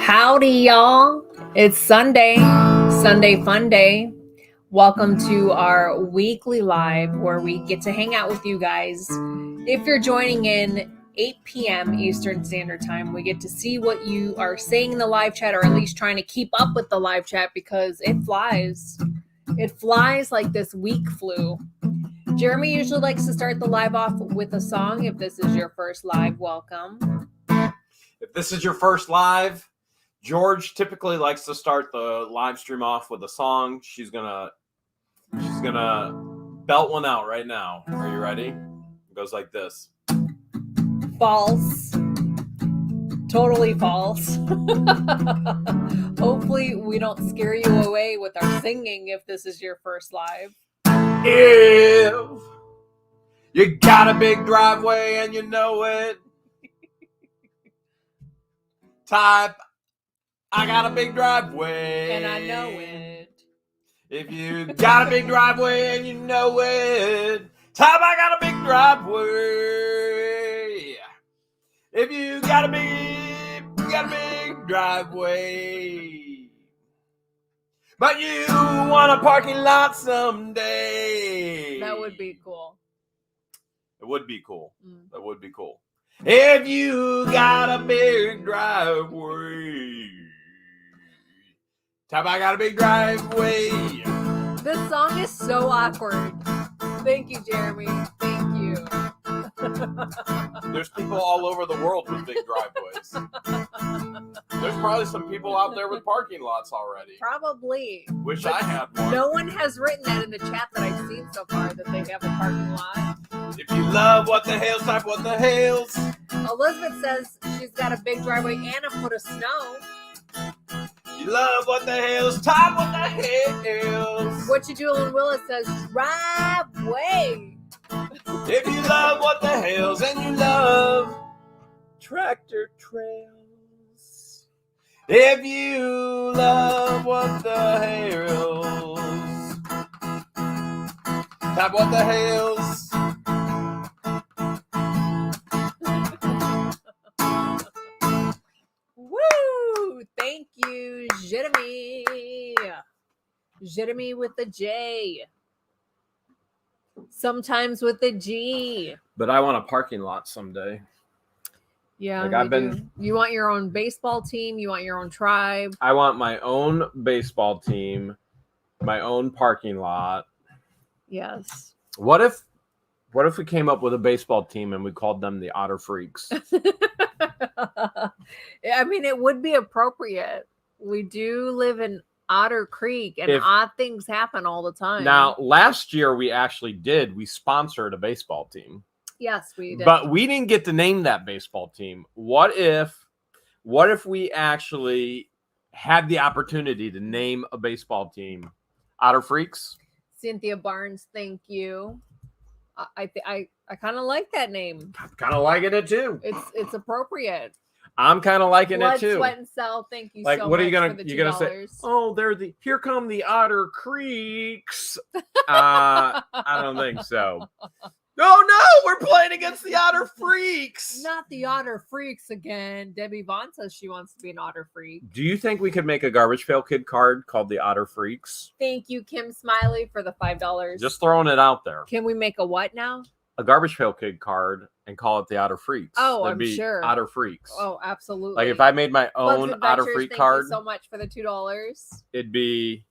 Howdy, y'all. It's Sunday fun day. Welcome to our weekly live where we get to hang out with you guys. If you're joining in 8 p.m. Eastern Standard Time, we get to see what you are saying in the live chat, or at least trying to keep up with the live chat because it flies. It flies like this week flew. Jeremy usually likes to start the live off with a song. If this is your first live, welcome. If this is your first live, George typically likes to start the live stream off with a song. She's gonna belt one out right now. Are you ready? It goes like this. False. Totally false. Hopefully we don't scare you away with our singing if this is your first live. If you got a big driveway and you know it, type, I got a big driveway. And I know it. If you got a big driveway and you know it, type, I got a big driveway. If you got a big driveway, but you want a parking lot someday. That would be cool. It would be cool. That would be cool. If you got a big driveway, type, I got a big driveway. This song is so awkward. Thank you, Jeremy. Thank you. There's people all over the world with big driveways. There's probably some people out there with parking lots already. Probably. Wish I had one. No one has written that in the chat that I've seen so far that they have a parking lot. If you love what the Hales, type what the Hales. Elizabeth says she's got a big driveway and a foot of snow. You love what the Hales, type what the Hales. What you doing, Willis says driveway. If you love what the Hales and you love tractor trails. If you love what the Hales, type what the Hales. Woo! Thank you, Jeremy. Jeremy with the J. Sometimes with the G. But I want a parking lot someday. Yeah, like You want your own baseball team. You want your own tribe. I want my own baseball team, my own parking lot. Yes. What if we came up with a baseball team and we called them the Otter Freaks? I mean, it would be appropriate. We do live in Otter Creek, and odd things happen all the time. Now, last year we sponsored a baseball team. Yes, we did. But we didn't get to name that baseball team. What if we actually had the opportunity to name a baseball team? Otter Freaks? Cynthia Barnes, thank you. I kind of like that name. I'm kind of liking it too. It's appropriate. I'm kind of liking it too. Sweat and Sell, thank you like, so what much. Are you gonna for the you gonna say? Oh, here come the Otter Creeks. I don't think so. Oh no, we're playing against the Otter Freaks. Not the Otter Freaks again. Debbie Vaughn says she wants to be an Otter Freak. Do you think we could make a Garbage Pail Kid card called the Otter Freaks? Thank you, Kim Smiley, for the $5. Just throwing it out there. Can we make a what now? A Garbage Pail Kid card and call it the Otter Freaks. Oh, It'd be sure. Otter Freaks. Oh, absolutely. Like if I made my own Otter Freak card. Thank you so much for the $2. It'd be,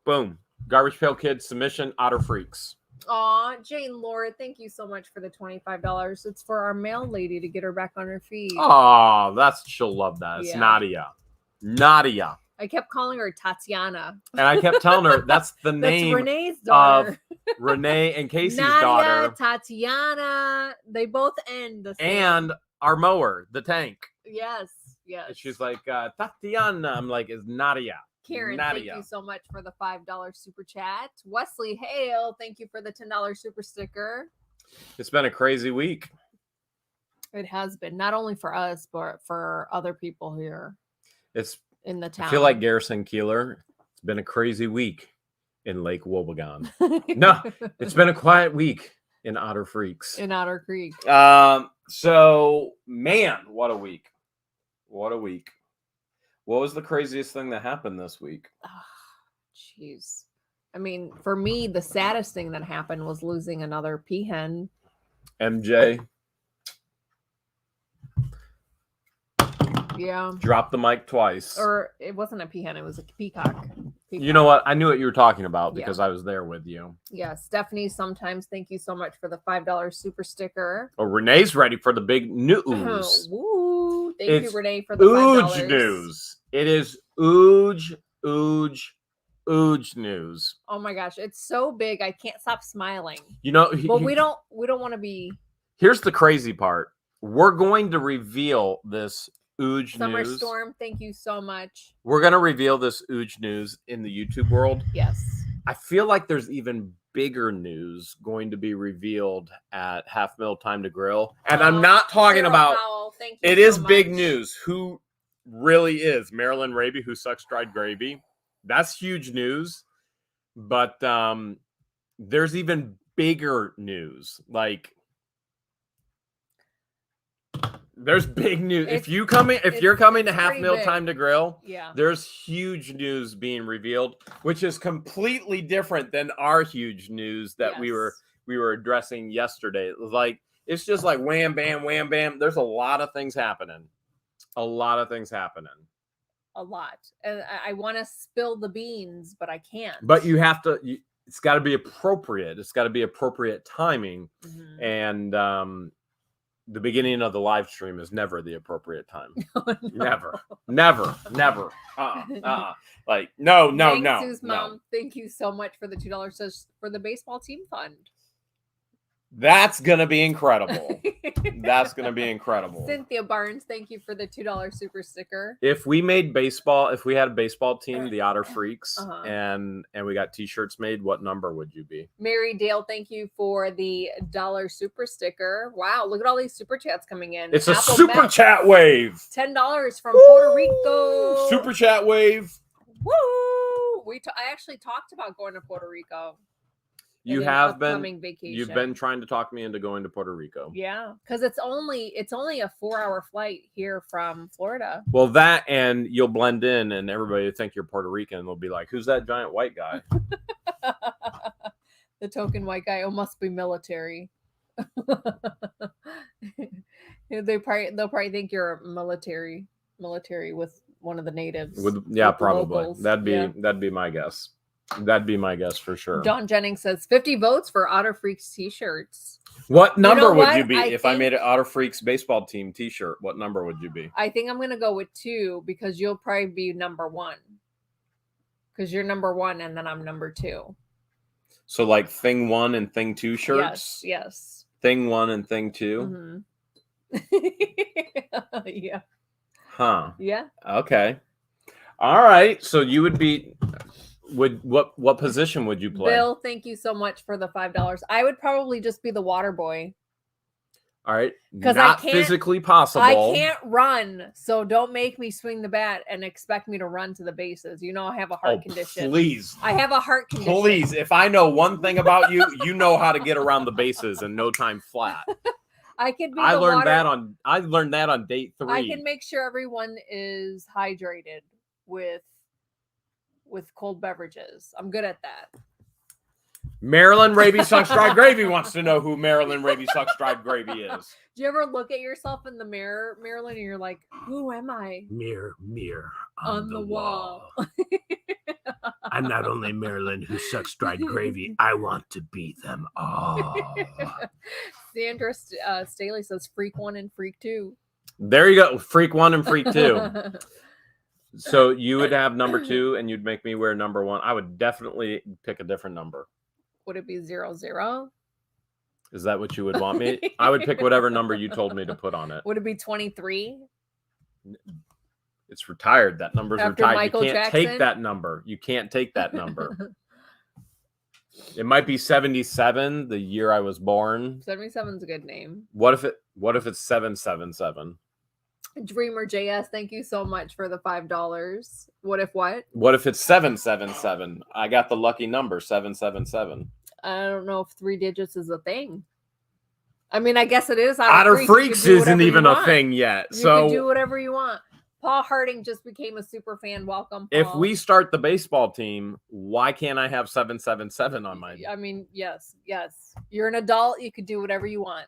boom. Garbage Pail Kid submission, Otter Freaks. Aw, Jane Laura, thank you so much for the $25. It's for our mail lady to get her back on her feet. Oh, she'll love that. It's Nadia. I kept calling her Tatiana. And I kept telling her that's the name Renee's daughter. Of Renee and Casey's Nadia, daughter. Tatiana. They both end the same. And our mower, the tank. Yes. And she's like, Tatiana. I'm like, is Nadia. Karen, Nadia. Thank you so much for the $5 super chat. Wesley Hale, thank you for the $10 super sticker. It's been a crazy week. It has been, not only for us, but for other people here. It's in the town. I feel like Garrison Keeler. It's been a crazy week in Lake Wobegon. No, it's been a quiet week in Otter Freaks. In Otter Creek. So, man, what a week. What a week. What was the craziest thing that happened this week? Jeez. I mean, for me, the saddest thing that happened was losing another peahen. MJ. Yeah. Dropped the mic twice. Or it wasn't a peahen, it was a peacock. You know what? I knew what you were talking about because I was there with you. Yeah. Stephanie, sometimes thank you so much for the $5 super sticker. Oh, Renee's ready for the big news. Woo. Thank you, Renee, for the $5. Ooge news. It is ooge news. Oh my gosh, it's so big I can't stop smiling. You know, but we don't want to be. Here's the crazy part. We're going to reveal this ooge Summer news. Storm, thank you so much. We're going to reveal this ooge news in the YouTube world. Yes. I feel like there's even bigger news going to be revealed at Half Mil Time to Grill. And I'm not talking about thank you it so is much. big news. Who really is Marilyn Raby, who sucks dried gravy? That's huge news. But there's even bigger news. Like, there's big news. If you're coming to Half Mil Time to Grill, there's huge news being revealed, which is completely different than our huge news that we were addressing yesterday. It was like, it's just like wham bam wham bam. There's a lot of things happening. A lot. And I want to spill the beans, but I can't. But you have to. It's got to be appropriate. It's got to be appropriate timing. And the beginning of the live stream is never the appropriate time. Never. Like, no. Sue's mom, thank you so much for the $2 for the baseball team fund. That's gonna be incredible. Cynthia Barnes, thank you for the $2 super sticker. If we had a baseball team, the Otter Freaks, and we got t-shirts made, what number would you be? Mary Dale, thank you for the $1 super sticker. Wow, look at all these super chats coming in. It's a super chat wave. $10 from Puerto Rico. Super chat wave. Woo! I actually talked about going to Puerto Rico. You have been. Vacation. You've been trying to talk me into going to Puerto Rico. Yeah, because it's only a 4-hour flight here from Florida. Well, that and you'll blend in, and everybody will think you're Puerto Rican. They'll be like, "Who's that giant white guy?" The token white guy. Oh, must be military. They'll probably think you're military with one of the natives. Probably. Locals. That'd be my guess. That'd be my guess for sure. Don Jennings says 50 votes for Otter Freaks t-shirts. What number would you be if I made an Otter Freaks baseball team t-shirt? What number would you be? I think I'm going to go with 2 because you'll probably be number 1. Because you're number 1 and then I'm number 2. So like thing 1 and thing 2 shirts? Yes. Thing 1 and thing 2? Yeah. Huh. Yeah. Okay. All right. So you would be... What position would you play? Bill, thank you so much for the $5. I would probably just be the water boy. All right. Because not physically possible. I can't run, so don't make me swing the bat and expect me to run to the bases. You know I have a heart condition. Please. I have a heart condition. Please, if I know one thing about you, you know how to get around the bases in no time flat. I could be I learned that on date 3. I can make sure everyone is hydrated with cold beverages. I'm good at that. Marilyn Raby Sucks Dried Gravy wants to know who Marilyn Raby Sucks Dried Gravy is. Do you ever look at yourself in the mirror, Marilyn, and you're like, who am I? Mirror on the wall. I'm not only Marilyn who sucks dried gravy, I want to be them all. Sandra Staley says Freak 1 and Freak 2. There you go. Freak 1 and Freak 2. So you would have number 2 and you'd make me wear number 1. I would definitely pick a different number. Would it be 00? Is that what you would want me? I would pick whatever number you told me to put on it. Would it be 23? It's retired. That number's After retired. Michael You can't Jackson? take that number. You can't take that number. It might be 77, the year I was born. 77's a good name. What if it's 777? Dreamer JS, thank you so much for the $5. What if what? What if it's 777? I got the lucky number 777. I don't know if 3 digits is a thing. I mean, I guess it is. Otter Freaks isn't even a thing yet. You so can do whatever you want. Paul Harding just became a super fan. Welcome, Paul. If we start the baseball team, why can't I have 777 on my? I mean, yes. You're an adult. You could do whatever you want.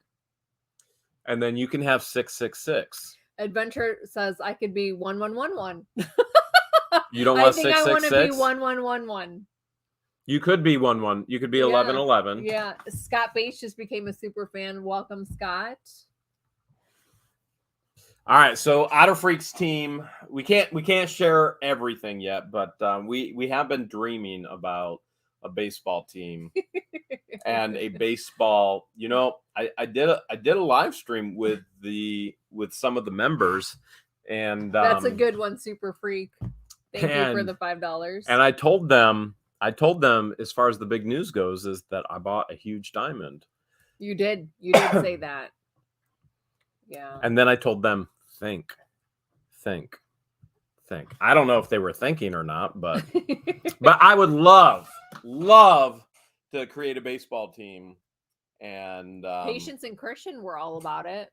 And then you can have 666. Adventure says I could be 1111. You don't want 666? I think I want to be 1111. You could be 11. You could be 1111. Yeah. Scott Bates just became a super fan. Welcome, Scott. All right, so Otter Freaks team, we can't share everything yet, but we have been dreaming about a baseball team and a baseball. You know, I did a live stream with some of the members, and that's a good one, Super Freak. Thank you for the $5. And I told them as far as the big news goes is that I bought a huge diamond. You did say that. Yeah. And then I told them, think. I don't know if they were thinking or not, but I would love to create a baseball team. And Patience and Christian were all about it.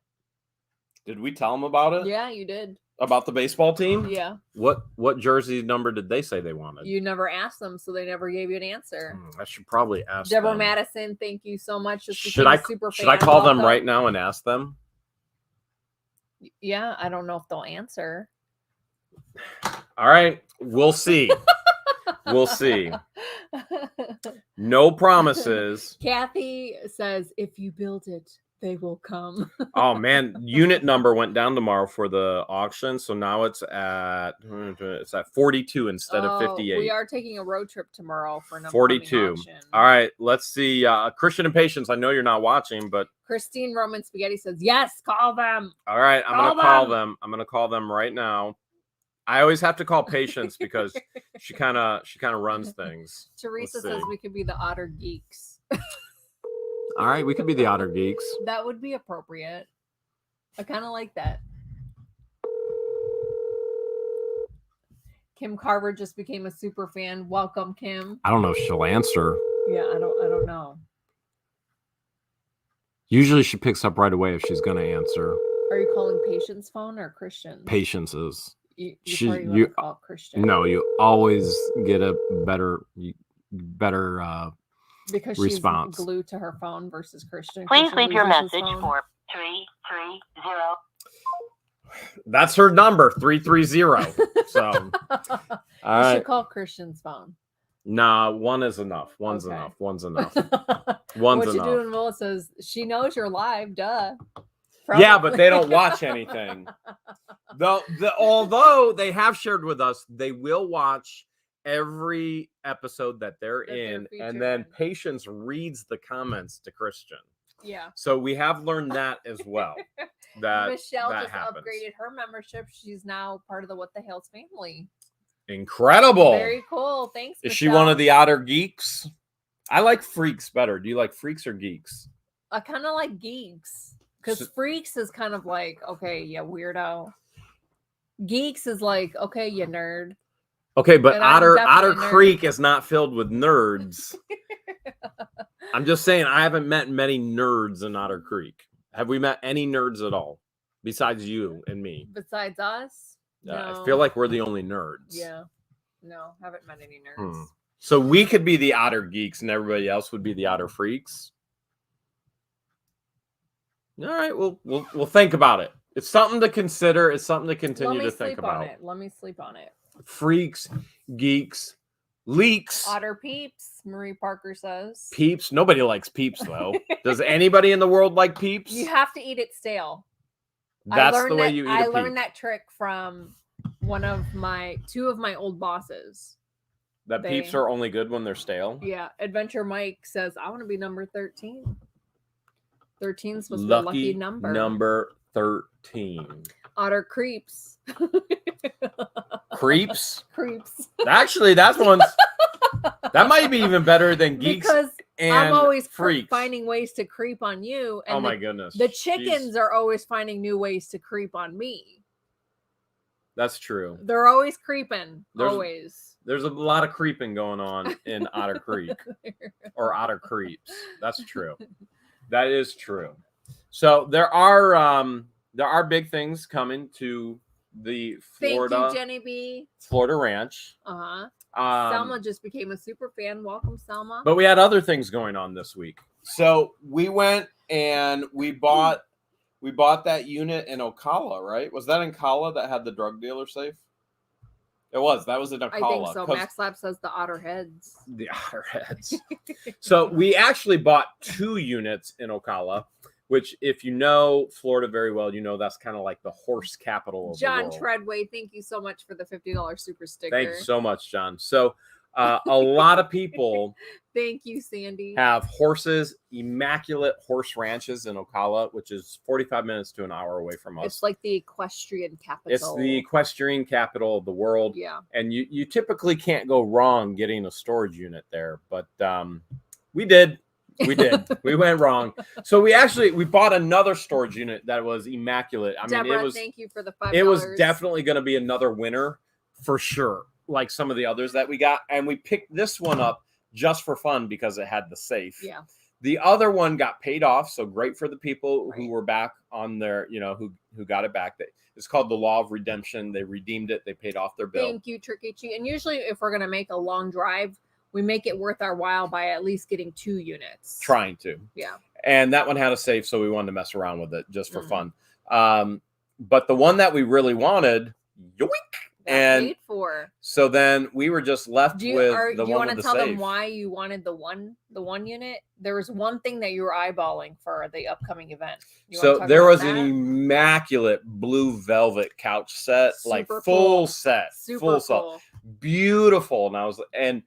Did we tell them about it? Yeah, you did. About the baseball team? Yeah. What jersey number did they say they wanted? You never asked them, so they never gave you an answer. I should probably ask Deborah them. Madison, thank you so much. Should I call them right now and ask them? Yeah, I don't know if they'll answer. All right, we'll see. We'll see. No promises. Kathy says, if you build it, they will come. Oh man, unit number went down tomorrow for the auction, so now it's at 42 instead of 58. We are taking a road trip tomorrow for an 42. All right, let's see. Christian and Patience, I know you're not watching, but Christine Roman Spaghetti says, yes, call them. All right, I'm gonna call them. I'm gonna call them right now. I always have to call Patience because she kind of runs things. Teresa says we could be the Otter Geeks. All right, we could be the Otter Geeks. That would be appropriate. I kind of like that. Kim Carver just became a super fan. Welcome, Kim. I don't know if she'll answer. Yeah, I don't know. Usually she picks up right away if she's going to answer. Are you calling Patience phone or Christian? Patience's. You call Christian. No, you always get a better because response. She's glued to her phone versus Christian. Please leave your message for 330. That's her number, 330. So you should call Christian's phone. Nah, one is enough. One's enough. One's enough. What you do, and Willa says she knows you're live. Duh. Probably. Yeah, but they don't watch anything. Although they have shared with us, they will watch every episode that they're in, and then Patience reads the comments to Christian. Yeah. So we have learned that as well. That Michelle that just happens. Upgraded her membership. She's now part of the What the Hell's family. Incredible. Very cool. Thanks. Is Michelle. she one of the Otter Geeks? I like Freaks better. Do you like Freaks or Geeks? I kind of like Geeks because Freaks is kind of like, okay, yeah, weirdo. Geeks is like, okay, you nerd. Okay, but Otter Creek is not filled with nerds. I'm just saying, I haven't met many nerds in Otter Creek. Have we met any nerds at all besides you and me? Besides us? No. I feel like we're the only nerds. Yeah. No, haven't met any nerds. So we could be the Otter Geeks and everybody else would be the Otter Freaks. All right, we'll think about it. It's something to consider. It's something to continue to think about. Let me sleep on it. Freaks, Geeks, Leaks. Otter Peeps, Marie Parker says. Peeps. Nobody likes Peeps, though. Does anybody in the world like Peeps? You have to eat it stale. That's the way you eat I learned that trick from two of my old bosses. That Peeps are only good when they're stale? Yeah. Adventure Mike says, I want to be number 13. 13 is supposed to be a lucky number. Number 13. Otter Creeps. Creeps? Creeps. Actually, that might be even better than Geeks. Because I'm always Freaks. finding ways to creep on you. And oh my goodness. The chickens are always finding new ways to creep on me. That's true. They're always creeping. Always. There's a lot of creeping going on in Otter Creek. Or Otter Creeps. That's true. That is true. So there are big things coming to the Florida. Thank you, Jenny B. Florida Ranch. Selma just became a super fan. Welcome, Selma. But we had other things going on this week. So we went and we bought that unit in Ocala, right? Was that in Ocala that had the drug dealer safe? It was. That was in Ocala. I think so. Max Lab says the Otter Heads. The Otter Heads. So we actually bought 2 units in Ocala, which if you know Florida very well, you know that's kind of like the horse capital of John the world. Treadway, thank you so much for the $50 super sticker. Thanks so much, John. So a lot of people thank you, Sandy. have horses, immaculate horse ranches in Ocala, which is 45 minutes to an hour away from us. It's like the equestrian capital. It's the equestrian capital of the world. Yeah. And you typically can't go wrong getting a storage unit there, but we did. We did. We went wrong. So we bought another storage unit that was immaculate. I Deborah, mean, it was thank you for the $5. It was definitely going to be another winner for sure, like some of the others that we got. And we picked this one up just for fun because it had the safe. Yeah. The other one got paid off, so great for the people who were back on their, who got it back. It's called the Law of Redemption. They redeemed it. They paid off their bill. Thank you, Tricky Cheek. And usually if we're going to make a long drive, we make it worth our while by at least getting 2 units. Trying to. Yeah. And that one had a safe, so we wanted to mess around with it just for fun. But the one that we really wanted, yoink. And paid for. So then we were just left with the one with the safe. Do you want to tell them why you wanted the one unit? There was one thing that you were eyeballing for the upcoming event. So there was an immaculate blue velvet couch set, super like full cool. Set, super full cool. Set, beautiful. And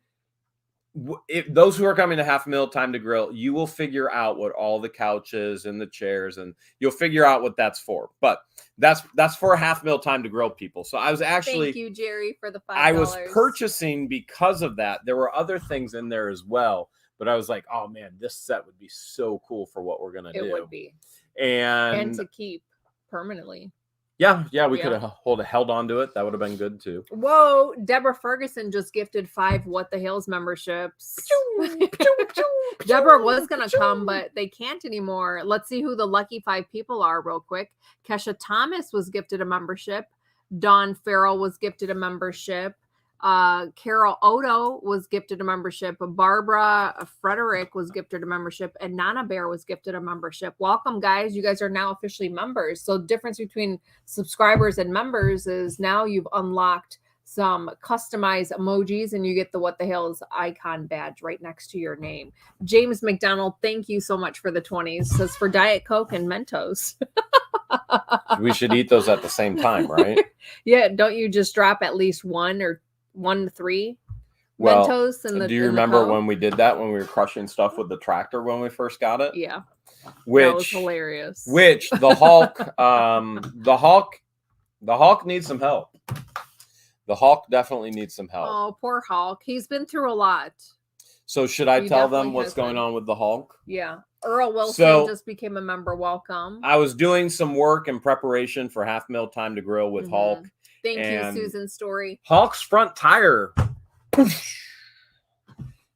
if those who are coming to Half a Meal Time to Grill, you will figure out what all the couches and the chairs, and you'll figure out what that's for. But that's for a Half Meal Time to Grill people. So I was actually, thank you, Jerry, for the $5. I was purchasing because of that. There were other things in there as well, but I was like, oh man, this set would be so cool for what we're gonna do. It would be, and to keep permanently. Yeah, we could have held on to it. That would have been good too. Whoa, Deborah Ferguson just gifted 5 What the Hales memberships. Deborah was gonna come, but they can't anymore. Let's see who the lucky 5 people are real quick. Kesha Thomas was gifted a membership. Dawn Farrell was gifted a membership. Carol Odo was gifted a membership. Barbara Frederick was gifted a membership, and Nana Bear was gifted a membership. Welcome, guys. You guys are now officially members. So the difference between subscribers and members is now you've unlocked some customized emojis and you get the What the Hell's icon badge right next to your name. James McDonald, thank you so much for the 20s. Says for Diet Coke and Mentos. We should eat those at the same time, right? Yeah. Don't you just drop at least 1 or 1 to 3 Mentos? Do you remember when we did that, when we were crushing stuff with the tractor when we first got it? Yeah. Which that was hilarious. Which the Hulk, the Hulk needs some help. The Hulk definitely needs some help. Oh, poor Hulk. He's been through a lot. So should I tell them what's going on with the Hulk? Yeah. Earl Wilson just became a member. Welcome. I was doing some work in preparation for Half Meal Time to Grill with Hulk. Thank you, Susan Story. Hulk's front tire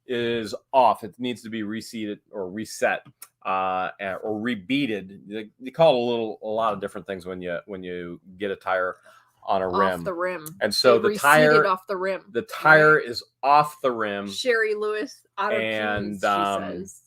is off. It needs to be reseated or reset or rebeaded. They call it a lot of different things when you get a tire on a rim. Off the rim. And so the tire off the rim. The tire is off the rim. Sherry Lewis auto keys, she says.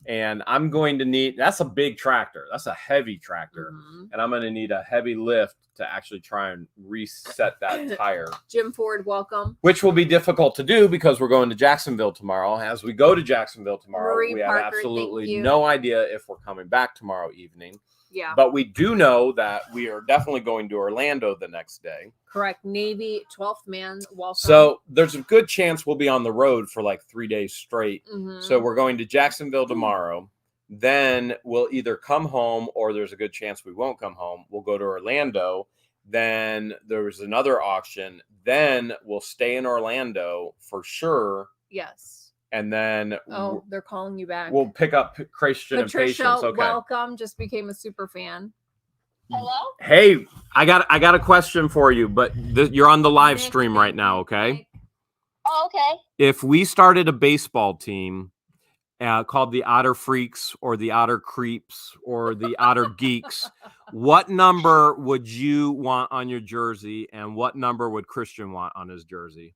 And I'm going to need, that's a big tractor. That's a heavy tractor. And I'm going to need a heavy lift to actually try and reset that tire. Jim Ford, welcome. Which will be difficult to do because we're going to Jacksonville tomorrow. As we go to Jacksonville tomorrow, Marie we Parker, have absolutely no idea if we're coming back tomorrow evening. Yeah. But we do know that we are definitely going to Orlando the next day. Correct. Navy 12th man. Welcome. So there's a good chance we'll be on the road for like 3 days straight. So we're going to Jacksonville tomorrow. Then we'll either come home or there's a good chance we won't come home. We'll go to Orlando. Then there's another auction. Then we'll stay in Orlando for sure. Yes. And then they're calling you back. We'll pick up Christian and Patience. Okay. Welcome. Just became a super fan. Hello? Hey, I got a question for you, but you're on the live stream right now, okay? Oh, okay. If we started a baseball team called the Otter Freaks or the Otter Creeps or the Otter Geeks. What number would you want on your jersey, and what number would Christian want on his jersey?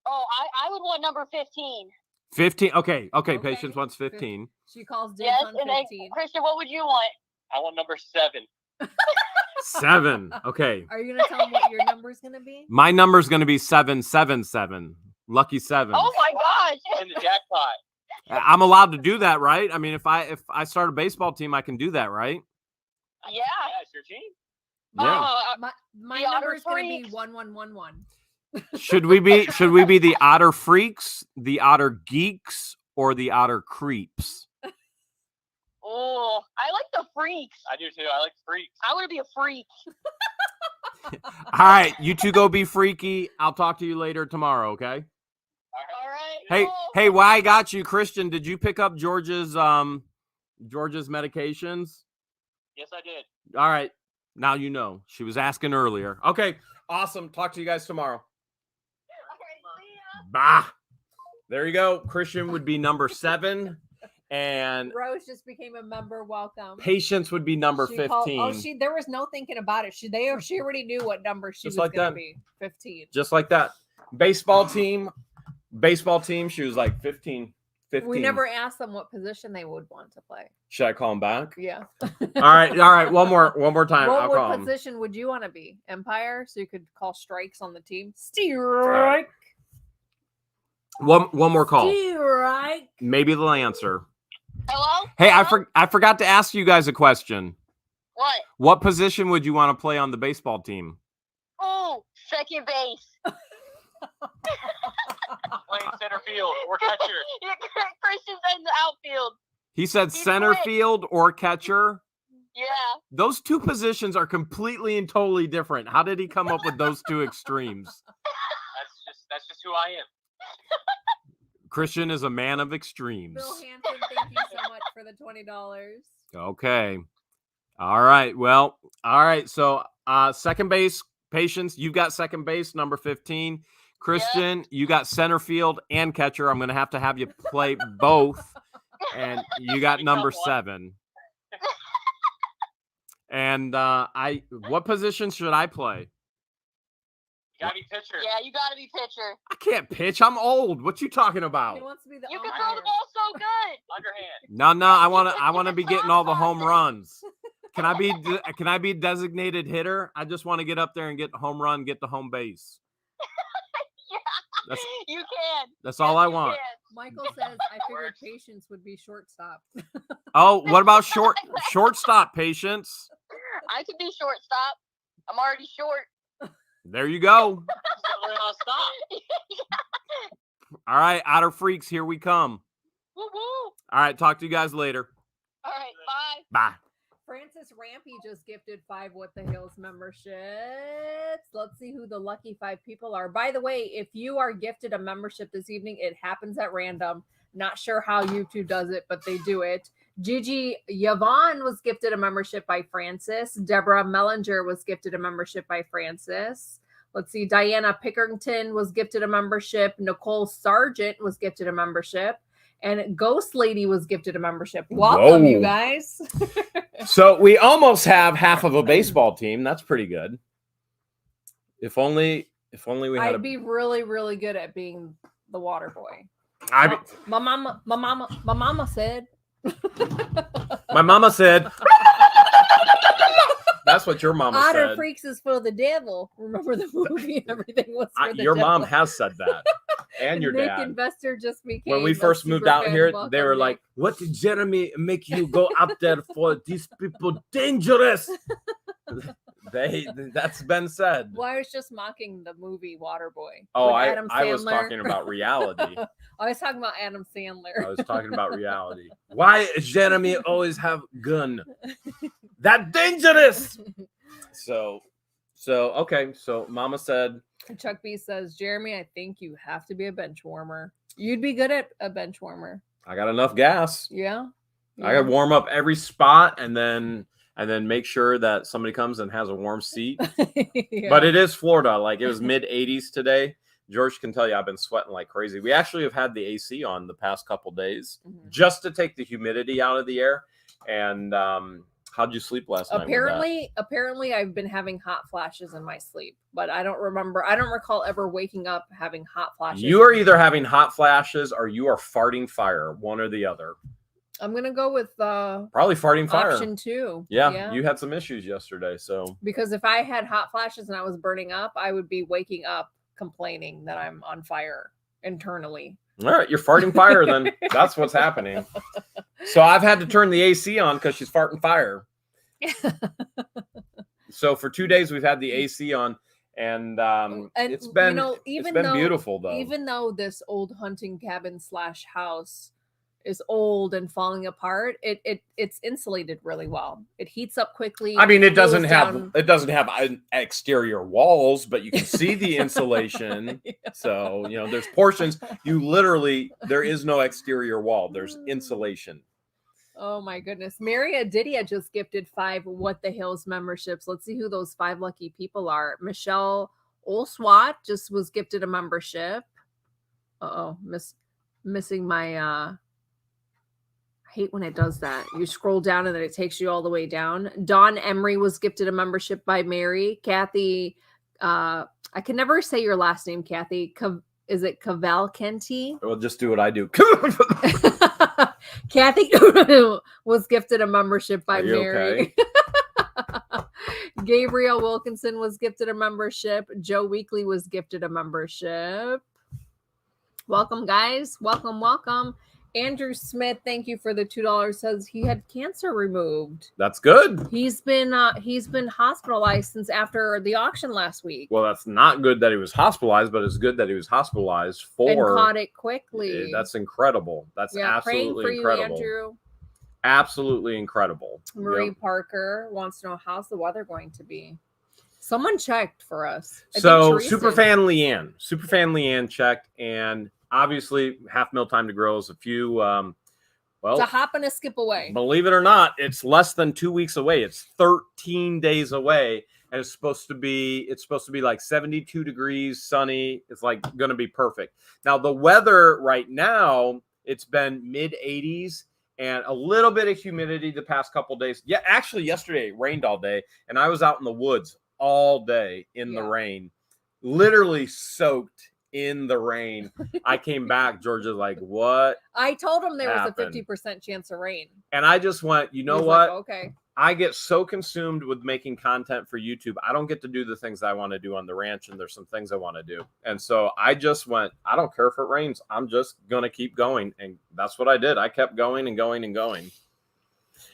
Oh, I would want number 15. 15. Okay. Patience wants 15. She calls dibs Yes, on and 15. then Christian, what would you want? I want number 7. 7. Okay. Are you gonna tell them what your number's gonna be? My number's going to be 777. Lucky 7. Oh my gosh! And the jackpot. I'm allowed to do that, right? I mean, if I start a baseball team, I can do that, right? Yeah. Yeah, it's your team. Yeah. My The Otter number's gonna be Freaks. 1111. Should we be the Otter Freaks, the Otter Geeks, or the Otter Creeps? Oh, I like the freaks. I do too. I like freaks. I want to be a freak. All right, you two go be freaky. I'll talk to you later tomorrow, okay? All right. Hey, cool. hey, why I got you, Christian? Did you pick up George's medications? Yes, I did. All right, now you know. She was asking earlier. Okay, awesome. Talk to you guys tomorrow. All right, see ya. Bah. There you go. Christian would be number 7, and Rose just became a member. Welcome. Patience would be number She 15. called, there was no thinking about it. She already knew what number she Just was like gonna that. be. 15. Just like that. Baseball team, she was like 15. 15. We never asked them what position they would want to play. Should I call him back? Yeah. All right. One more time. I'll call What him. position would you want to be? Umpire, so you could call strikes on the team. Strike. One more call. Strike. Maybe they'll answer. Hello? Hey, Hello? I forgot to ask you guys a question. What? What position would you want to play on the baseball team? Oh, second base. Playing center field or catcher. Yeah, Christian's in the outfield. He said He's center quick. field or catcher. Yeah. Those two positions are completely and totally different. How did he come up with those two extremes? That's just who I am. Christian is a man of extremes. Bill Hanson, thank you so much for the $20. Okay. All right. Well, all right. So second base, Patience, you've got second base, number 15. Christian, you got center field and catcher. I'm going to have you play both. And you got number 7. And what position should I play? You gotta be pitcher. Yeah, you gotta be pitcher. I can't pitch. I'm old. What you talking about? He wants to be the You can umpire. throw the ball so good. Underhand. No. I want to be getting all the home runs. Can I be designated hitter? I just want to get up there and get the home run, get the home base. Yeah, That's- you can. That's all Yes, I you want. can. Michael says, I figured Patience would be shortstop. Oh, what about shortstop, Patience? I could be shortstop. I'm already short. There you go. Just learn how to stop. All right, Otter Freaks, here we come. Woo woo. All right, talk to you guys later. All right, bye. Bye. Francis Rampy just gifted 5 What the Hills memberships. Let's see who the lucky 5 people are. By the way, if you are gifted a membership this evening, it happens at random. Not sure how YouTube does it, but they do it. Gigi Yvonne was gifted a membership by Francis. Deborah Mellinger was gifted a membership by Francis. Let's see. Diana Pickerington was gifted a membership. Nicole Sargent was gifted a membership. And Ghost Lady was gifted a membership. Welcome, Whoa. you guys. So we almost have half of a baseball team. That's pretty good. If only we had I'd be really, really good at being the water boy. my My mama said. mama said. That's what your mama Otter said. Freaks is for the devil. Remember the movie? Everything was for the Your devil. mom has said that. And your Nick dad. Investor just became. When we a first super moved out fan. here, Welcome, they were Nick. like, "What did Jeremy make you go out there for? These people dangerous." That's been said. Well, I was just mocking the movie Waterboy. Oh, with I Adam was Sandler. talking about reality. I was talking about Adam Sandler. I was talking about reality. Why Jeremy always have gun? That dangerous. So okay. So Mama said. Chuck B says, Jeremy, I think you have to be a bench warmer. You'd be good at a bench warmer. I got enough gas. Yeah. I got to warm up every spot and then make sure that somebody comes and has a warm seat. Yeah. But it is Florida. Like it was mid 80s today. George can tell you I've been sweating like crazy. We actually have had the AC on the past couple days just to take the humidity out of the air. And how'd you sleep last night? Apparently I've been having hot flashes in my sleep, but I don't recall ever waking up having hot flashes. You are either having hot flashes or you are farting fire, one or the other. I'm gonna go with probably farting fire. Option 2. Yeah, you had some issues yesterday, so because if I had hot flashes and I was burning up, I would be waking up complaining that I'm on fire internally. All right, you're farting fire then. That's what's happening. So I've had to turn the AC on because she's farting fire. So for 2 days we've had the AC on, and it's been beautiful though. Even though this old hunting cabin / house is old and falling apart, it's insulated really well. It heats up quickly. I mean, it doesn't have exterior walls, but you can see the insulation. Yeah. So, there's portions there is no exterior wall. There's insulation. Oh my goodness. Maria Didia just gifted 5 What the Hills memberships. Let's see who those 5 lucky people are. Michelle Olswat just was gifted a membership. Missing my I hate when it does that. You scroll down and then it takes you all the way down. Dawn Emery was gifted a membership by Mary. Kathy, I can never say your last name, Kathy. Is it Cavalcanti? Well, just do what I do. Kathy was gifted a membership by Mary. Okay? Gabriel Wilkinson was gifted a membership. Joe Weekly was gifted a membership. Welcome, guys. Welcome. Andrew Smith, thank you for the $2. Says he had cancer removed. That's good. He's been hospitalized since after the auction last week. Well, that's not good that he was hospitalized, but it's good that he was hospitalized and caught it quickly. That's incredible. That's absolutely praying for incredible. You, Andrew. Absolutely incredible. Marie Parker wants to know how's the weather going to be. Someone checked for us. So Superfan Leanne checked, and obviously, half mil time to grow is a few. It's a hop and a skip away. Believe it or not, it's less than 2 weeks away. It's 13 days away, and it's supposed to be like 72 degrees, sunny. It's like going to be perfect. Now the weather right now, it's been mid 80s and a little bit of humidity the past couple of days. Yeah, actually yesterday it rained all day, and I was out in the woods all day in the rain, literally soaked in the rain. I came back. Georgia's like, what? I told him there was a 50% chance of rain. And I just went, what? Like, okay. I get so consumed with making content for YouTube. I don't get to do the things I want to do on the ranch. And there's some things I want to do. And so I just went, I don't care if it rains. I'm just going to keep going. And that's what I did. I kept going and going and going.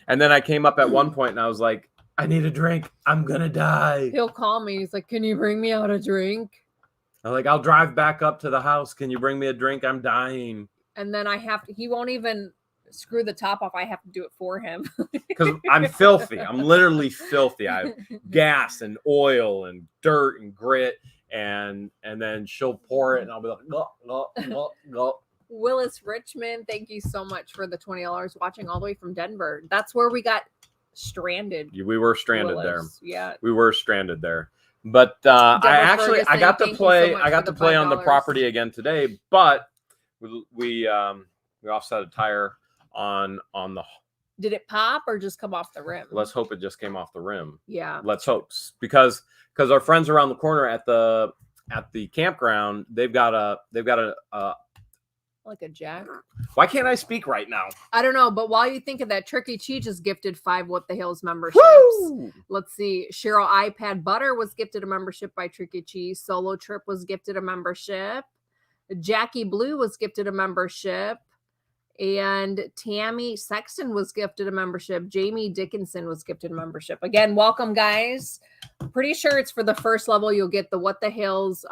And then I came up at one point and I was like, I need a drink. I'm going to die. He'll call me. He's like, can you bring me out a drink? I'm like, I'll drive back up to the house. Can you bring me a drink? I'm dying. And then he won't even screw the top off. I have to do it for him. Because I'm filthy. I'm literally filthy. I have gas and oil and dirt and grit. And then she'll pour it and I'll be like, Willis Richmond, thank you so much for the $20 watching all the way from Denver. That's where we got stranded. We were stranded Willis. there. Yeah. We were stranded there. But I got to play on the property again today, but we offset a tire on the. Did it pop or just come off the rim? Let's hope it just came off the rim. Yeah. Let's hope, because our friends around the corner at the campground, they've got a like a jack. Why can't I speak right now? I don't know, but while you think of that, Tricky Cheech is gifted 5 What the Hills memberships. Woo! Let's see. Cheryl iPad Butter was gifted a membership by Tricky Cheese. Solo Trip was gifted a membership. Jackie Blue was gifted a membership. And Tammy Sexton was gifted a membership. Jamie Dickinson was gifted a membership. Again, welcome, guys. Pretty sure it's for the first level. You'll get the What the Hills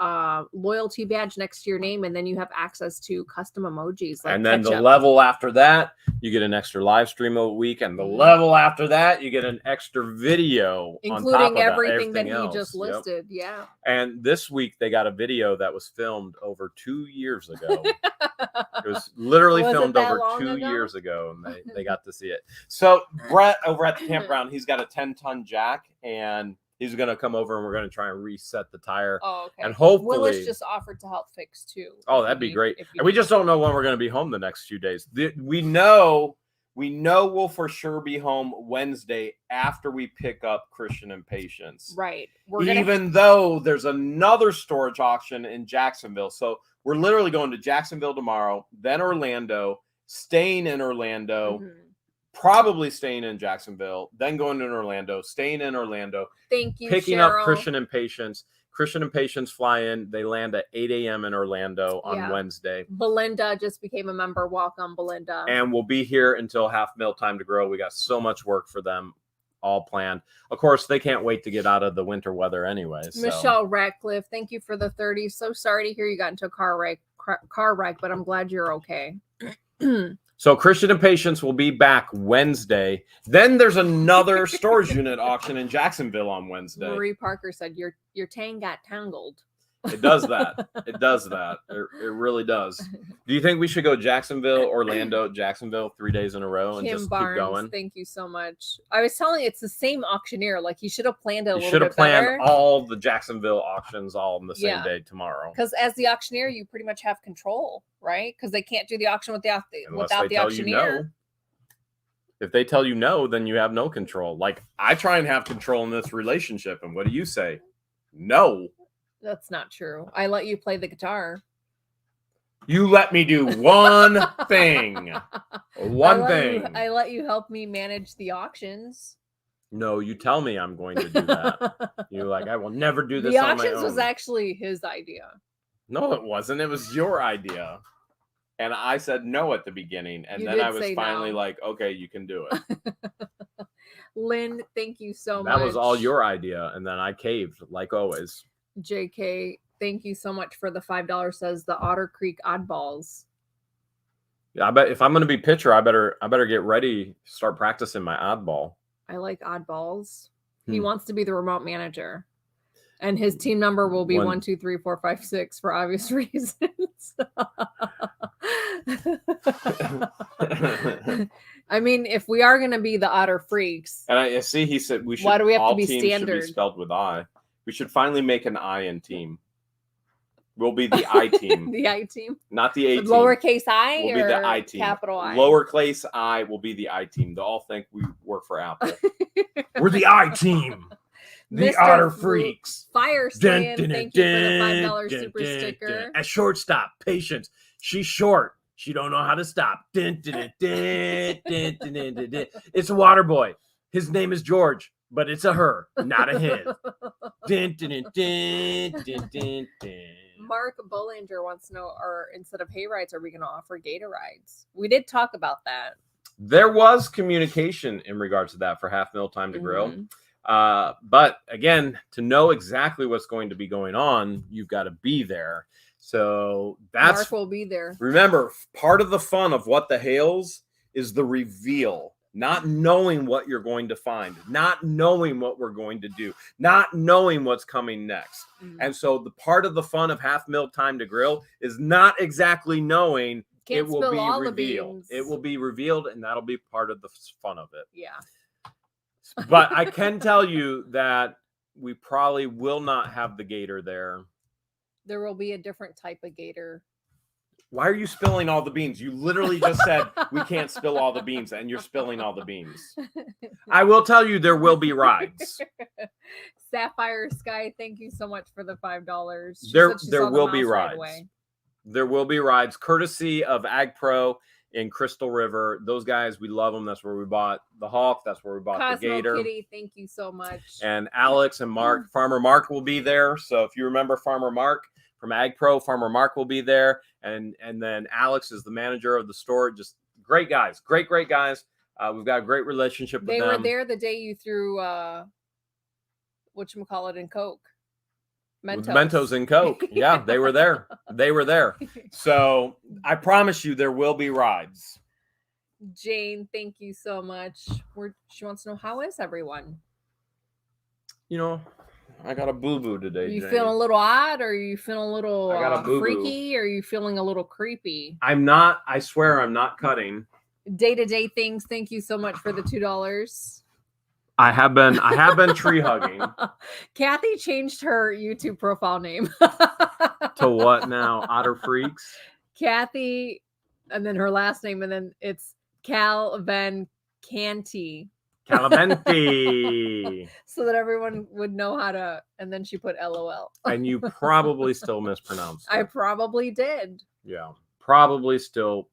loyalty badge next to your name, and then you have access to custom emojis. Like and then the level after that, you get an extra live stream a week, and the level after that, you get an extra video, including on top of everything that else. He just listed. Yep. Yeah. And this week they got a video that was filmed over 2 years ago. It was literally filmed over 2 years ago, and they got to see it. So Brett over at the campground, he's got a 10-ton jack, and He's going to come over and we're going to try and reset the tire. Oh, okay. And hopefully Willis just offered to help fix too. Oh, that'd be great. And we just don't know when we're going to be home the next few days. We know we'll for sure be home Wednesday after we pick up Christian and Patience. Right. Even though there's another storage auction in Jacksonville. So we're literally going to Jacksonville tomorrow, then Orlando, staying in Orlando, probably staying in Jacksonville, then going to Orlando, staying in Orlando. Thank you, picking Cheryl. up Christian and Patience. Christian and Patience fly in. They land at 8 a.m. in Orlando on Wednesday. Belinda just became a member. Welcome, Belinda. And we'll be here until half mil time to grow. We got so much work for them all planned. Of course, they can't wait to get out of the winter weather anyway. So. Michelle Ratcliffe, thank you for the 30. So sorry to hear you got into a car wreck, but I'm glad you're okay. So Christian and Patience will be back Wednesday. Then there's another storage unit auction in Jacksonville on Wednesday. Marie Parker said your tang got tangled. It does that. It does that. It really does. Do you think we should go Jacksonville, Orlando, Jacksonville 3 days in a row and Kim just Barnes, keep going? Thank you so much. I was telling you, it's the same auctioneer. Like, you should have planned it a little bit better. You should have planned better. all the Jacksonville auctions all on the same day tomorrow. Because as the auctioneer, you pretty much have control, right? Because they can't do the auction without the auctioneer. No. If they tell you no, then you have no control. Like, I try and have control in this relationship. And what do you say? No. That's not true. I let you play the guitar. You let me do one thing. One thing. I let you help me manage the auctions. No, you tell me I'm going to do that. You're like, I will never do this the on my auctions own. was actually his idea. No, it wasn't. It was your idea. And I said no at the beginning. And then I was finally like, okay, you can do it. Lynn, thank you so much. That was all your idea. And then I caved, like always. JK, thank you so much for the $5. Says the Otter Creek Oddballs. Yeah, I bet if I'm going to be pitcher, I better get ready, start practicing my oddball. I like oddballs. He wants to be the remote manager, and his team number will be 1, 2, 3, 4, 5, 6 for obvious reasons. I mean, if we are going to be the Otter Freaks, and I see he said we should. Why do we have all to be teams standard? Should be spelled with I. We should finally make an I in team. We'll be the I team. The I team, not the A team. Lowercase I will or be the I team. Capital I. Lowercase I will be the I team. They'll all think we work for Apple. We're the I team. The Otter Freaks. Fire Stan, thank you for the $5 super sticker. At shortstop, Patience. She's short. She don't know how to stop. It's a water boy. His name is George, but it's a her, not a his. Mark Bollinger wants to know, or instead of hay rides, are we going to offer gator rides? We did talk about that. There was communication in regards to that for half mil time to grill. But again, to know exactly what's going to be going on, you've got to be there. So that's Mark will be there. Remember, part of the fun of what the Hales is the reveal. Not knowing what you're going to find, not knowing what we're going to do, not knowing what's coming next. And so the part of the fun of half mil time to grill is not exactly knowing. It will be revealed. It will be revealed, and that'll be part of the fun of it. Yeah. But I can tell you that we probably will not have the gator there. There will be a different type of gator. Why are you spilling all the beans? You literally just said we can't spill all the beans, and you're spilling all the beans. I will tell you there will be rides. Sapphire Sky, thank you so much for the $5. There will be rides. There will be rides, courtesy of Ag Pro in Crystal River. Those guys, we love them. That's where we bought the Hawk. That's where we bought Cosmo the Gator. Kitty, thank you so much. And Alex and Mark, Farmer Mark will be there. So if you remember Farmer Mark from Ag Pro, Farmer Mark will be there. And then Alex is the manager of the store. Just great guys, great guys. We've got a great relationship with them. They were there the day you threw whatchamacallit in Coke. Mentos and Coke. Yeah, they were there. They were there. So I promise you there will be rides. Jane, thank you so much. She wants to know, how is everyone? You know, I got a boo-boo today. Are you Jane. feeling a little odd? Or are you feeling a little freaky? Or are you feeling a little creepy? I'm not. I swear I'm not cutting. Day-to-day things. Thank you so much for the $2. I have been tree hugging. Kathy changed her YouTube profile name. To what now? Otter Freaks? Kathy, and then her last name, and then it's Cal Van Canty. Calaventi. So that everyone would know how to, and then she put LOL. And you probably still mispronounced it. I probably did. Yeah, probably still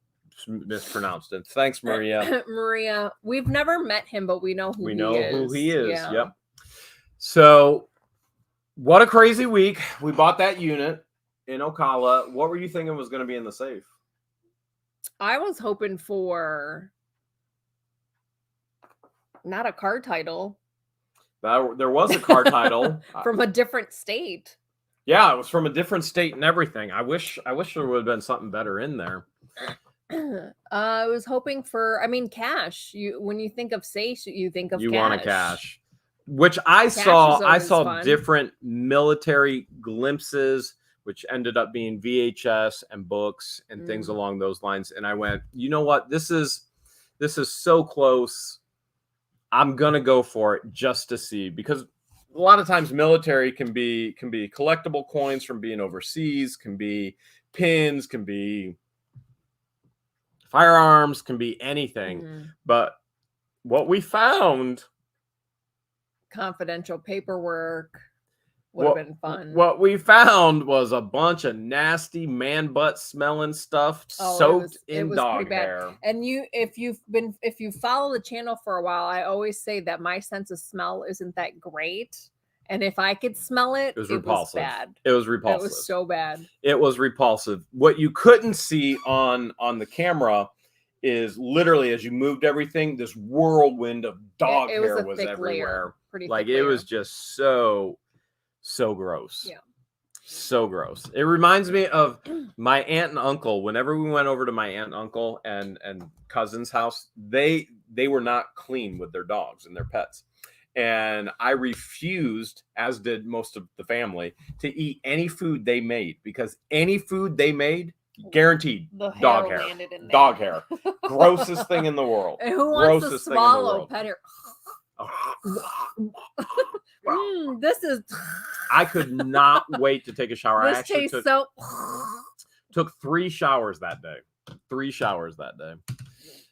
mispronounced it. Thanks, Maria. Maria, we've never met him, but we know who he is. Who he is. Yeah. Yep. So, what a crazy week. We bought that unit in Ocala. What were you thinking was going to be in the safe? I was hoping for not a car title. There was a car title From a different state. Yeah, it was from a different state and everything. I wish there would have been something better in there. I was hoping for, cash. When you think of safe, you think of you cash. Want a cash, which I saw different military glimpses, which ended up being VHS and books and things along those lines. And I went, you know what? This is so close. I'm gonna go for it just to see, because a lot of times military can be collectible coins from being overseas, can be pins, can be firearms, can be anything. But what we found, confidential paperwork, would have been fun. What we found was a bunch of nasty man butt smelling stuff soaked in dog hair. And if you follow the channel for a while, I always say that my sense of smell isn't that great. And if I could smell it, it was repulsive. Bad. It was repulsive. It was so bad. It was repulsive. What you couldn't see on the camera is literally, as you moved everything, this whirlwind of dog hair was everywhere. It was just so gross. Yeah. So gross. It reminds me of my aunt and uncle. Whenever we went over to my aunt and uncle and cousin's house, they were not clean with their dogs and their pets. And I refused, as did most of the family, to eat any food they made, because any food they made, guaranteed dog hair. Dog hair. Grossest thing in the world. And who wants to swallow pet hair? This is. I could not wait to take a shower. This I actually took 3 showers that day. 3 showers that day.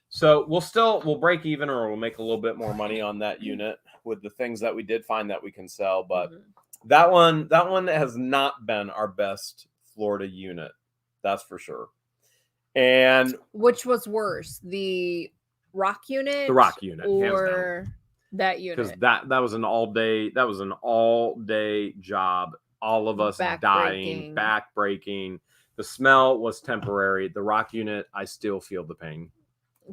So we'll break even, or we'll make a little bit more money on that unit with the things that we did find that we can sell. But that one has not been our best Florida unit. That's for sure. And which was worse, the rock unit? The rock unit, or that unit? Because that was an all day job. All of us dying, back breaking. The smell was temporary. The rock unit, I still feel the pain.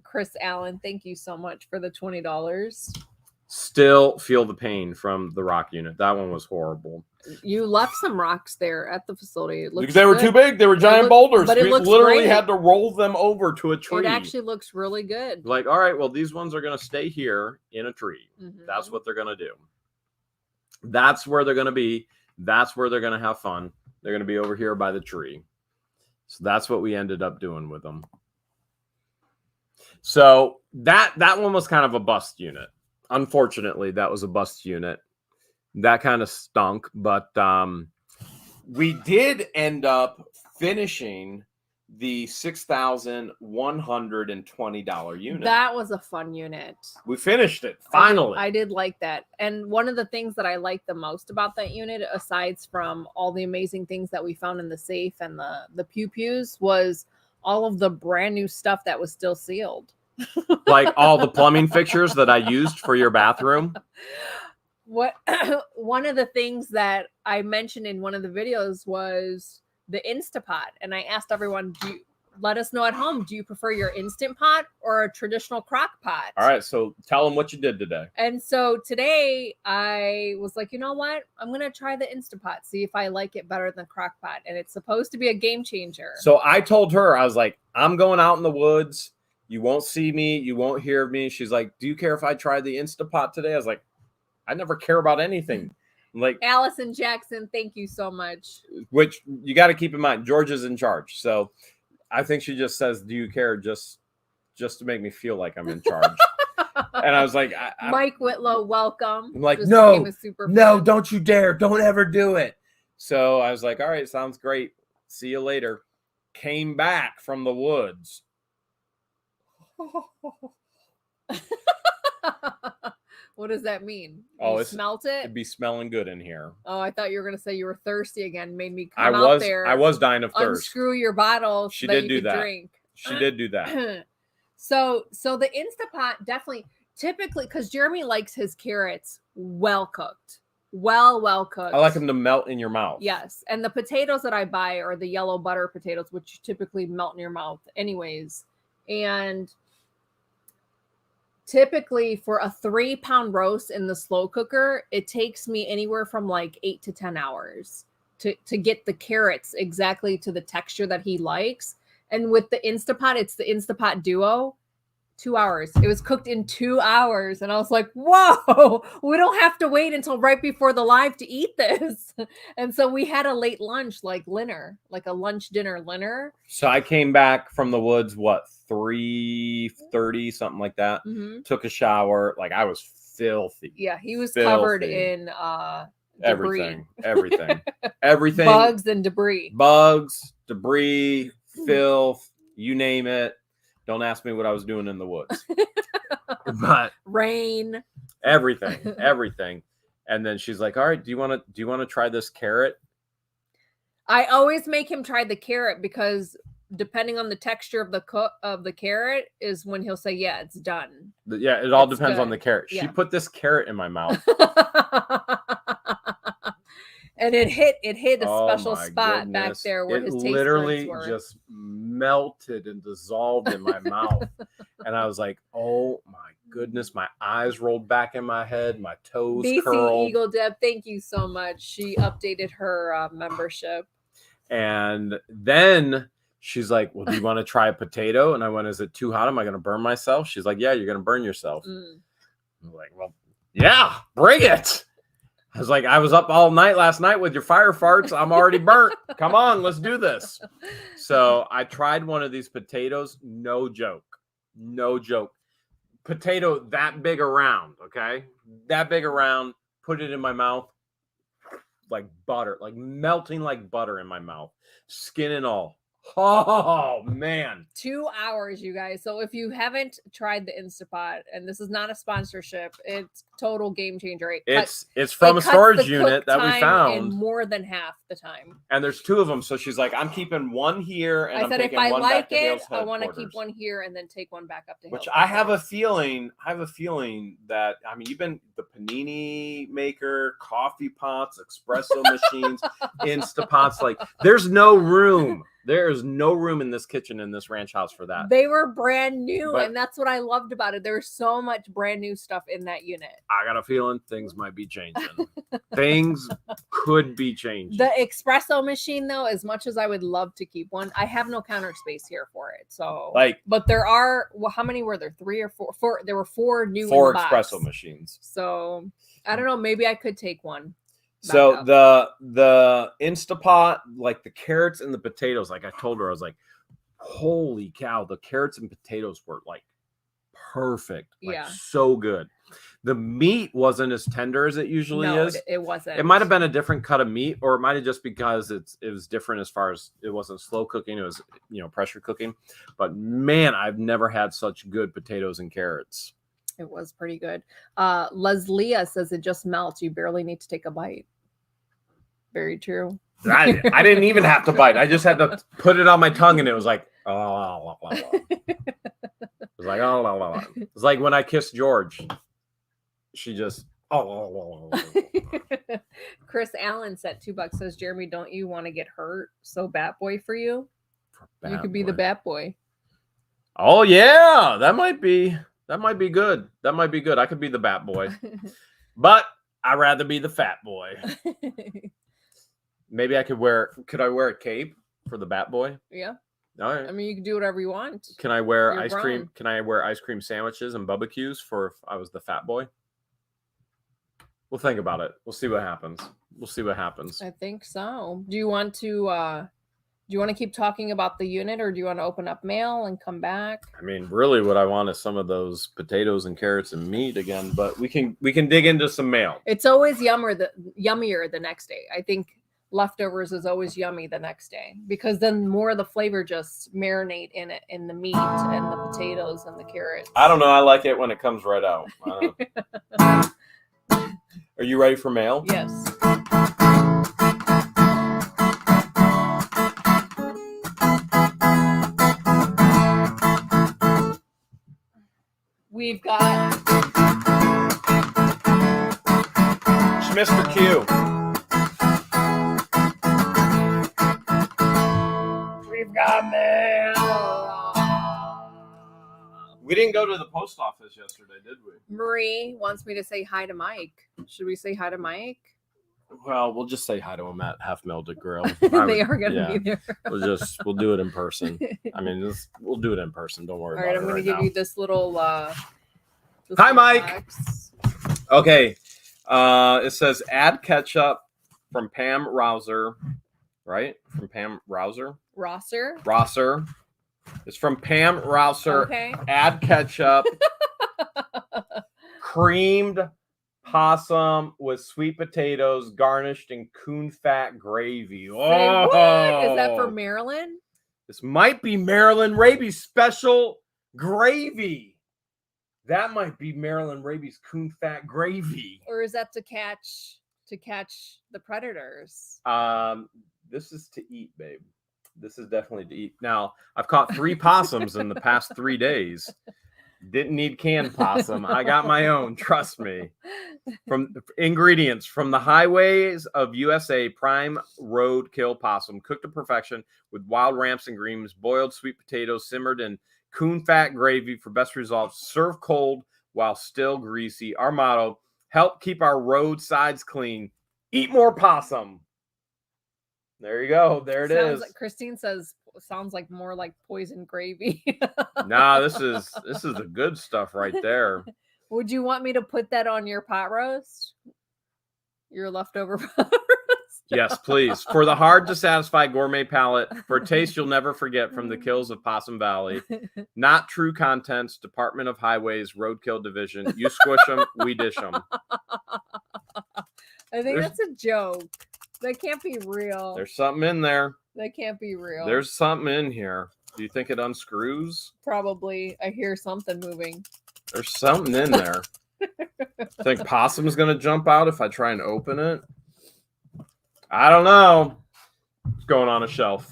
Chris Allen, thank you so much for the $20. Still feel the pain from the rock unit. That one was horrible. You left some rocks there at the facility. They were too big. They were giant boulders. But we literally had to roll them over to a tree. It actually looks really good. Like, all right, well, these ones are going to stay here in a tree. That's what they're going to do. That's where they're going to be. That's where they're going to have fun. They're going to be over here by the tree. So that's what we ended up doing with them. So that one was kind of a bust unit. Unfortunately, that was a bust unit. That kind of stunk, but we did end up finishing the $6,120 unit. That was a fun unit. We finished it, finally. I did like that. And one of the things that I liked the most about that unit, aside from all the amazing things that we found in the safe and the pew-pews, was all of the brand new stuff that was still sealed. Like all the plumbing fixtures that I used for your bathroom. What one of the things that I mentioned in one of the videos was the Instapot, and I asked everyone, let us know at home, do you prefer your Instant Pot or a traditional crock pot? All right, so tell them what you did today. And so today I was like, you know what? I'm going to try the Instapot, see if I like it better than crock pot. And it's supposed to be a game changer. So I told her, I was like, I'm going out in the woods. You won't see me. You won't hear me. She's like, do you care if I try the Instapot today? I was like, I never care about anything. Like Allison Jackson, thank you so much. Which you got to keep in mind, George is in charge. So I think she just says, do you care, just to make me feel like I'm in charge. And I was like, Mike Whitlow, welcome. I'm like, Just no, became a super no, fan. don't you dare. Don't ever do it. So I was like, all right, sounds great. See you later. Came back from the woods. What does that mean? Oh, You smelt it? It'd be smelling good in here. Oh, I thought you were gonna say you were thirsty again. Made me come out there. I was dying of thirst. Unscrew your bottle so that you could drink. She did do that. So the Instapot definitely, typically, because Jeremy likes his carrots well cooked. Well cooked. I like them to melt in your mouth. Yes. And the potatoes that I buy are the yellow butter potatoes, which typically melt in your mouth anyways. And typically for a 3-pound roast in the slow cooker, it takes me anywhere from like 8 to 10 hours to get the carrots exactly to the texture that he likes. And with the Instapot, it's the Instapot Duo. 2 hours. It was cooked in 2 hours. And I was like, whoa, we don't have to wait until right before the live to eat this. And so we had a late lunch, like a lunch dinner dinner. So I came back from the woods, 3:30, something like that. Mm-hmm. Took a shower. Like I was filthy. Yeah, he was covered in debris. Everything. Bugs and debris. Filth, you name it. Don't ask me what I was doing in the woods. But rain. Everything. And then she's like, all right, do you want to try this carrot? I always make him try the carrot because depending on the texture of the carrot is when he'll say, yeah, it's done. Yeah, it all depends on the carrot. Yeah. She put this carrot in my mouth. And it hit a special spot back there where his taste literally buds were. just melted and dissolved in my mouth. And I was like, oh my goodness, my eyes rolled back in my head, my toes curled. Eagle Deb, thank you so much. She updated her membership. And then she's like, well, do you want to try a potato? And I went, is it too hot? Am I going to burn myself? She's like, yeah, you're going to burn yourself. I'm like, well, yeah, bring it. I was like, I was up all night last night with your fire farts. I'm already burnt. Come on, let's do this. So I tried one of these potatoes. No joke. Potato that big around, okay? That big around. Put it in my mouth. Like butter. Like melting like butter in my mouth. Skin and all. Oh, man. 2 hours, you guys. So if you haven't tried the Instapot, and this is not a sponsorship, it's total game changer. It's from a storage unit that we found. In more than half the time. And there's 2 of them. So she's like, I'm keeping one here. And I said, if I like it, I want to keep one here and then take one back up to Hale. Which I have a feeling that, I mean, you've been the panini maker, coffee pots, espresso machines, Instapots. Like, there's no room. There is no room in this kitchen in this ranch house for that. They were brand new, and that's what I loved about it. There was so much brand new stuff in that unit. I got a feeling things might be changing. Things could be changing. The espresso machine, though, as much as I would love to keep one, I have no counter space here for it. So, but there are. Well, how many were there? 3 or 4? 4. There were 4 new. 4 espresso machines. So I don't know. Maybe I could take one. So the Instapot, like the carrots and the potatoes, like I told her, I was like, holy cow, the carrots and potatoes were like perfect. Like so good. The meat wasn't as tender as it usually is. It wasn't. It might have been a different cut of meat, or it might have just because it was different as far as it wasn't slow cooking, it was pressure cooking. But man, I've never had such good potatoes and carrots. It was pretty good. Leslia says it just melts. You barely need to take a bite. Very true. I didn't even have to bite. I just had to put it on my tongue, and it was like, oh. It was like, oh. It's like when I kissed George. She just, oh. Chris Allen said $2 says, Jeremy, don't you want to get hurt? So Bat Boy for you? You could be the Bat Boy. Oh, yeah. That might be good. I could be the Bat Boy. But I'd rather be the Fat Boy. Maybe could I wear a cape for the Bat Boy? Yeah. All right. I mean, you can do whatever you want. Can I wear ice cream? Can I wear ice cream sandwiches and barbecues for if I was the Fat Boy? We'll think about it. We'll see what happens. I think so. Do you want you want to keep talking about the unit, or do you want to open up mail and come back? I mean, really, what I want is some of those potatoes and carrots and meat again. But we can dig into some mail. It's always yummier the next day. I think leftovers is always yummy the next day because then more of the flavor just marinate in it, in the meat and the potatoes and the carrots. I don't know. I like it when it comes right out. Are you ready for mail? Yes. We've got Mr. Q. We've got mail. We didn't go to the post office yesterday, did we? Marie wants me to say hi to Mike. Should we say hi to Mike? Well, we'll just say hi to him at Half Mill to Grill. They are going to be there. We'll do it in person. I mean, we'll do it in person. Don't worry about it. All right, I'm going to give you this little. Hi, Mike. Box. Okay. It says add ketchup from Pam Rouser, right? From Pam Rouser. Rosser. It's from Pam Rouser. Okay. Add ketchup. Creamed possum with sweet potatoes garnished in coon fat gravy. Say what? Is that for Maryland? This might be Maryland Raby's special gravy. That might be Maryland Raby's coon fat gravy. Or is that to catch the predators? This is to eat, babe. This is definitely to eat. Now, I've caught 3 possums in the past 3 days. Didn't need canned possum. I got my own, trust me. From ingredients from the highways of USA, prime roadkill possum, cooked to perfection with wild ramps and greens, boiled sweet potatoes, simmered in coon fat gravy for best results. Serve cold while still greasy. Our motto: help keep our roadsides clean. Eat more possum. There you go. There it is. Like Christine says, sounds like more like poison gravy. Nah, this is the good stuff right there. Would you want me to put that on your pot roast? Your leftover pot roast? Yes, please. For the hard to satisfy gourmet palate, for a taste you'll never forget from the kills of Possum Valley. Not true contents, Department of Highways, Roadkill Division. You squish them, we dish them. I think that's a joke. That can't be real. There's something in there. That can't be real. There's something in here. Do you think it unscrews? Probably. I hear something moving. There's something in there. Think possum's gonna jump out if I try and open it? I don't know. It's going on a shelf.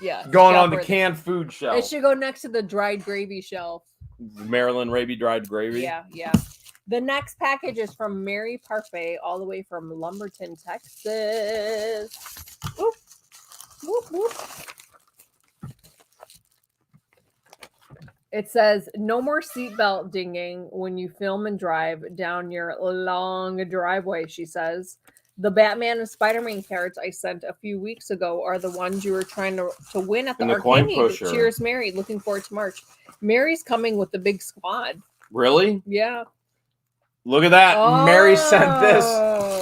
Yeah. Going on the canned food shelf. It should go next to the dried gravy shelf. Maryland Raby dried gravy. Yeah. The next package is from Mary Parfait, all the way from Lumberton, Texas. Whoop. Whoop, whoop. It says, no more seatbelt dinging when you film and drive down your long driveway, she says. The Batman and Spider-Man carrots I sent a few weeks ago are the ones you were trying to win at the arcade. Cheers, Mary. Looking forward to March. Mary's coming with the big squad. Really? Yeah. Look at that. Oh. Mary sent this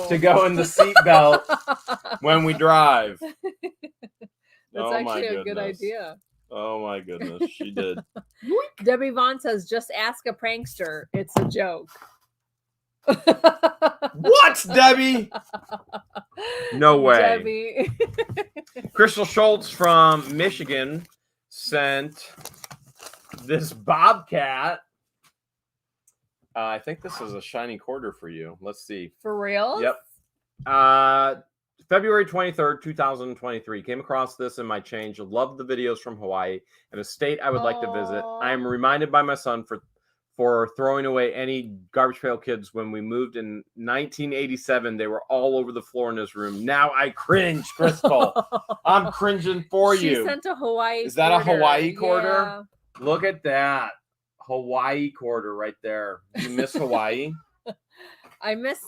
to go in the seatbelt when we drive. That's actually a good idea. Oh my goodness, she did. Debbie Vaughn says, just ask a prankster. It's a joke. What, Debbie? No way. Debbie. Crystal Schultz from Michigan sent this bobcat. I think this is a shiny quarter for you. Let's see. For real? Yep. February 23rd, 2023. Came across this in my change. Loved the videos from Hawaii and a state I would like to visit. I am reminded by my son for throwing away any garbage pail kids when we moved in 1987. They were all over the floor in his room. Now I cringe, Crystal. I'm cringing for you. She sent a Hawaii Is that quarter. A Hawaii quarter? Yeah. Look at that. Hawaii quarter right there. You miss Hawaii? I miss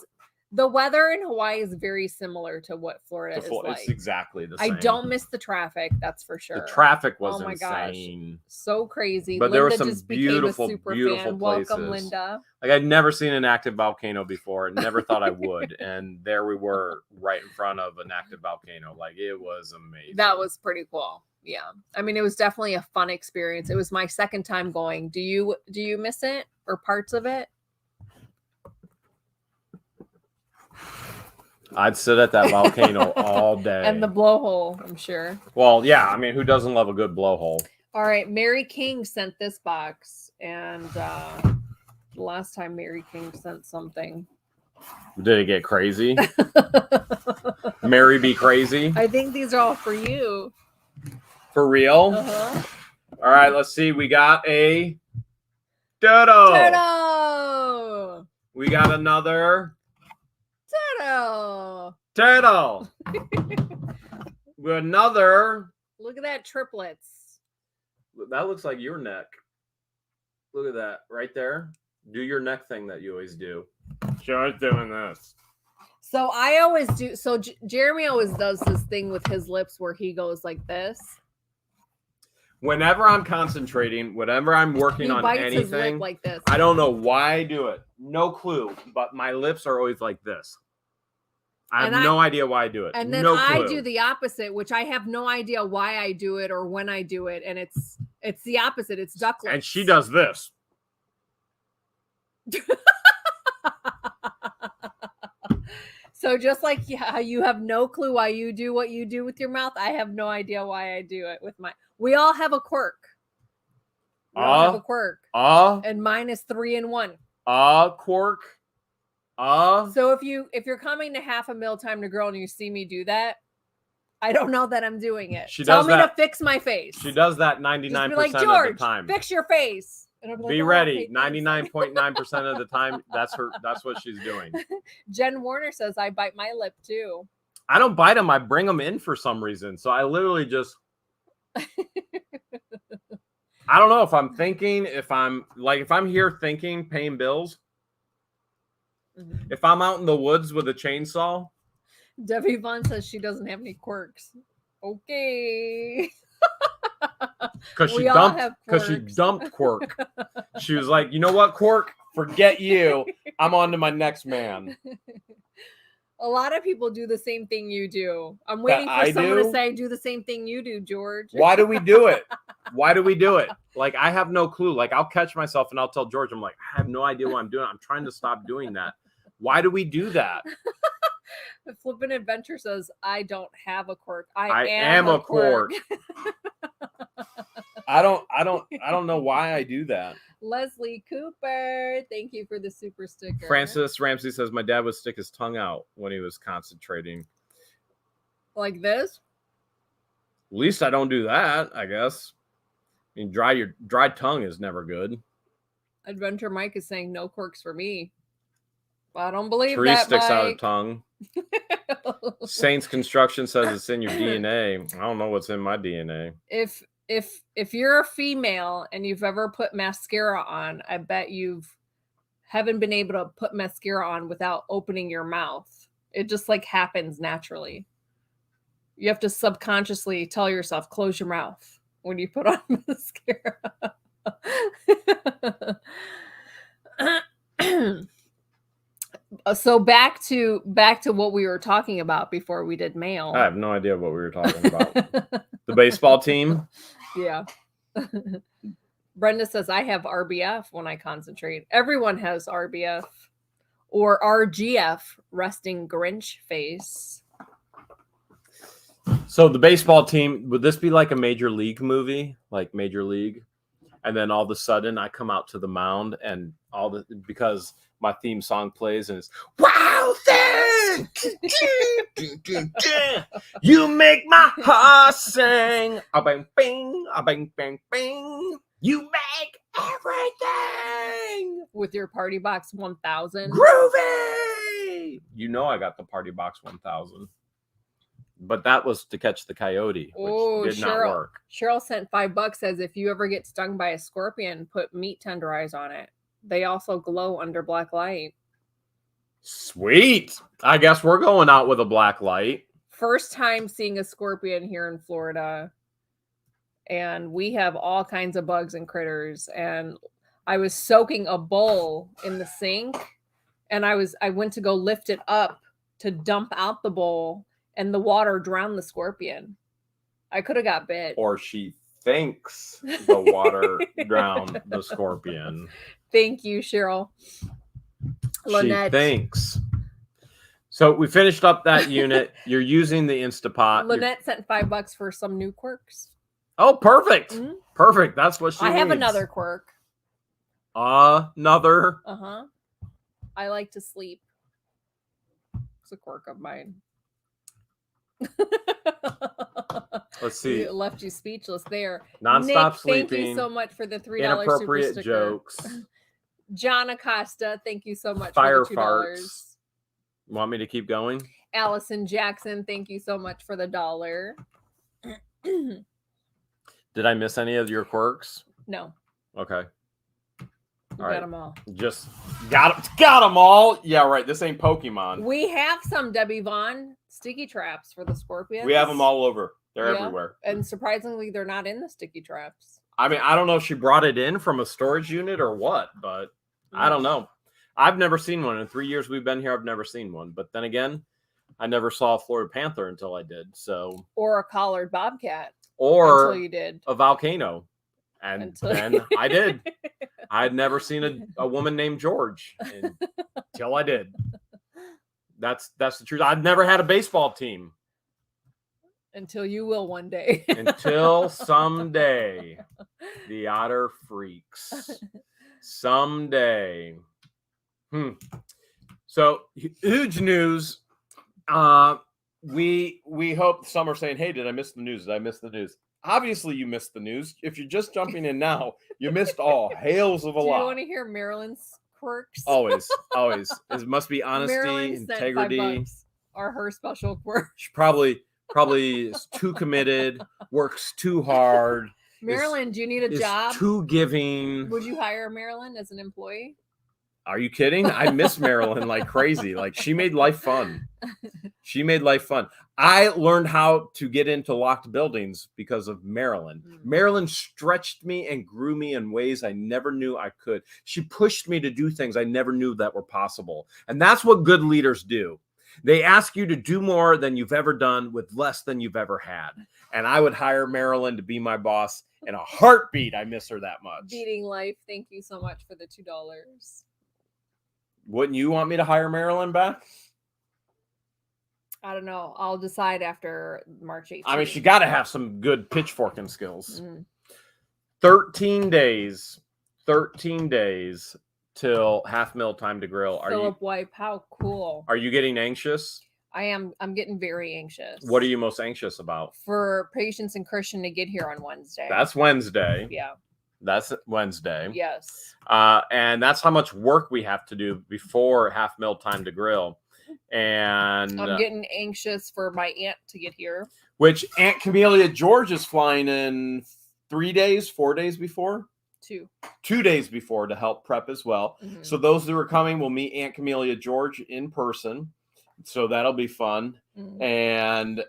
The weather in Hawaii is very similar to what Florida is like. It's exactly the same. I don't miss the traffic, that's for sure. The traffic was my insane. Gosh. So crazy. But Linda there were some just beautiful, became a super beautiful fan. places. Welcome, Linda. Like I'd never seen an active volcano before and never thought I would. And there we were right in front of an active volcano. Like it was amazing. That was pretty cool. Yeah. I mean, it was definitely a fun experience. It was my second time going. Do you miss it or parts of it? I'd sit at that volcano all day. And the blowhole, I'm sure. Well, yeah. I mean, who doesn't love a good blowhole? All right. Mary King sent this box. And the last time Mary King sent something. Did it get crazy? Mary be crazy? I think these are all for you. For real? Uh-huh. All right. Let's see. We got a dodo. Turtle! We got another Turtle! turtle. With another. Look at that, triplets. That looks like your neck. Look at that right there. Do your neck thing that you always do. Just doing this. So I always do. So Jeremy always does this thing with his lips where he goes like this. Whenever I'm concentrating, whenever I'm working on bites his lip anything, like this. I don't know why I do it. No clue. But my lips are always like this. I have no idea why I do it. And then no I clue. do the opposite, which I have no idea why I do it or when I do it. And it's the opposite. It's duck lips. And she does this. So just like how you have no clue why you do what you do with your mouth, I have no idea why I do it with my. We all have a quirk. We all have a quirk. And mine is 3 in 1. Quirk. So if you're coming to half a meal time to girl and you see me do that, I don't know that I'm doing it. Tell me to fix my face. She does that 99% be like, of George, the time. Fix your face. And I'll Be like, ready. 99.9% of the time, that's what she's doing. Jen Warner says I bite my lip too. I don't bite them. I bring them in for some reason. So I literally just. I don't know if I'm thinking. If I'm here thinking, paying bills. Mm-hmm. If I'm out in the woods with a chainsaw. Debbie Vaughn says she doesn't have any quirks. Okay. Because she dumped Quirk. She was like, you know what, Quirk? Forget you. I'm on to my next man. A lot of people do the same thing you do. I'm waiting for someone to say, do the same thing you do, George. Why do we do it? Why do we do it? Like, I have no clue. Like, I'll catch myself and I'll tell George, I'm like, I have no idea what I'm doing. I'm trying to stop doing that. Why do we do that? The Flippin' Adventure says, I don't have a quirk. I am a quirk. I don't know why I do that. Leslie Cooper, thank you for the super sticker. Francis Ramsey says my dad would stick his tongue out when he was concentrating. Like this? At least I don't do that, I guess. I mean, dry tongue is never good. Adventure Mike is saying no quirks for me. I don't believe Tree that, sticks Mike. out of tongue. Saints Construction says it's in your DNA. I don't know what's in my DNA. If you're a female and you've ever put mascara on, I bet haven't been able to put mascara on without opening your mouth. It just like happens naturally. You have to subconsciously tell yourself, close your mouth when you put on mascara. So back to what we were talking about before we did mail. I have no idea what we were talking about. The baseball team? Yeah. Brenda says, I have RBF when I concentrate. Everyone has RBF or RGF, resting Grinch face. So the baseball team, would this be like a Major League movie? Like Major League? And then all of a sudden I come out to the mound and because my theme song plays and it's wow thing. You make my heart sing. A bang bang, a bang bang bang. You make everything with your Party Box 1000. Groovy. You know I got the Party Box 1000. But that was to catch the coyote, which did not work. Cheryl sent $5, says if you ever get stung by a scorpion, put meat tenderize on it. They also glow under black light. Sweet. I guess we're going out with a black light. First time seeing a scorpion here in Florida. And we have all kinds of bugs and critters. And I was soaking a bowl in the sink, and I went to go lift it up to dump out the bowl, and the water drowned the scorpion. I could have got bit. Or she thinks the water drowned the scorpion. Thank you, Cheryl. Lynette. She thinks. So we finished up that unit. You're using the Instapot. Lynette sent $5 for some new quirks. Oh, perfect. Mm-hmm. Perfect. That's what she I have needs. another quirk. Another? Uh-huh. I like to sleep. It's a quirk of mine. Let's see. It left you speechless there. Nonstop Nick, sleeping. Thank you so much for the $3 Inappropriate super sticker. jokes. John Acosta, thank you so much Fire for the $2. farts. Want me to keep going? Allison Jackson, thank you so much for the $1. Did I miss any of your quirks? No. Okay. All right. Got them all. Just got them all. Yeah, right. This ain't Pokemon. We have some Debbie Vaughn sticky traps for the scorpions. We have them all over. They're everywhere. And surprisingly, they're not in the sticky traps. I mean, I don't know if she brought it in from a storage unit or what, but I don't know. I've never seen one. In 3 years we've been here, I've never seen one. But then again, I never saw a Florida Panther until I did. So, or a collared bobcat. Or until you did. A volcano. And then I did. I had never seen a woman named George until I did. That's the truth. I've never had a baseball team. Until you will one day. Until someday. The Otter Freaks. Someday. So huge news. We hope some are saying, hey, did I miss the news? Did I miss the news? Obviously, you missed the news. If you're just jumping in now, you missed all. Hails of a lot. Do you want to hear Marilyn's quirks? Always. It must be honesty, Marilyn integrity. $5 are her special quirks. She probably is too committed, works too hard. Marilyn, do you need a job? Too giving. Would you hire Marilyn as an employee? Are you kidding? I miss Marilyn like crazy. Like, she made life fun. I learned how to get into locked buildings because of Marilyn. Marilyn stretched me and grew me in ways I never knew I could. She pushed me to do things I never knew that were possible. And that's what good leaders do. They ask you to do more than you've ever done with less than you've ever had. And I would hire Marilyn to be my boss in a heartbeat. I miss her that much. Beating life. Thank you so much for the $2. Wouldn't you want me to hire Marilyn back? I don't know. I'll decide after March 18th. I mean, she got to have some good pitchforking skills. 13 days till half mil time to grill. Philip Wipe, how cool. Are you getting anxious? I am. I'm getting very anxious. What are you most anxious about? For Patience and Christian to get here on Wednesday. That's Wednesday. Yeah. That's Wednesday. Yes. And that's how much work we have to do before half mil time to grill. And I'm getting anxious for my aunt to get here. Which Aunt Camellia George is flying in 4 days before? 2 days before to help prep as well. So those that are coming will meet Aunt Camellia George in person. So that'll be fun. And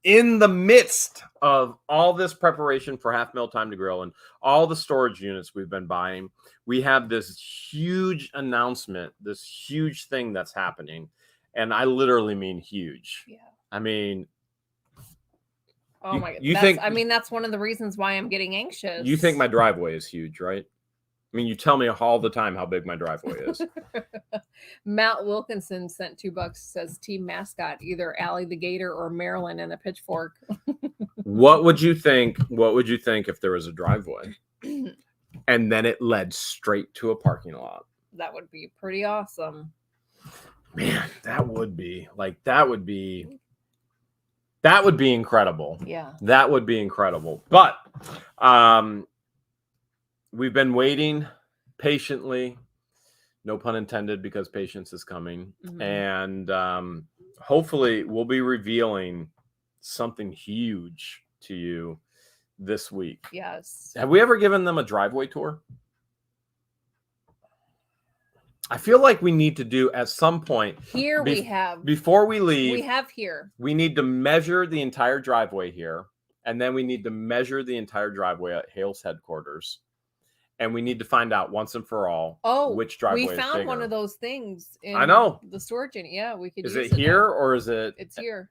in the midst of all this preparation for half mil time to grill and all the storage units we've been buying, we have this huge announcement, this huge thing that's happening. And I literally mean huge. Yeah. I mean, oh my God. I mean, that's one of the reasons why I'm getting anxious. You think my driveway is huge, right? I mean, you tell me all the time how big my driveway is. Matt Wilkinson sent $2, says team mascot, either Allie the Gator or Marilyn and a pitchfork. What would you think? What would you think if there was a driveway and then it led straight to a parking lot? That would be pretty awesome. Man, that would be incredible. Yeah. That would be incredible. But we've been waiting patiently, no pun intended, because patience is coming. And hopefully we'll be revealing something huge to you this week. Yes. Have we ever given them a driveway tour? I feel like we need to do at some point here. Before we leave, we have here. We need to measure the entire driveway here, and then we need to measure the entire driveway at Hale's headquarters, and we need to find out once and for all which driveway. We found is one of those things. I know the storage unit. Yeah, we could. Is use it here now. or is it? It's here.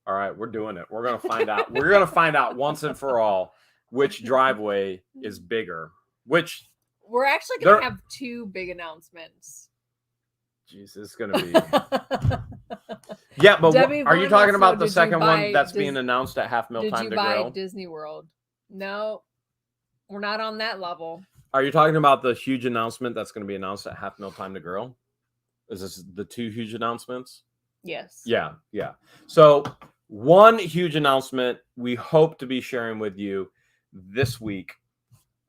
All right, we're doing it. We're gonna find out. We're gonna find out once and for all which driveway is bigger. Which we're actually gonna have two big announcements. Jeez, it's gonna be. Yeah, but are you talking about the second one that's being announced at Half Mil Time to Grill? Did you buy Disney World? No, we're not on that level. Are you talking about the huge announcement that's going to be announced at Half Mil Time to Grill? Is this the two huge announcements? Yes. Yeah. So one huge announcement we hope to be sharing with you this week.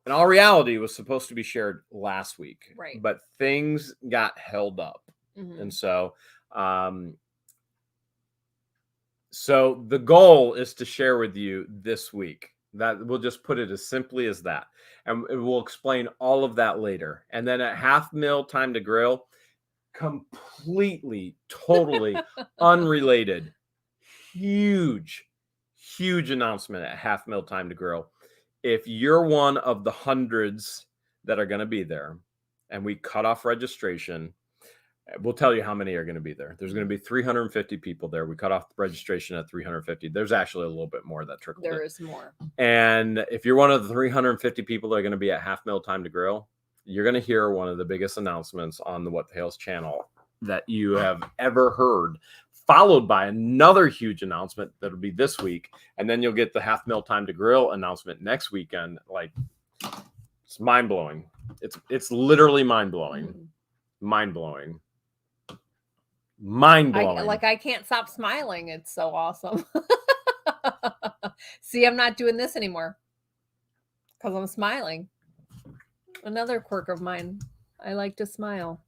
In all reality, it was supposed to be shared last week. Right. But things got held up. Mm-hmm. And so the goal is to share with you this week. That we'll just put it as simply as that. And we'll explain all of that later. And then at Half Mil Time to Grill, completely, totally unrelated, huge announcement at Half Mil Time to Grill. If you're one of the hundreds that are going to be there and we cut off registration, we'll tell you how many are going to be there. There's going to be 350 people there. We cut off the registration at 350. There's actually a little bit more that trickled in. There is more. And if you're one of the 350 people that are going to be at Half Mil Time to Grill, you're going to hear one of the biggest announcements on the What the Hale's channel that you have ever heard, followed by another huge announcement that'll be this week. And then you'll get the Half Mil Time to Grill announcement next weekend. Like, it's mind-blowing. It's literally mind-blowing. Mm-hmm. Mind-blowing. I can't stop smiling. It's so awesome. See, I'm not doing this anymore because I'm smiling. Another quirk of mine. I like to smile.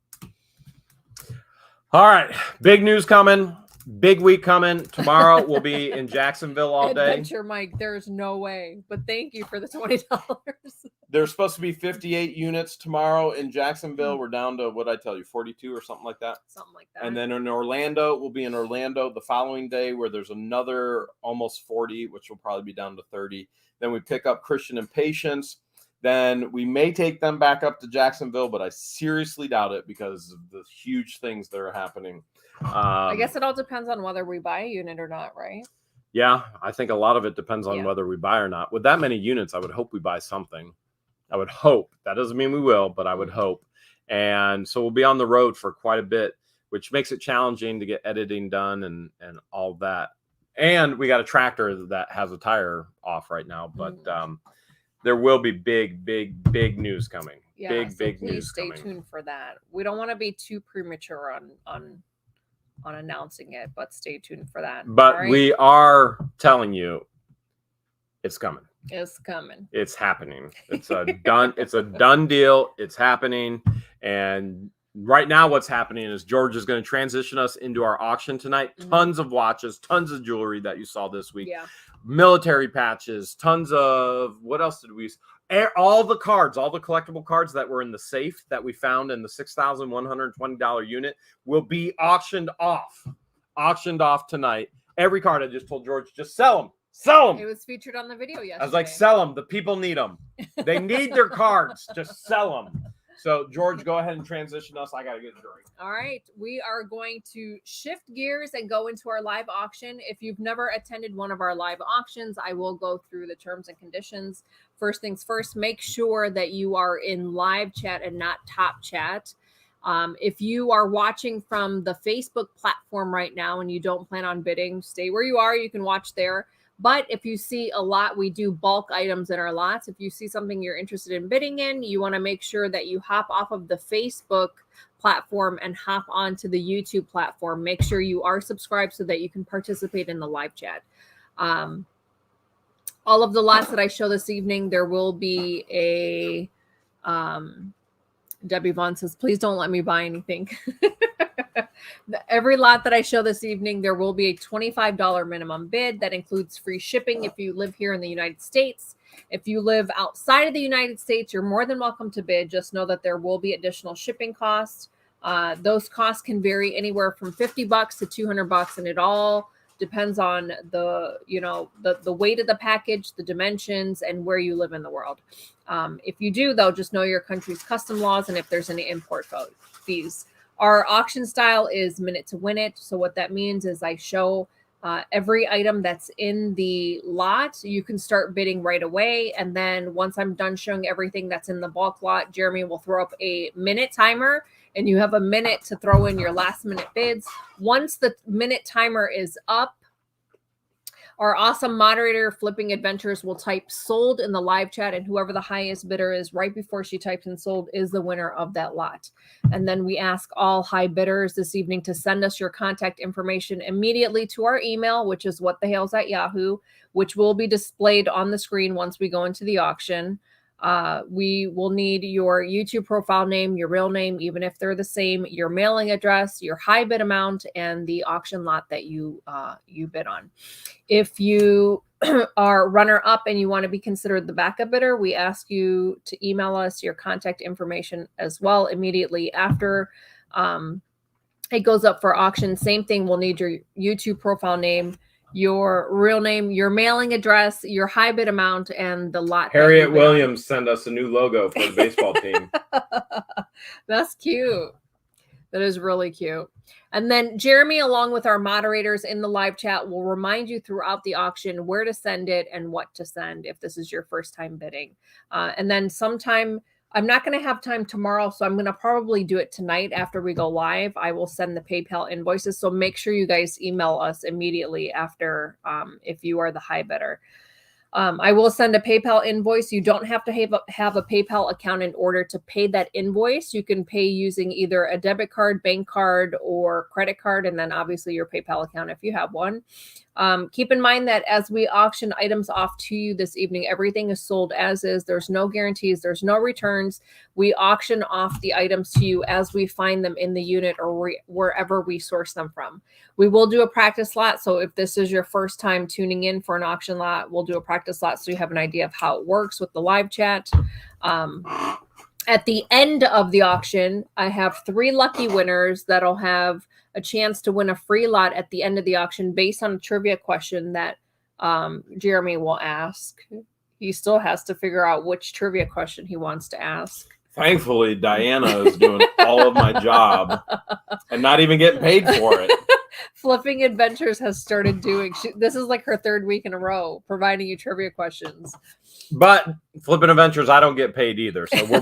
All right. Big news coming. Big week coming. Tomorrow we'll be in Jacksonville all day. Adventure Mike, there's no way. But thank you for the $20. There's supposed to be 58 units tomorrow in Jacksonville. We're down to, what I tell you, 42 or something like that. Something like that. And then in Orlando, we'll be in Orlando the following day where there's another almost 40, which will probably be down to 30. Then we pick up Christian and Patience. Then we may take them back up to Jacksonville, but I seriously doubt it because of the huge things that are happening. I guess it all depends on whether we buy a unit or not, right? Yeah, I think a lot of it depends on whether we buy or not. With that many units, I would hope we buy something. I would hope. That doesn't mean we will, but I would hope. And so we'll be on the road for quite a bit, which makes it challenging to get editing done and all that. And we got a tractor that has a tire off right now, but there will be big news coming. Yeah, big please news stay coming. tuned for that. We don't want to be too premature on announcing it, but stay tuned for that. But we are telling you it's coming. It's coming. It's happening. It's a done deal. It's happening. And right now what's happening is George is going to transition us into our auction tonight. Mm-hmm. Tons of watches, tons of jewelry that you saw this week. Yeah. Military patches, tons of, what else did we use? All the cards, all the collectible cards that were in the safe that we found in the $6,120 unit will be auctioned off tonight. Every card. I just told George, just sell them. It was featured on the video yesterday. I was like, sell them. The people need them. They need their cards. Just sell them. So, George, go ahead and transition us. I got to get a drink. All right. We are going to shift gears and go into our live auction. If you've never attended one of our live auctions, I will go through the terms and conditions. First things first, make sure that you are in live chat and not top chat. If you are watching from the Facebook platform right now and you don't plan on bidding, stay where you are. You can watch there. But if you see a lot, we do bulk items in our lots. If you see something you're interested in bidding in, you want to make sure that you hop off of the Facebook platform and hop onto the YouTube platform. Make sure you are subscribed so that you can participate in the live chat. All of the lots that I show this evening, there will be a Debbie Vaughn says, please don't let me buy anything. Every lot that I show this evening, there will be a $25 minimum bid. That includes free shipping if you live here in the United States. If you live outside of the United States, you're more than welcome to bid. Just know that there will be additional shipping costs. Those costs can vary anywhere from $50 to $200, and it all depends on the weight of the package, the dimensions, and where you live in the world. If you do, though, just know your country's custom laws and if there's any import fees. Our auction style is minute to win it. So what that means is I show every item that's in the lot. You can start bidding right away. And then once I'm done showing everything that's in the bulk lot, Jeremy will throw up a minute timer, and you have a minute to throw in your last minute bids. Once the minute timer is up, our awesome moderator, Flipping Adventures, will type sold in the live chat, and whoever the highest bidder is right before she types in sold is the winner of that lot. And then we ask all high bidders this evening to send us your contact information immediately to our email, which is whatthehales@yahoo, which will be displayed on the screen once we go into the auction. We will need your YouTube profile name, your real name, even if they're the same, your mailing address, your high bid amount, and the auction lot that you bid on. If you are runner up and you want to be considered the backup bidder, we ask you to email us your contact information as well immediately after it goes up for auction. Same thing, we'll need your YouTube profile name, your real name, your mailing address, your high bid amount, and the lot. Harriet Williams sent us a new logo for the baseball team. That's cute. That is really cute. And then Jeremy, along with our moderators in the live chat, will remind you throughout the auction where to send it and what to send if this is your first time bidding. And then sometime, I'm not going to have time tomorrow, so I'm going to probably do it tonight after we go live. I will send the PayPal invoices, so make sure you guys email us immediately after if you are the high bidder. I will send a PayPal invoice. You don't have to have a PayPal account in order to pay that invoice. You can pay using either a debit card, bank card, or credit card, and then obviously your PayPal account if you have one. Keep in mind that as we auction items off to you this evening, everything is sold as is. There's no guarantees. There's no returns. We auction off the items to you as we find them in the unit or wherever we source them from. We will do a practice lot. So if this is your first time tuning in for an auction lot, we'll do a practice lot so you have an idea of how it works with the live chat. At the end of the auction, I have 3 lucky winners that'll have a chance to win a free lot at the end of the auction based on a trivia question that Jeremy will ask. He still has to figure out which trivia question he wants to ask. Thankfully, Diana is doing all of my job and not even getting paid for it. Flipping Adventures has started doing, this is like her 3rd week in a row, providing you trivia questions. But Flipping Adventures, I don't get paid either. So we're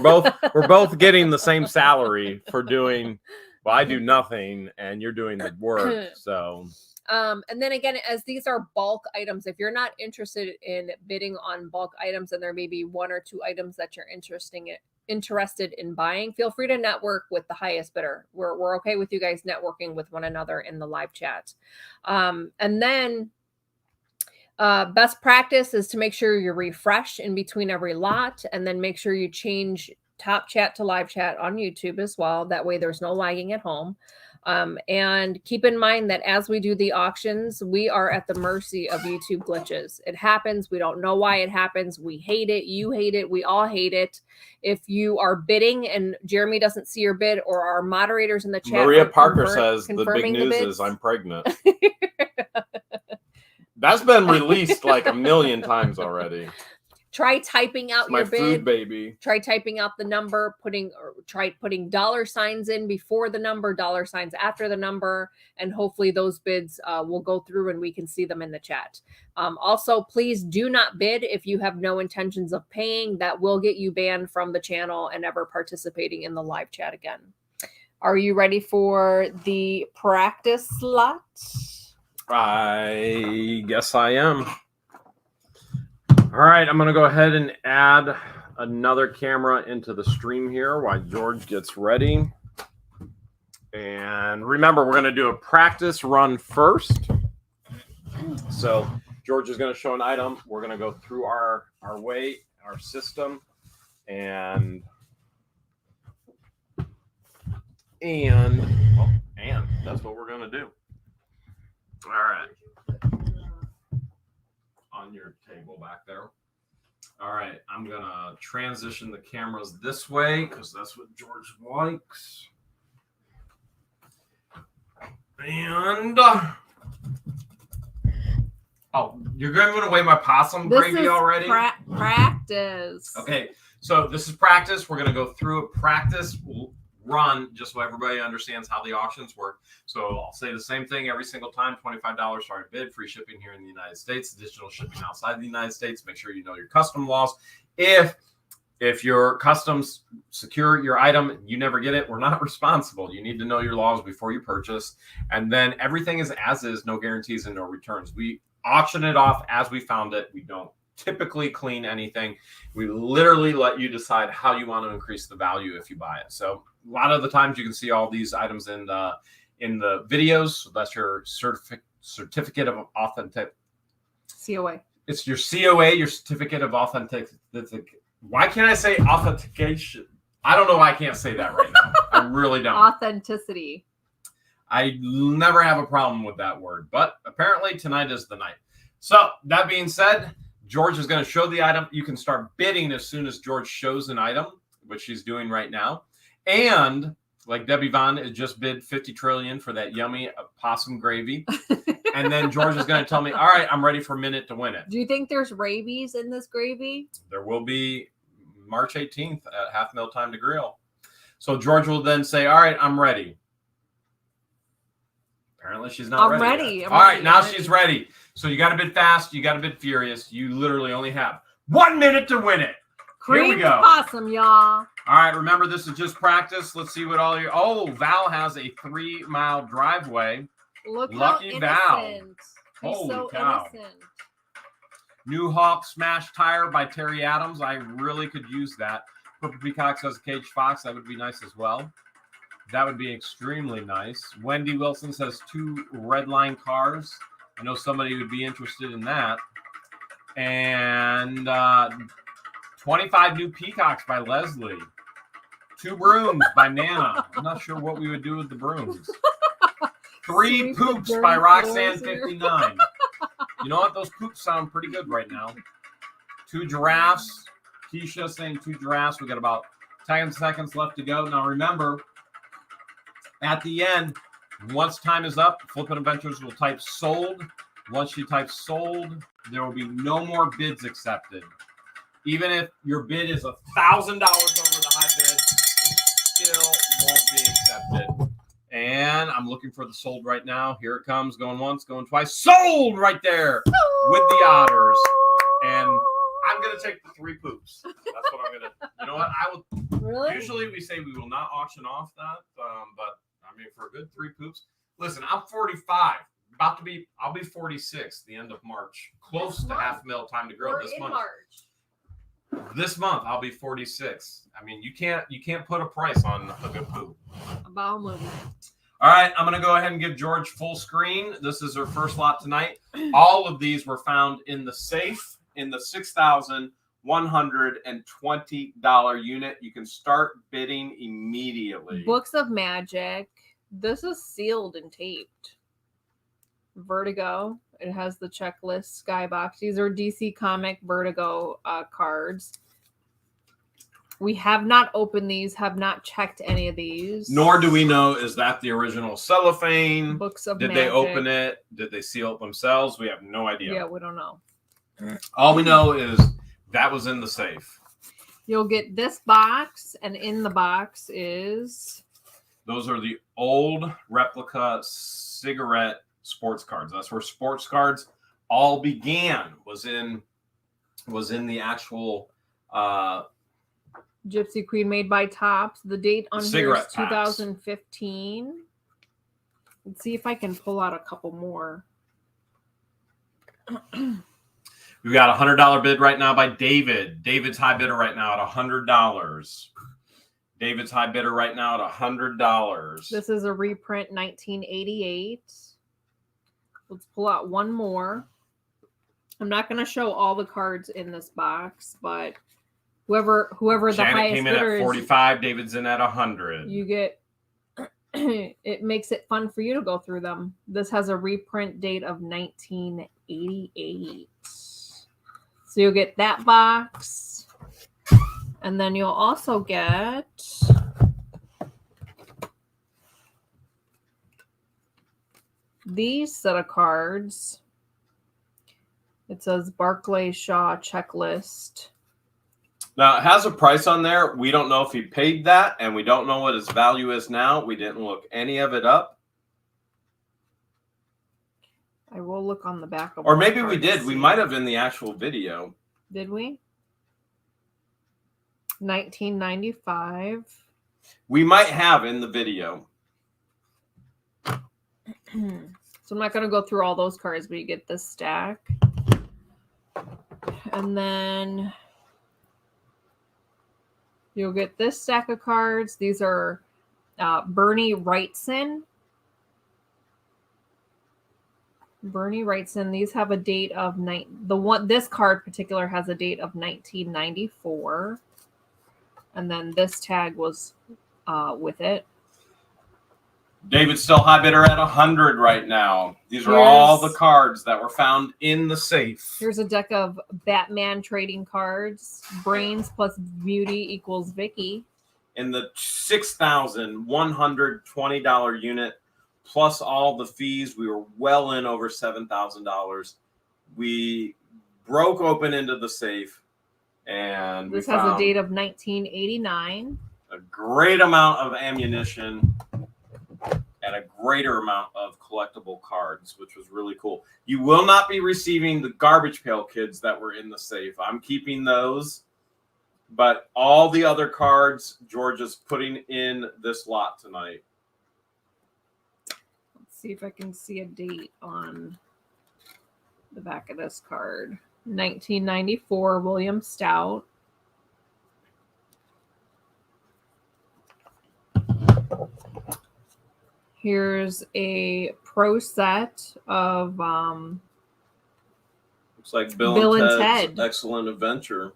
both getting the same salary for doing, well, I do nothing and you're doing the work. So and then again, as these are bulk items, if you're not interested in bidding on bulk items and there may be 1 or 2 items that you're interested in buying, feel free to network with the highest bidder. We're okay with you guys networking with one another in the live chat. And then best practice is to make sure you refresh in between every lot, and then make sure you change top chat to live chat on YouTube as well. That way there's no lagging at home. And keep in mind that as we do the auctions, we are at the mercy of YouTube glitches. It happens. We don't know why it happens. We hate it. You hate it. We all hate it. If you are bidding and Jeremy doesn't see your bid, or our moderators in the chat, Maria Parker says the big news is I'm pregnant. That's been released like a million times already. Try typing out my your bid. Food baby. Try typing out the number, try putting $signs in before the number, $signs after the number, and hopefully those bids will go through and we can see them in the chat. Also, please do not bid if you have no intentions of paying. That will get you banned from the channel and ever participating in the live chat again. Are you ready for the practice lot? I guess I am. All right, I'm going to go ahead and add another camera into the stream here while George gets ready. And remember, we're going to do a practice run first. So George is going to show an item. We're going to go through our weight, our system, and And that's what we're going to do. All right. On your table back there. All right. I'm going to transition the cameras this way because that's what George likes. And oh, you're giving away my possum gravy already? Practice. Okay, so this is practice. We're going to go through a practice run just so everybody understands how the auctions work. So I'll say the same thing every single time. $25 starting bid, free shipping here in the United States, additional shipping outside the United States. Make sure you know your custom laws. If your customs secure your item and you never get it, we're not responsible. You need to know your laws before you purchase. And then everything is as is, no guarantees and no returns. We auction it off as we found it. We don't typically clean anything. We literally let you decide how you want to increase the value if you buy it. So a lot of the times you can see all these items in the videos. So that's your certificate of authentic. COA. It's your COA, your certificate of authentic. Why can't I say authentication? I don't know why I can't say that right now. I really don't. Authenticity. I never have a problem with that word, but apparently tonight is the night. So that being said, George is going to show the item. You can start bidding as soon as George shows an item, which she's doing right now. And like Debbie Vaughn has just bid $50 trillion for that yummy possum gravy. And then George is going to tell me, all right, I'm ready for minute to win it. Do you think there's rabies in this gravy? There will be March 18th at Half Mil Time to Grill. So George will then say, all right, I'm ready. Apparently she's not ready. I'm ready. All right, now she's ready. So you got to bid fast. You got to bid furious. You literally only have 1 minute to win it. Cream Here we go. possum, y'all. All right, remember, this is just practice. Let's see what all your... Oh, Val has a 3-mile driveway. Look Lucky how Val. innocent. He's Holy so cow. innocent. New Hawk Smash Tire by Terry Adams. I really could use that. Purple Peacock says Cage Fox. That would be nice as well. That would be extremely nice. Wendy Wilson says 2 red line cars. I know somebody would be interested in that. And 25 new peacocks by Leslie. 2 brooms by Nana. I'm not sure what we would do with the brooms. 3 poops by Roxanne59. You know what? Those poops sound pretty good right now. 2 giraffes. Keisha saying 2 giraffes. We got about 10 seconds left to go. Now remember, at the end, once time is up, Flippin' Adventures will type sold. Once she types sold, there will be no more bids accepted. Even if your bid is $1,000 over the high bid, it still won't be accepted. And I'm looking for the sold right now. Here it comes, going once, going twice. Sold right there with the otters. And I'm going to take the 3 poops. That's what I'm going to. You know what? I will. Really? Usually we say we will not auction off that, but I mean, for a good 3 poops. Listen, I'm 45. I'll be 46 the end of March. Close to Half Mil Time to Grill this month. March. This month I'll be 46. I mean, you can't put a price on a good poop. About movie. All right, I'm going to go ahead and give George full screen. This is her first lot tonight. All of these were found in the safe in the $6,120 unit. You can start bidding immediately. Books of Magic. This is sealed and taped. Vertigo. It has the checklist skybox. These are DC Comic Vertigo cards. We have not opened these, have not checked any of these. Nor do we know, is that the original cellophane? Books of Did Magic. they open it? Did they seal it themselves? We have no idea. Yeah, we don't know. All we know is that was in the safe. You'll get this box, and in the box is... Those are the old replica cigarette sports cards. That's where sports cards all began, was in the actual... Gypsy Queen made by Topps. The date on here is Cigarette 2015. Let's see if I can pull out a couple more. We've got a $100 bid right now by David. David's high bidder right now at $100. David's high bidder right now at $100. This is a reprint 1988. Let's pull out one more. I'm not going to show all the cards in this box, but whoever the Janet highest came in bidder at 45. David's in at 100. you get it makes it fun for you to go through them. This has a reprint date of 1988. So you'll get that box. And then you'll also get these set of cards. It says Barclay Shaw checklist. Now, it has a price on there. We don't know if he paid that, and we don't know what his value is now. We didn't look any of it up. I will look on the back of Or maybe we did. We might have in the actual video. Did we? 1995. We might have in the video. So I'm not going to go through all those cards, but you get this stack. And then you'll get this stack of cards. These are Bernie Wrightson. Bernie Wrightson. These have a date of this card particular has a date of 1994. And then this tag was with it. David's still high bidder at 100 right now. These are all the cards that were found in the safe. Here's a deck of Batman trading cards. Brains plus beauty equals Vicky. In the $6,120 unit, plus all the fees, we were well in over $7,000. We broke open into the safe, and this has a date of 1989. A great amount of ammunition and a greater amount of collectible cards, which was really cool. You will not be receiving the Garbage Pail Kids that were in the safe. I'm keeping those, but all the other cards, George is putting in this lot tonight. Let's see if I can see a date on the back of this card. 1994, William Stout. Here's a pro set of looks like Bill and Ted's Excellent Adventure.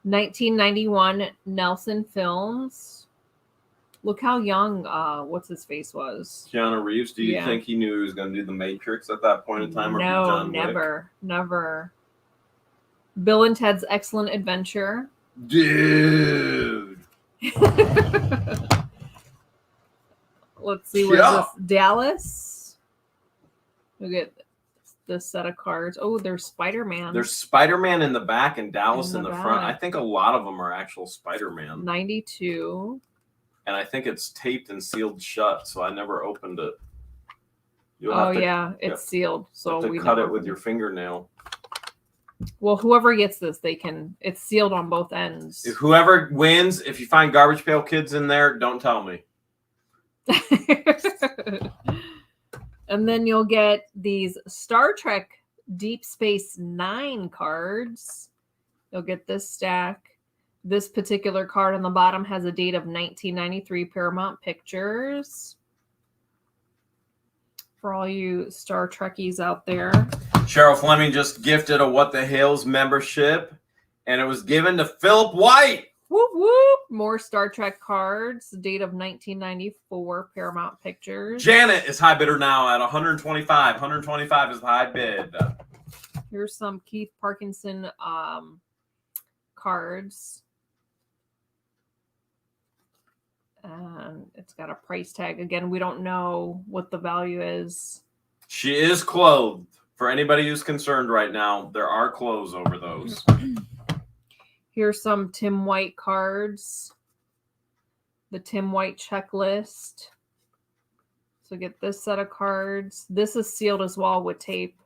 1991 Nelson Films. Look how young what's his face was. Keanu Reeves. Do you think he knew he was going to do The Matrix at that point in time? No, never. Bill and Ted's Excellent Adventure. Dude. Let's see, what is this? Dallas. Look at this set of cards. Oh, there's Spider-Man. There's Spider-Man in the back and Dallas in the front. I think a lot of them are actual Spider-Man. 92. And I think it's taped and sealed shut, so I never opened it. It's sealed. So we cut it with your fingernail. Well, whoever gets this, it's sealed on both ends. If whoever wins, if you find Garbage Pail Kids in there, don't tell me. And then you'll get these Star Trek Deep Space Nine cards. You'll get this stack. This particular card on the bottom has a date of 1993 Paramount Pictures. For all you Star Trekkies out there. Cheryl Fleming just gifted a What the Hales membership, and it was given to Philip White. Whoop, whoop. More Star Trek cards. Date of 1994, Paramount Pictures. Janet is high bidder now at 125. 125 is the high bid. Here's some Keith Parkinson cards. And it's got a price tag. Again, we don't know what the value is. She is clothed. For anybody who's concerned right now, there are clothes over those. Here's some Tim White cards. The Tim White checklist. So get this set of cards. This is sealed as well with tape.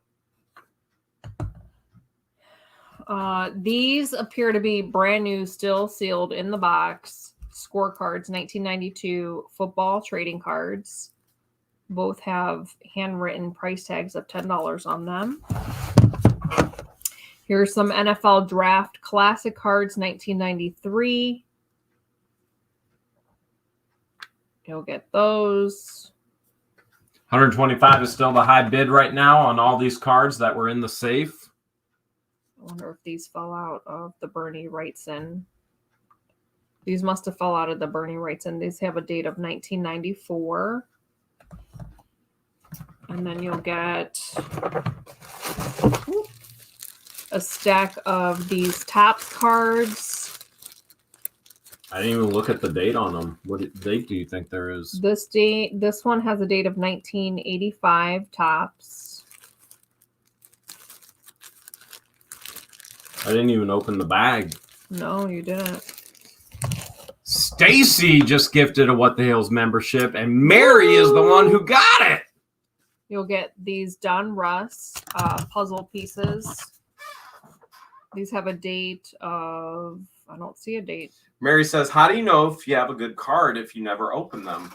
These appear to be brand new, still sealed in the box. Scorecards, 1992 football trading cards. Both have handwritten price tags of $10 on them. Here's some NFL Draft Classic cards, 1993. You'll get those. 125 is still the high bid right now on all these cards that were in the safe. I wonder if these fell out of the Bernie Wrightson. These must have fell out of the burning rights, and these have a date of 1994. And then you'll get a stack of these Topps cards. I didn't even look at the date on them. What date do you think there is? This one has a date of 1985 Topps. I didn't even open the bag. No, you didn't. Stacy just gifted a What the Hale's membership, and Mary is the one who got it. You'll get these Don Russ puzzle pieces. These have a date of, I don't see a date. Mary says, how do you know if you have a good card if you never open them?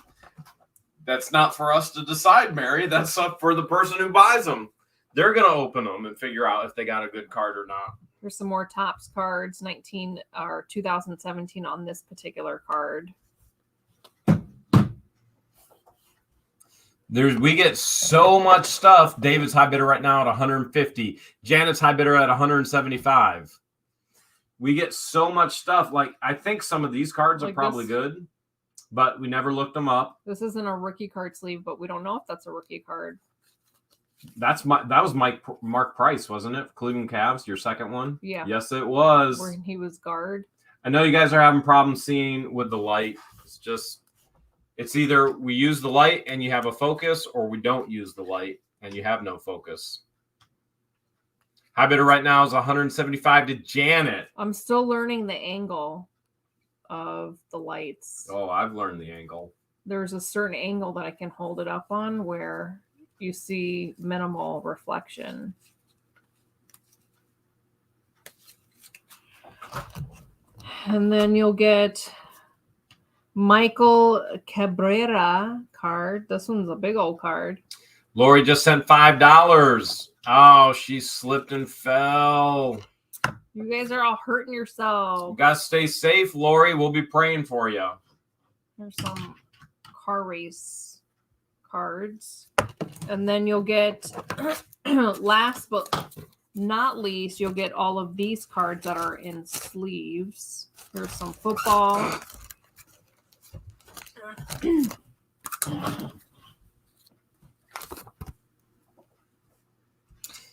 That's not for us to decide, Mary. That's up for the person who buys them. They're going to open them and figure out if they got a good card or not. There's some more Topps cards, 2017 on this particular card. We get so much stuff. David's high bidder right now at 150. Janet's high bidder at 175. We get so much stuff. Like, I think some of these cards are probably good, but we never looked them up. This isn't a rookie card sleeve, but we don't know if that's a rookie card. That was Mark Price, wasn't it? Cleveland Cavs, your second one? Yeah. Yes, it was. Where he was guard. I know you guys are having problems seeing with the light. It's either we use the light and you have a focus, or we don't use the light and you have no focus. High bidder right now is 175 to Janet. I'm still learning the angle of the lights. Oh, I've learned the angle. There's a certain angle that I can hold it up on where you see minimal reflection. And then you'll get Michael Cabrera card. This one's a big old card. Lori just sent $5. Oh, she slipped and fell. You guys are all hurting yourselves. You guys stay safe, Lori. We'll be praying for you. There's some car race cards. And then you'll get, last but not least, you'll get all of these cards that are in sleeves. There's some football.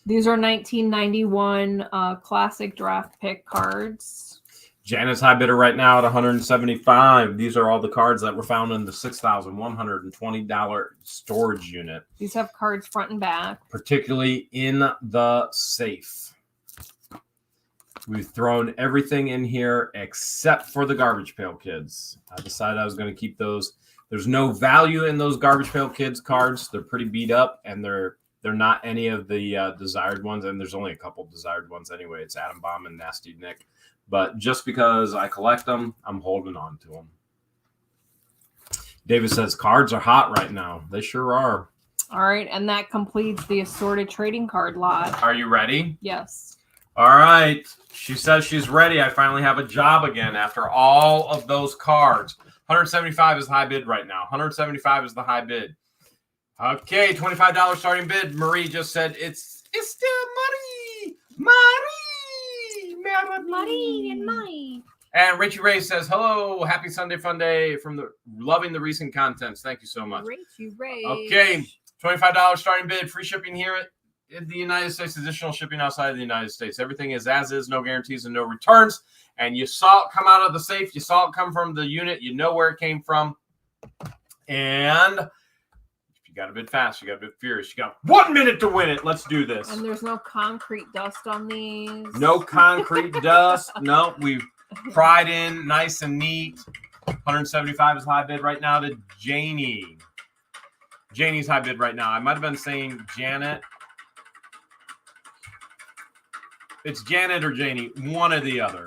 These are 1991 classic draft pick cards. Janet's high bidder right now at 175. These are all the cards that were found in the $6,120 storage unit. These have cards front and back. Particularly in the safe. We've thrown everything in here except for the Garbage Pail Kids. I decided I was going to keep those. There's no value in those Garbage Pail Kids cards. They're pretty beat up, and they're not any of the desired ones, and there's only a couple desired ones anyway. It's Adam Bomb and Nasty Nick. But just because I collect them, I'm holding on to them. David says cards are hot right now. They sure are. All right, and that completes the assorted trading card lot. Are you ready? Yes. All right. She says she's ready. I finally have a job again after all of those cards. 175 is high bid right now. 175 is the high bid. Okay, $25 starting bid. Marie just said it's still money. Money and money. And Richie Ray says, hello, happy Sunday fun day from loving the recent contents. Thank you so much. Richie Ray. Okay, $25 starting bid, free shipping here in the United States, additional shipping outside of the United States. Everything is as is, no guarantees and no returns. And you saw it come out of the safe. You saw it come from the unit. You know where it came from. And if you got to bid fast, you got to bid furious. You got 1 minute to win it. Let's do this. And there's no concrete dust on these. No concrete dust. No, we've pried in nice and neat. 175 is high bid right now to Janie. Janie's high bid right now. I might have been saying Janet. It's Janet or Janie, one or the other.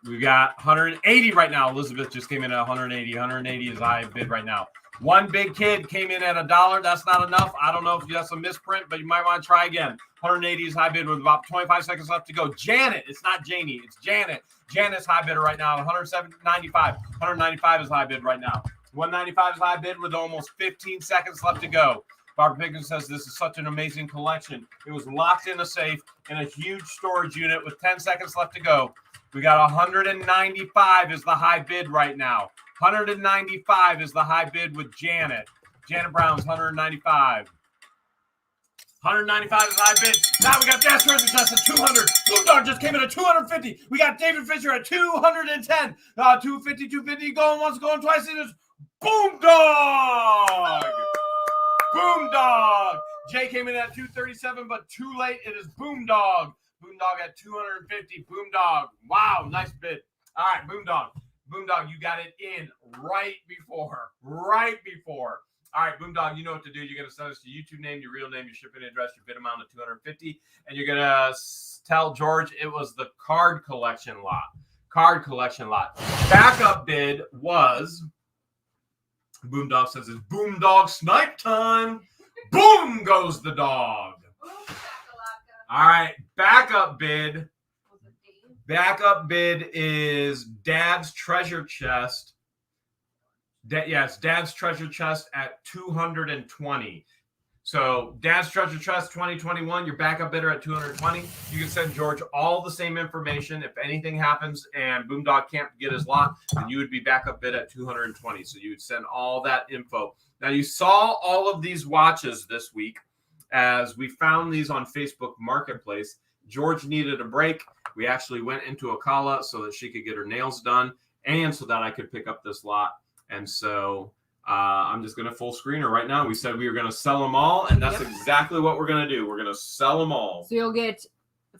We got 180 right now. Elizabeth just came in at 180. 180 is high bid right now. One big kid came in at $1. That's not enough. I don't know if that's a misprint, but you might want to try again. 180 is high bid with about 25 seconds left to go. Janet, it's not Janie, it's Janet. Janet's high bidder right now, 195. 195 is high bid right now. 195 is high bid with almost 15 seconds left to go. Barbara Pickens says this is such an amazing collection. It was locked in a safe in a huge storage unit with 10 seconds left to go. We got 195 is the high bid right now. 195 is the high bid with Janet. Janet Brown's 195. 195 is the high bid. Now we got Dash Treasure Chest at 200. Boomdog just came in at 250. We got David Fisher at 210. 250, 250. Going once, going twice. It is Boomdog. Boomdog. Jay came in at 237, but too late. It is Boomdog. Boomdog at 250. Boomdog. Wow, nice bid. All right, Boomdog. Boomdog, you got it in right before. All right, Boomdog, you know what to do. You're going to send us your YouTube name, your real name, your shipping address, your bid amount of 250, and you're going to tell George it was the card collection lot. Backup bid was, Boomdog says it's Boomdog snipe time. Boom goes the dog. All right, backup bid is Dad's Treasure Chest. Yes, Dad's Treasure Chest at 220. So Dad's Treasure Chest 2021, your backup bidder at 220. You can send George all the same information. If anything happens and Boomdog can't get his lot, then you would be backup bid at 220. So you would send all that info. Now you saw all of these watches this week as we found these on Facebook Marketplace. George needed a break. We actually went into Akala so that she could get her nails done and so that I could pick up this lot. And so I'm just going to full screen her right now. We said we were going to sell them all, and that's exactly what we're going to do. We're going to sell them all. So you'll get,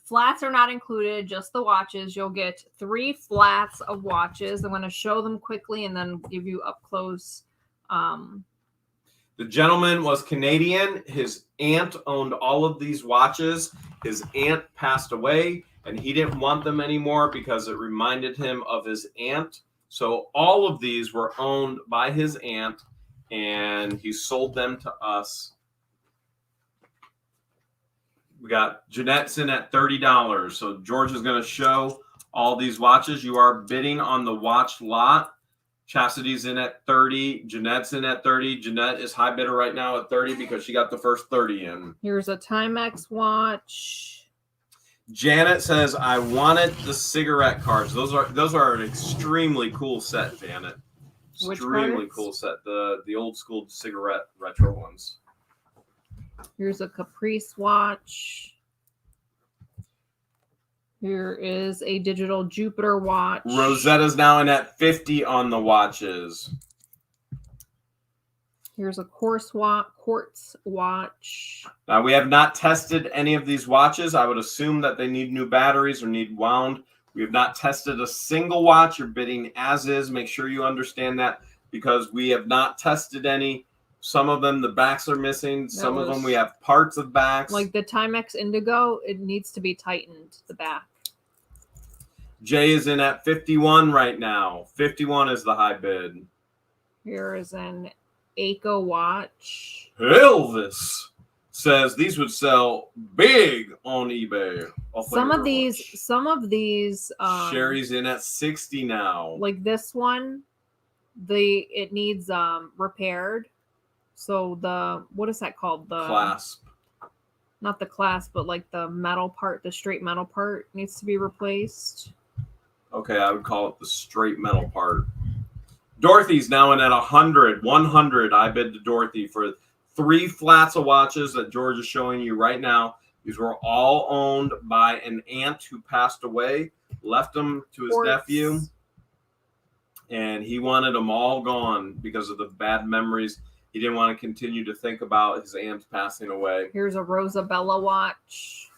flats are not included, just the watches. You'll get 3 flats of watches. I'm going to show them quickly and then give you up close. The gentleman was Canadian. His aunt owned all of these watches. His aunt passed away, and he didn't want them anymore because it reminded him of his aunt. So all of these were owned by his aunt, and he sold them to us. We got Jeanette's in at $30. So George is going to show all these watches. You are bidding on the watch lot. Chastity's in at 30. Jeanette's in at 30. Jeanette is high bidder right now at 30 because she got the first 30 in. Here's a Timex watch. Janet says, I wanted the cigarette cards. Those are an extremely cool set, Janet. Extremely cool set. The old school cigarette retro ones. Here's a Caprice watch. Here is a digital Jupiter watch. Rosetta's now in at 50 on the watches. Here's a quartz watch. Now, we have not tested any of these watches. I would assume that they need new batteries or need wound. We have not tested a single watch. You're bidding as is. Make sure you understand that because we have not tested any. Some of them, the backs are missing. Some of them, we have parts of backs. Like the Timex Indigo, it needs to be tightened, the back. Jay is in at 51 right now. 51 is the high bid. Here is an Echo watch. Elvis says these would sell big on eBay. Some of these Sherry's in at 60 now. Like this one, it needs repaired. So the, what is that called? The clasp. Not the clasp, but like the metal part, the straight metal part needs to be replaced. Okay, I would call it the straight metal part. Dorothy's now in at 100. 100. I bid to Dorothy for 3 flats of watches that George is showing you right now. These were all owned by an aunt who passed away, left them to his nephew, and he wanted them all gone because of the bad memories. He didn't want to continue to think about his aunt passing away. Here's a Rosabella watch.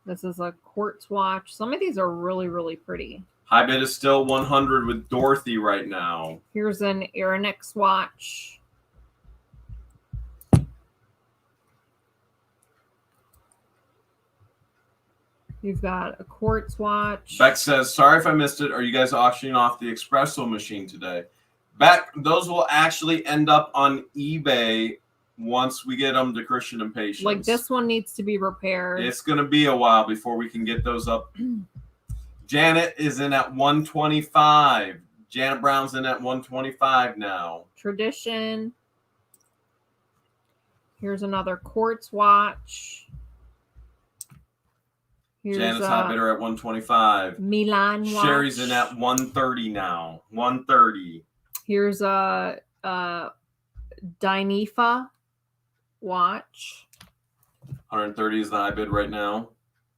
This is a quartz watch. Some of these are really, really pretty. High bid is still 100 with Dorothy right now. Here's an Aronix watch. You've got a quartz watch. Beck says, sorry if I missed it. Are you guys auctioning off the espresso machine today? Beck, those will actually end up on eBay once we get them to Christian and Patience. Like this one needs to be repaired. It's going to be a while before we can get those up. Janet is in at 125. Janet Brown's in at 125 now. Tradition. Here's another quartz watch. Janet's high bidder at 125. Milan watch. Sherry's in at 130 now. 130. Here's a Dynefa watch. 130 is the high bid right now.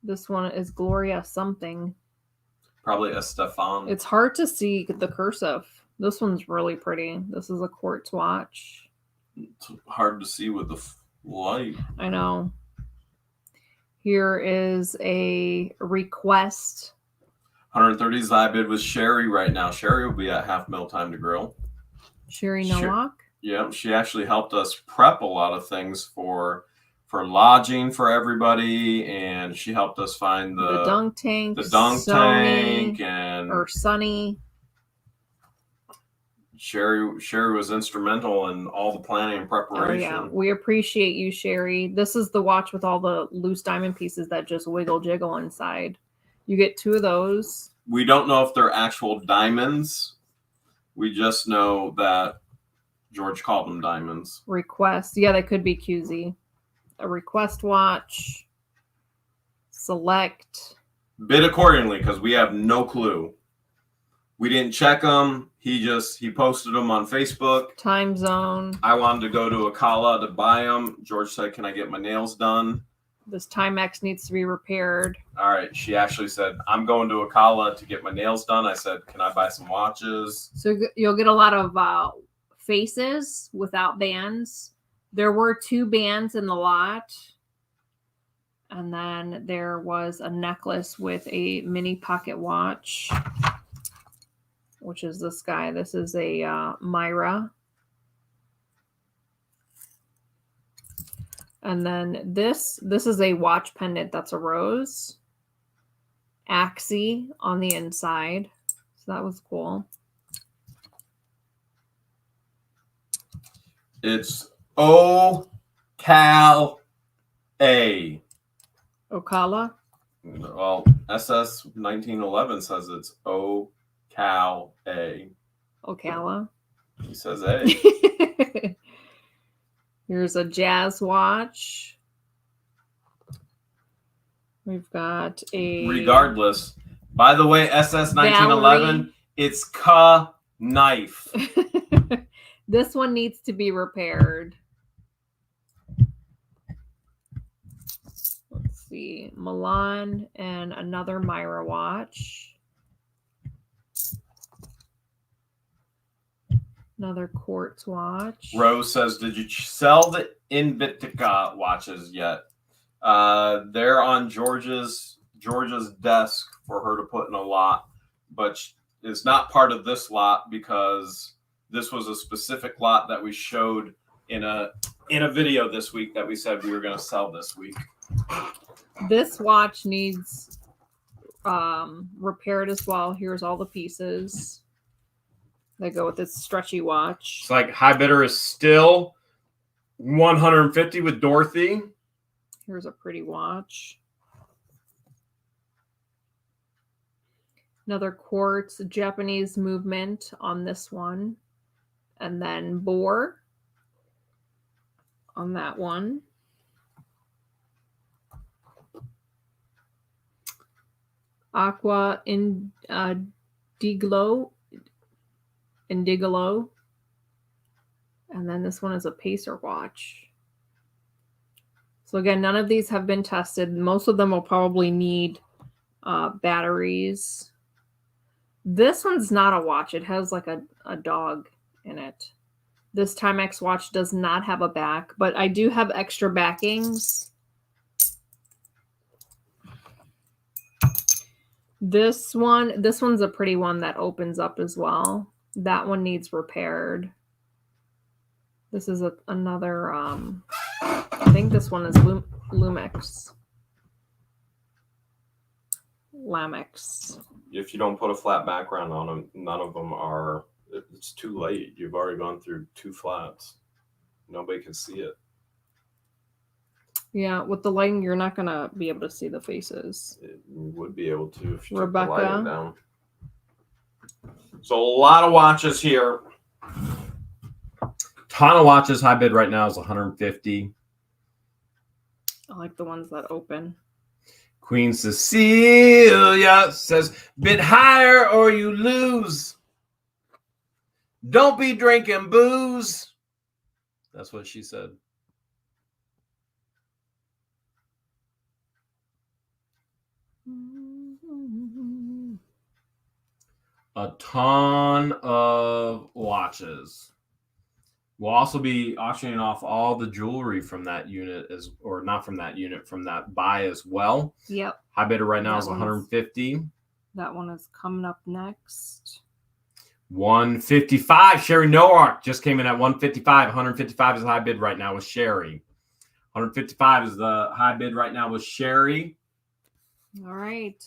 This one is Gloria something. Probably a Stefan. It's hard to see the cursive. This one's really pretty. This is a quartz watch. It's hard to see with the light. I know. Here is a Request. 130 is the high bid with Sherry right now. Sherry will be at half mil time to grill. Sherry Nowak. Yeah, she actually helped us prep a lot of things for lodging for everybody, and she helped us find the dunk tank, and Sunny. Sherry was instrumental in all the planning and preparation. Oh yeah, we appreciate you, Sherry. This is the watch with all the loose diamond pieces that just wiggle jiggle inside. You get 2 of those. We don't know if they're actual diamonds. We just know that George called them diamonds. Request. Yeah, they could be QZ. A Request watch. Select. Bid accordingly because we have no clue. We didn't check them. He posted them on Facebook. Time zone. I wanted to go to Akala to buy them. George said, "Can I get my nails done?" This Timex needs to be repaired. All right. She actually said, "I'm going to Akala to get my nails done." I said, "Can I buy some watches?" So you'll get a lot of faces without bands. There were 2 bands in the lot. And then there was a necklace with a mini pocket watch, which is this guy. This is a Myra. And then this is a watch pendant that's a rose. Axie on the inside. So that was cool. It's O-Cal-A. Ocala? Well, SS 1911 says it's O-Cal-A. Ocala? He says A. Here's a jazz watch. We've got a... Regardless. By the way, SS 1911, it's Ka knife. This one needs to be repaired. Let's see. Milan and another Myra watch. Another quartz watch. Rose says, "Did you sell the Invictica watches yet?" They're on George's desk for her to put in a lot, but it's not part of this lot because this was a specific lot that we showed in a video this week that we said we were going to sell this week. This watch needs repaired as well. Here's all the pieces that go with this stretchy watch. It's like high bidder is still 150 with Dorothy. Here's a pretty watch. Another quartz Japanese movement on this one. And then boar on that one. Aqua Indiglo. And then this one is a pacer watch. So again, none of these have been tested. Most of them will probably need batteries. This one's not a watch. It has like a dog in it. This Timex watch does not have a back, but I do have extra backings. This one's a pretty one that opens up as well. That one needs repaired. This is another, I think this one is Lamex. If you don't put a flat background on them, none of them are, it's too late. You've already gone through 2 flats. Nobody can see it. Yeah, with the lighting, you're not going to be able to see the faces. You would be able to if you Rebecca. took the lighting down. So a lot of watches here. Ton of watches. High bid right now is 150. I like the ones that open. Queen Cecilia says, bid higher or you lose. Don't be drinking booze. That's what she said. A ton of watches. We'll also be auctioning off all the jewelry from that unit, or not from that unit, from that buy as well. Yep. High bidder right now is 150. That one is coming up next. 155. Sherry Noark just came in at 155. 155 is the high bid right now with Sherry. 155 is the high bid right now with Sherry. All right.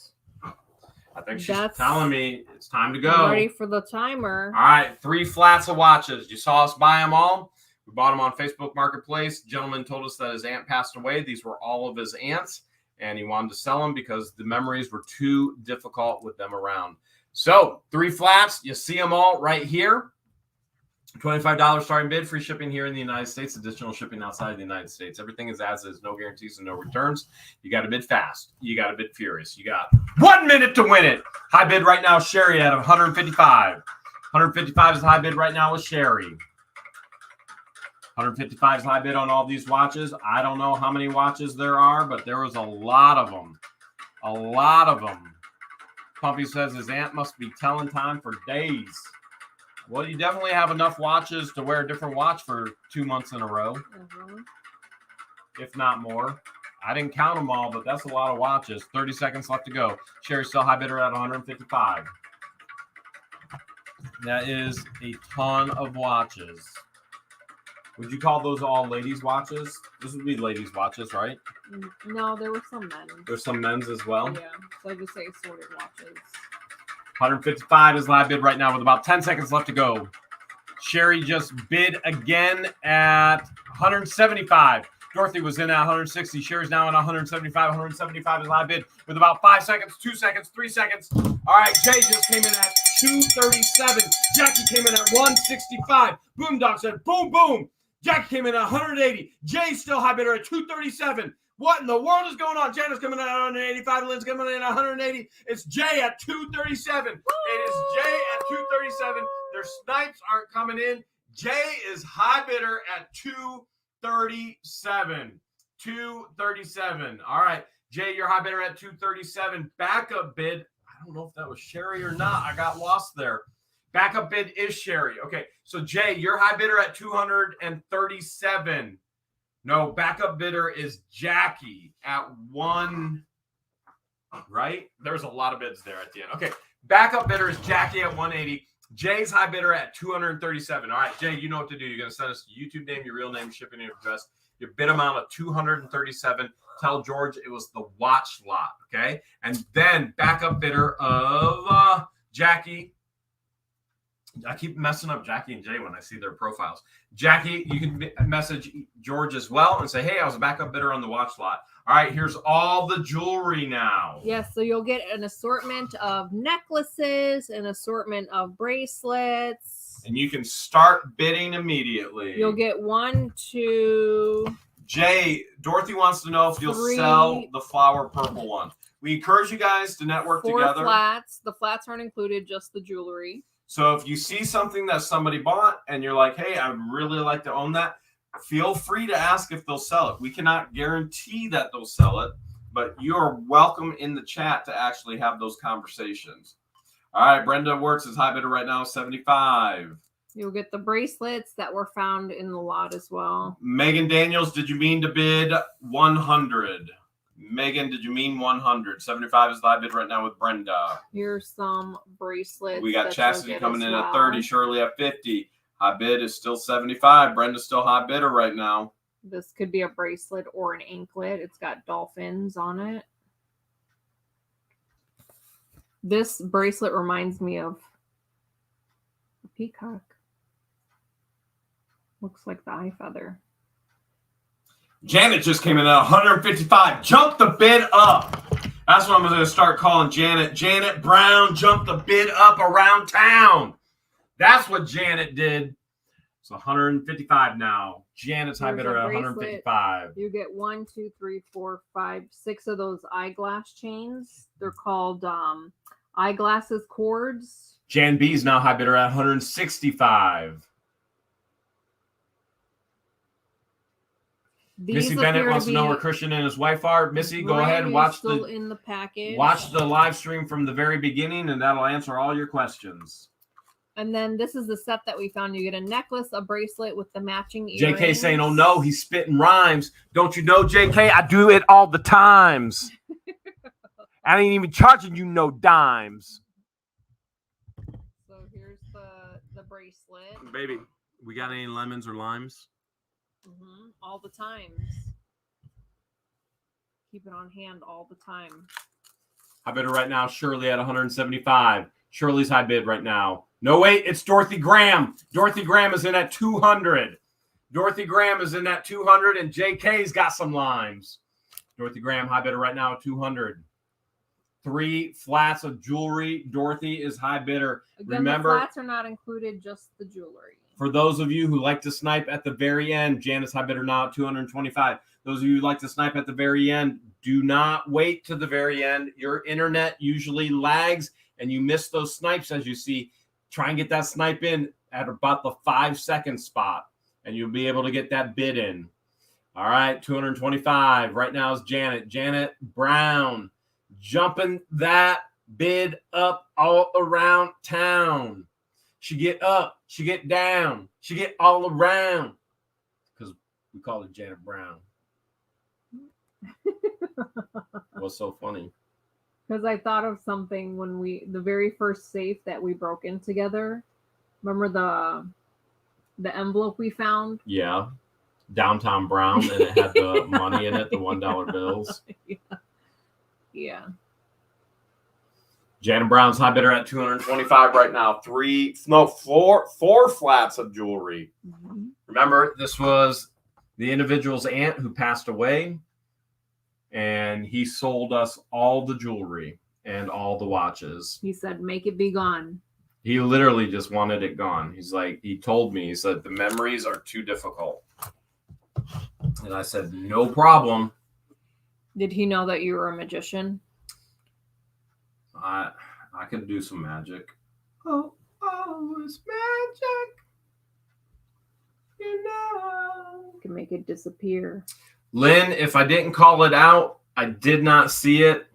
I think she's telling me it's time to go. Ready for the timer. All right, 3 flats of watches. You saw us buy them all. We bought them on Facebook Marketplace. Gentleman told us that his aunt passed away. These were all of his aunts, and he wanted to sell them because the memories were too difficult with them around. So 3 flats. You see them all right here. $25 starting bid, free shipping here in the United States, additional shipping outside the United States. Everything is as is, no guarantees and no returns. You got to bid fast. You got to bid furious. You got 1 minute to win it. High bid right now, Sherry at 155. 155 is the high bid right now with Sherry. 155 is high bid on all these watches. I don't know how many watches there are, but there was a lot of them. A lot of them. Pumpy says his aunt must be telling time for days. Well, you definitely have enough watches to wear a different watch for 2 months in a row, if not more. I didn't count them all, but that's a lot of watches. 30 seconds left to go. Sherry's still high bidder at 155. That is a ton of watches. Would you call those all ladies' watches? This would be ladies' watches, right? No, there were some men. There's some men's as well? Yeah, so I just say assorted watches. 155 is live bid right now with about 10 seconds left to go. Sherry just bid again at 175. Dorothy was in at 160. Sherry's now at 175. 175 is live bid with about 5 seconds, 2 seconds, 3 seconds. All right, Jay just came in at 237. Jackie came in at 165. Boomdock said boom, boom. Jackie came in at 180. Jay's still high bidder at 237. What in the world is going on? Jana's coming in at 185. Lynn's coming in at 180. It's Jay at 237. It is Jay at 237. Their snipes aren't coming in. Jay is high bidder at 237. 237. All right. Jay, you're high bidder at 237. Backup bid. I don't know if that was Sherry or not. I got lost there. Backup bid is Sherry. Okay. So, Jay, you're high bidder at 237. No, backup bidder is Jackie at 1, right? There's a lot of bids there at the end. Okay, backup bidder is Jackie at 180. Jay's high bidder at 237. All right, Jay, you know what to do. You're going to send us your YouTube name, your real name, shipping address, your bid amount of 237. Tell George it was the watch lot, okay? And then backup bidder of Jackie. I keep messing up Jackie and Jay when I see their profiles. Jackie, you can message George as well and say, hey, I was a backup bidder on the watch lot. All right, here's all the jewelry now. Yes, so you'll get an assortment of necklaces, an assortment of bracelets. And you can start bidding immediately. You'll get 1, 2. Jay, Dorothy wants to know if you'll sell the flower purple one. We encourage you guys to network 4 together. Flats. The flats aren't included, just the jewelry. So if you see something that somebody bought and you're like, hey, I'd really like to own that, feel free to ask if they'll sell it. We cannot guarantee that they'll sell it, but you are welcome in the chat to actually have those conversations. All right, Brenda Wertz is high bidder right now, 75. You'll get the bracelets that were found in the lot as well. Megan Daniels, did you mean to bid 100? Megan, did you mean 100? 75 is the high bid right now with Brenda. Here's some bracelets. We got Chastity coming in at 30, Shirley at 50. High bid is still 75. Brenda's still high bidder right now. This could be a bracelet or an anklet. It's got dolphins on it. This bracelet reminds me of a peacock. Looks like the eye feather. Janet just came in at 155. Jump the bid up. That's what I'm going to start calling Janet. Janet Brown jumped the bid up around town. That's what Janet did. It's 155 now. Janet's high bidder at 155. You get 1, 2, 3, 4, 5, 6 of those eyeglass chains. They're called eyeglasses cords. Jan B's now high bidder at 165. Missy Bennett wants to know where Christian and his wife are. Missy, go ahead and watch the package. Watch the live stream from the very beginning, and that'll answer all your questions. And then this is the set that we found. You get a necklace, a bracelet with the matching earrings. JK saying, "Oh no, he's spitting rhymes." Don't you know, JK? I do it all the times. I ain't even charging you no dimes. So here's the bracelet. Baby, we got any lemons or limes? All the times. Keep it on hand all the time. High bidder right now, Shirley at 175. Shirley's high bid right now. No, wait, it's Dorothy Graham. Dorothy Graham is in at 200. Dorothy Graham is in at 200, and JK's got some limes. Dorothy Graham, high bidder right now at 200. 3 flats of jewelry. Dorothy is high bidder. Again, Remember, the flats are not included, just the jewelry. For those of you who like to snipe at the very end, Janet's high bidder now at 225. Those of you who like to snipe at the very end, do not wait to the very end. Your internet usually lags, and you miss those snipes as you see. Try and get that snipe in at about the 5-second spot, and you'll be able to get that bid in. All right, 225. Right now is Janet. Janet Brown jumping that bid up all around town. She get up, she get down, she get all around. Because we call her Janet Brown. What's so funny? Because I thought of something when the very first safe that we broke in together. Remember the envelope we found? Yeah. Downtown Brown, and it had the money in it, the $1 bills. Yeah. Janet Brown's high bidder at 225 right now. 4 flats of jewelry. Remember, this was the individual's aunt who passed away, and he sold us all the jewelry and all the watches. He said, "Make it be gone." He literally just wanted it gone. He's like, he told me, he said, the memories are too difficult. And I said, no problem. Did he know that you were a magician? I can do some magic. Oh, it's magic. You know. You can make it disappear. Lynn, if I didn't call it out, I did not see it,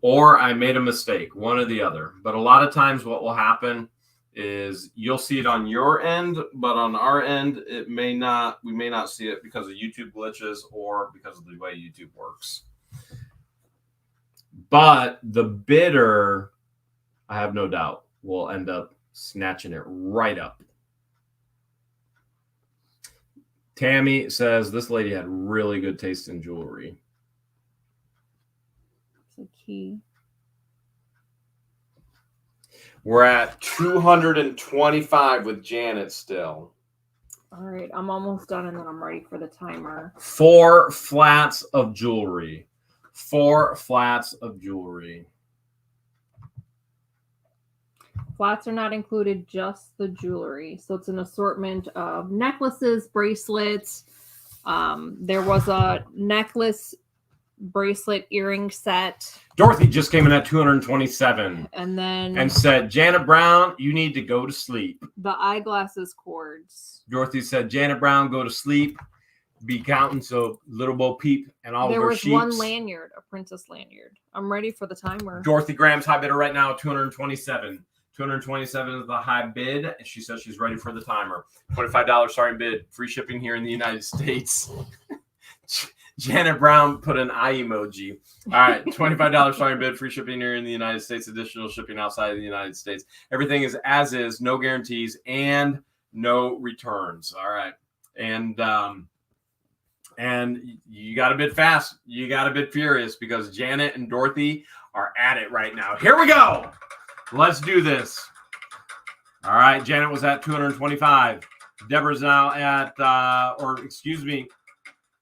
or I made a mistake, one or the other. But a lot of times what will happen is you'll see it on your end, but on our end, we may not see it because of YouTube glitches or because of the way YouTube works. But the bidder, I have no doubt, will end up snatching it right up. Tammy says this lady had really good taste in jewelry. It's a key. We're at 225 with Janet still. All right, I'm almost done, and then I'm ready for the timer. 4 flats of jewelry. 4 flats of jewelry. Flats are not included, just the jewelry. So it's an assortment of necklaces, bracelets. There was a necklace, bracelet, earring set. Dorothy just came in at 227. And said, Janet Brown, you need to go to sleep. The eyeglasses cords. Dorothy said, Janet Brown, go to sleep. Be counting so little Bo Peep and all there of her was sheeps. One lanyard, a princess lanyard. I'm ready for the timer. Dorothy Graham's high bidder right now, 227. 227 is the high bid, and she says she's ready for the timer. $25 starting bid, free shipping here in the United States. Janet Brown put an eye emoji. All right, $25 starting bid, free shipping here in the United States, additional shipping outside of the United States. Everything is as is, no guarantees, and no returns. All right, and you got to bid fast. You got to bid furious because Janet and Dorothy are at it right now. Here we go. Let's do this. All right, Janet was at 225. Deborah's now at,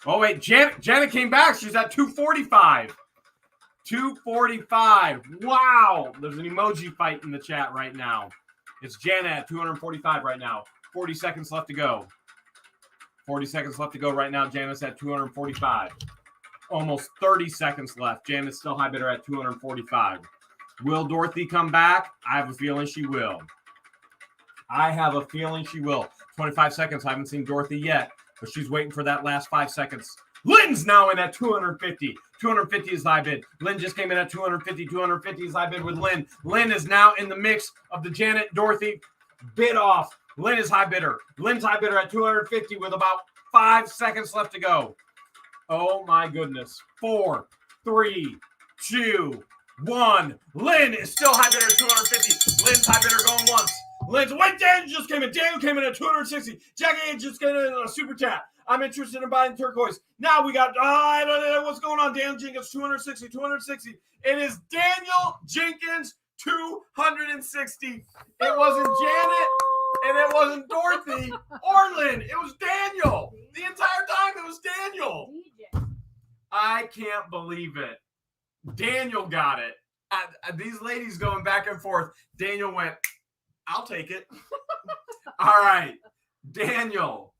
Oh, wait, Janet came back. She's at 245. 245. Wow. There's an emoji fight in the chat right now. It's Janet at 245 right now. 40 seconds left to go. 40 seconds left to go right now. Janet's at 245. Almost 30 seconds left. Janet's still high bidder at 245. Will Dorothy come back? I have a feeling she will. 25 seconds. I haven't seen Dorothy yet, but she's waiting for that last 5 seconds. Lynn's now in at 250. 250 is high bid. Lynn just came in at 250. 250 is high bid with Lynn. Lynn is now in the mix of the Janet Dorothy bid off. Lynn is high bidder. Lynn's high bidder at 250 with about 5 seconds left to go. Oh my goodness. 4, 3, 2, 1. Lynn is still high bidder at 250. Lynn's high bidder going once. Wait, Daniel just came in. Daniel came in at 260. Jackie just came in on a super chat. I'm interested in buying turquoise. Now we got, I don't know what's going on. Daniel Jenkins, 260. It is Daniel Jenkins, 260. It wasn't Janet, and it wasn't Dorothy or Lynn. It was Daniel. The entire time it was Daniel. I can't believe it. Daniel got it. These ladies going back and forth. Daniel went, I'll take it. All right. Daniel,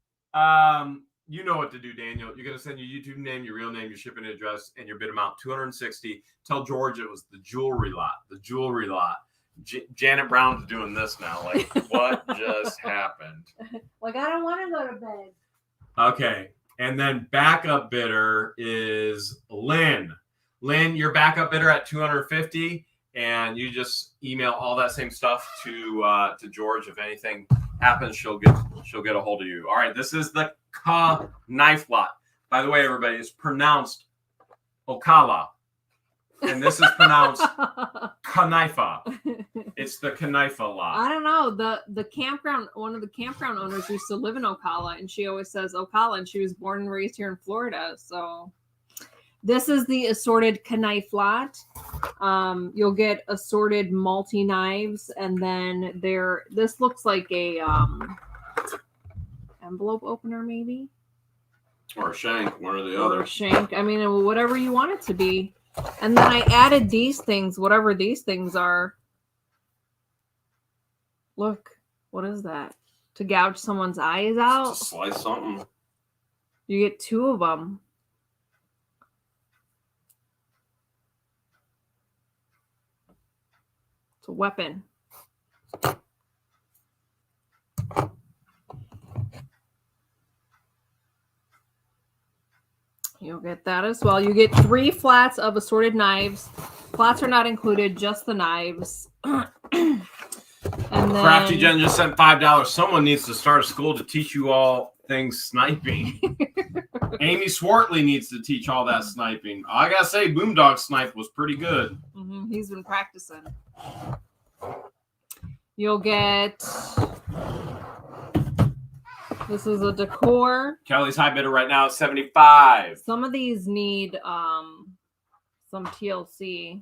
you know what to do, Daniel. You're going to send your YouTube name, your real name, your shipping address, and your bid amount, 260. Tell George it was the jewelry lot. Janet Brown's doing this now. Like, what just happened? Like, I don't want to go to bed. Okay. And then backup bidder is Lynn. Lynn, your backup bidder at 250. And you just email all that same stuff to George. If anything happens, she'll get a hold of you. All right, this is the knife lot. By the way, everybody, it's pronounced Ocala, and this is pronounced Knifea. It's the Knifea lot. I don't know. The campground. One of the campground owners used to live in Ocala, and she always says Ocala, and she was born and raised here in Florida. So this is the assorted knife lot. You'll get assorted multi-knives, and then this looks like a envelope opener, maybe, or a shank, one or the other. Or a shank. I mean, whatever you want it to be. And then I added these things, whatever these things are. Look, what is that? To gouge someone's eyes out? To slice something. You get 2 of them. It's a weapon. You'll get that as well. You get 3 flats of assorted knives. Flats are not included, just the knives. And then, Crafty Jen just sent $5. Someone needs to start a school to teach you all things sniping. Amy Swartley needs to teach all that sniping. I gotta say, Boomdog Snipe was pretty good. Mm-hmm. He's been practicing. You'll get... This is a decor. Kelly's high bidder right now is 75. Some of these need some TLC.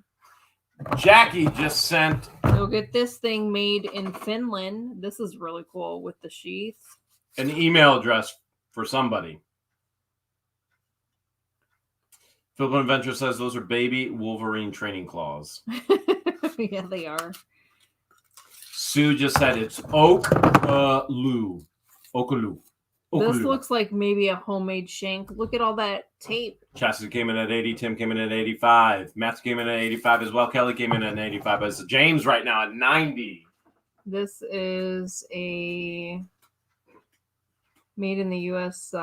Jackie just sent. You'll get this thing made in Finland. This is really cool with the sheath. An email address for somebody. Philip Adventure says those are baby Wolverine training claws. Yeah, they are. Sue just said it's Okalu. This looks like maybe a homemade shank. Look at all that tape. Chastity came in at 80. Tim came in at 85. Matt came in at 85 as well. Kelly came in at 85. But it's James right now at 90. This is a made in the U.S.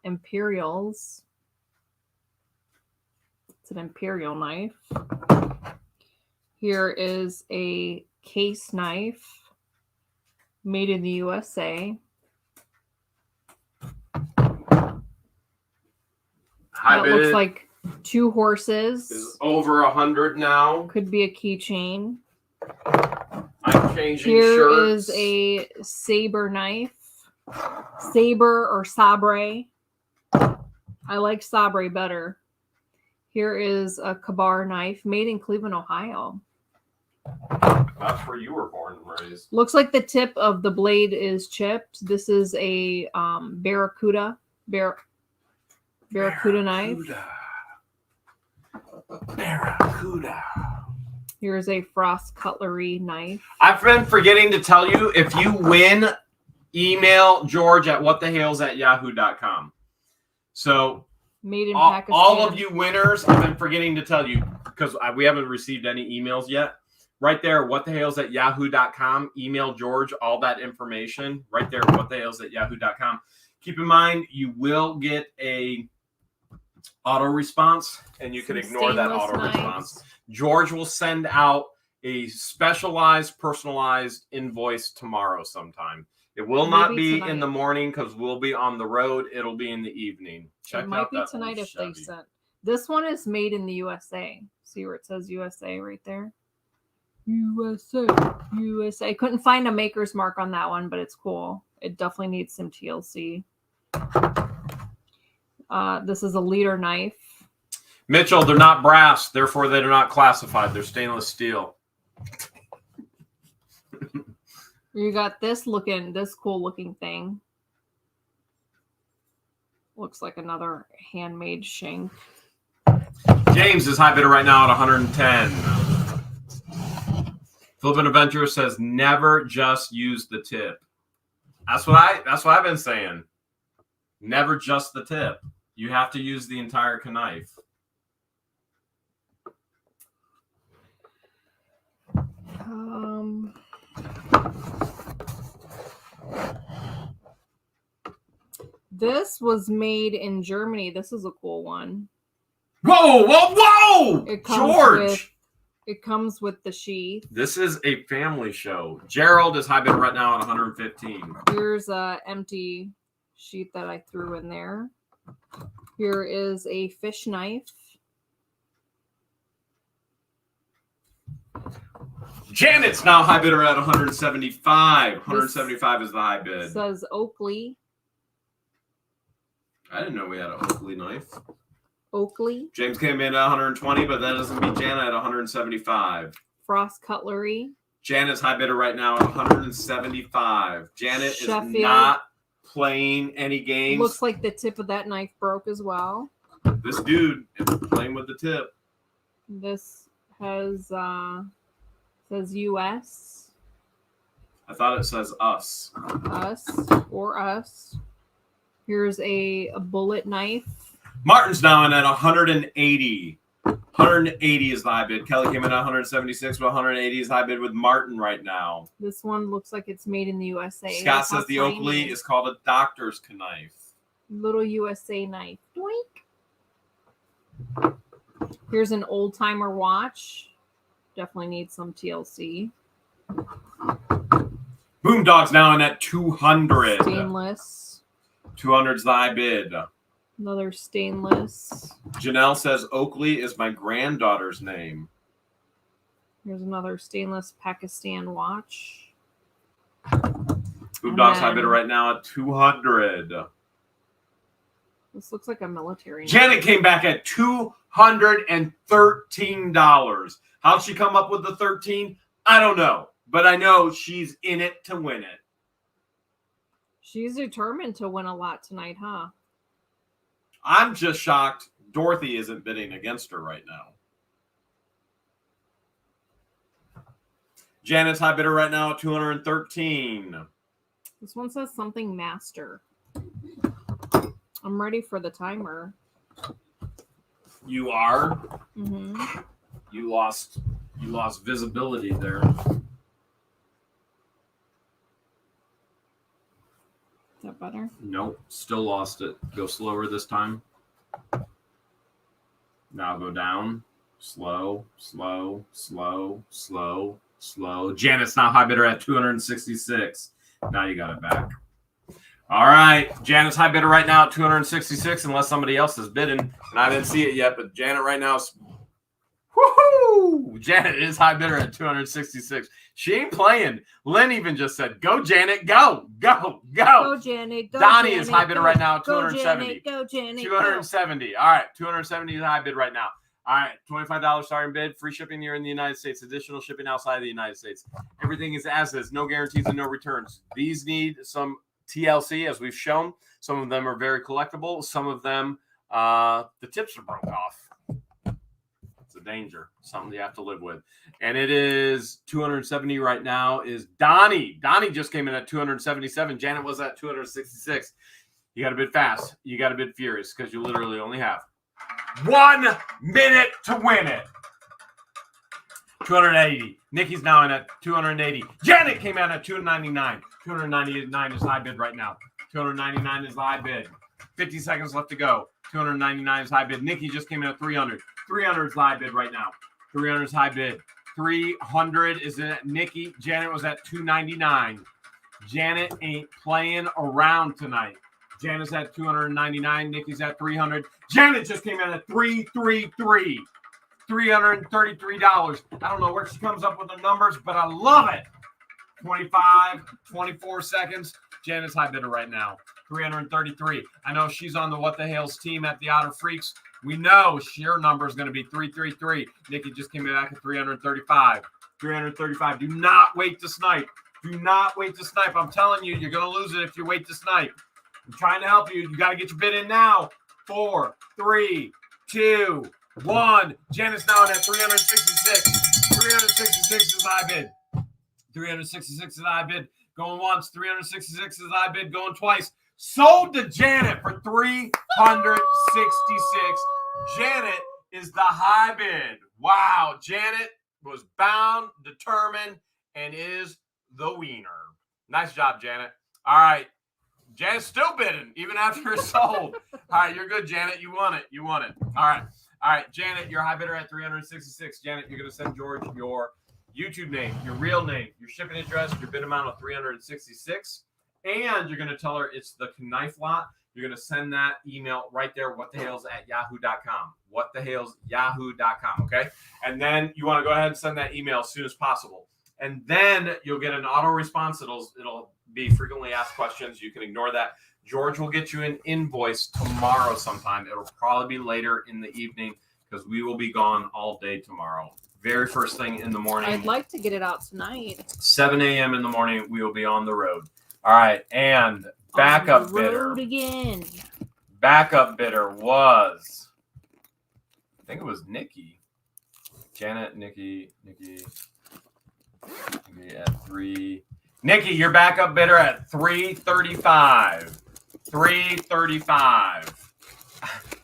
Imperials. It's an Imperial knife. Here is a case knife made in the USA. That looks like 2 horses. Is over 100 now. Could be a keychain. I'm changing Here shirts. is a saber knife. Saber or sabre. I like sabre better. Here is a Kabar knife made in Cleveland, Ohio. That's where you were born and raised. Looks like the tip of the blade is chipped. This is a Barracuda knife. Barracuda. Here's a Frost cutlery knife. I've been forgetting to tell you, if you win email George at whatthehales@yahoo.com. So made in Pakistan. All of you winners, I've been forgetting to tell you because we haven't received any emails yet. Right there, whatthehales@yahoo.com. Email George all that information. Right there, whatthehales@yahoo.com. Keep in mind, you will get a auto response, and you can ignore that auto response. George will send out a specialized, personalized invoice tomorrow sometime. It will not be tonight. In the morning because we'll be on the road. It'll be in the evening. Check it might be tonight if they sent. This one is made in the USA. See where it says USA right there? USA. USA. Couldn't find a maker's mark on that one, but it's cool. It definitely needs some TLC. This is a leader knife. Mitchell, they're not brass, therefore they're not classified. They're stainless steel. You got this cool looking thing. Looks like another handmade shank. James is high bidder right now at 110. Flippin' Adventurer says never just use the tip. That's what I've been saying. Never just the tip. You have to use the entire knife. This was made in Germany. This is a cool one. Whoa! George! It comes with the sheath. This is a family show. Gerald is high bid right now at 115. Here's a empty sheath that I threw in there. Here is a fish knife. Janet's now high bidder at 175. 175 is the high bid. It says Oakley. I didn't know we had an Oakley knife. Oakley. James came in at 120, but that doesn't beat Janet at 175. Frost Cutlery. Janet's high bidder right now at 175. Janet Sheffield. Is not playing any games. Looks like the tip of that knife broke as well. This dude is playing with the tip. This has says US. I thought it says us. Us or us. Here's a bullet knife. Martin's now in at 180. 180 is the high bid. Kelly came in at 176, but 180 is high bid with Martin right now. This one looks like it's made in the USA. Scott says the Oakley is called a doctor's knife. Little USA knife. Doink. Here's an old timer watch. Definitely needs some TLC. Boomdog's now in at 200. Stainless. 200's the high bid. Another stainless. Janelle says Oakley is my granddaughter's name. Here's another stainless Pakistan watch. Boomdog's high bidder right now at 200. This looks like a military knife. Janet came back at $213. How'd she come up with the 13? I don't know, but I know she's in it to win it. She's determined to win a lot tonight, huh? I'm just shocked Dorothy isn't bidding against her right now. Janet's high bidder right now at 213. This one says something master. I'm ready for the timer. You are? Mm-hmm. You lost visibility there. Is that better? Nope, still lost it. Go slower this time. Now go down. Slow, slow, slow, slow, slow. Janet's now high bidder at 266. Now you got it back. All right. Janet's high bidder right now at 266, unless somebody else is bidding. And I didn't see it yet, but Janet right now is... Woohoo! Janet is high bidder at 266. She ain't playing. Lynn even just said, go, Janet, go, go, go. Go, Janet, go, Donnie Janet, is high bidder right now at 270. Go, Janet, 270. Go. All right, 270 is high bid right now. All right, $25 starting bid. Free shipping here in the United States. Additional shipping outside of the United States. Everything is as is. No guarantees and no returns. These need some TLC, as we've shown. Some of them are very collectible. Some of them, the tips are broke off. danger. Something you have to live with. And it is 270 right now is Donnie. Donnie just came in at 277. Janet was at 266. You got to bid fast. You got to bid furious because you literally only have 1 minute to win it. 280. Nikki's now in at 280. Janet came in at 299. 299 is high bid right now. 299 is high bid. 50 seconds left to go. 299 is high bid. Nikki just came in at 300. 300 is high bid right now. 300 is high bid. 300 is in at Nikki. Janet was at 299. Janet ain't playing around tonight. Janet's at 299. Nikki's at 300. Janet just came in at 333. $333. I don't know where she comes up with the numbers, but I love it. 25, 24 seconds. Janet's high bidder right now. 333. I know she's on the What the Hale's team at the Otter Freaks. We know your number is going to be 333. Nikki just came back at 335. 335. Do not wait to snipe. Do not wait to snipe. I'm telling you, you're going to lose it if you wait to snipe. I'm trying to help you. You got to get your bid in now. 4, 3, 2, 1. Janet's now at 366. 366 is high bid. 366 is high bid. Going once. 366 is high bid. Going twice. Sold to Janet for 366. Janet is the high bid. Wow. Janet was bound, determined, and is the wiener. Nice job, Janet. All right. Janet's still bidding, even after it's sold. All right, you're good, Janet. You won it. You won it. All right. All right, Janet, you're high bidder at 366. Janet, you're going to send George your YouTube name, your real name, your shipping address, your bid amount of 366. And you're going to tell her it's the knife lot. You're going to send that email right there, whatthehales@yahoo.com. Whatthehales@yahoo.com, okay? And then you want to go ahead and send that email as soon as possible. And then you'll get an auto response. It'll be frequently asked questions. You can ignore that. George will get you an invoice tomorrow sometime. It'll probably be later in the evening because we will be gone all day tomorrow. Very first thing in the morning. I'd like to get it out tonight. 7 a.m. in the morning, we will be on the road. All right, and backup bidder. Again. Backup bidder was, I think it was Nikki. Janet, Nikki at 3. Nikki, your backup bidder at 335. 335.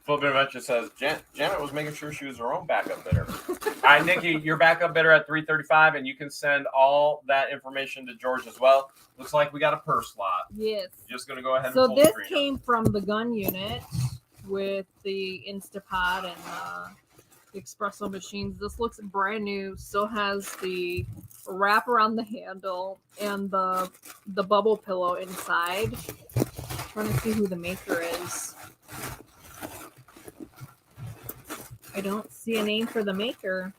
Football Adventure says Janet was making sure she was her own backup bidder. All right, Nikki, your backup bidder at 335, and you can send all that information to George as well. Looks like we got a purse lot. Yes. Just gonna go ahead and so this came from the gun unit with the Instapot and the espresso machines. This looks brand new. Still has the wrap around the handle and the bubble pillow inside. I'm trying to see who the maker is. I don't see a name for the maker.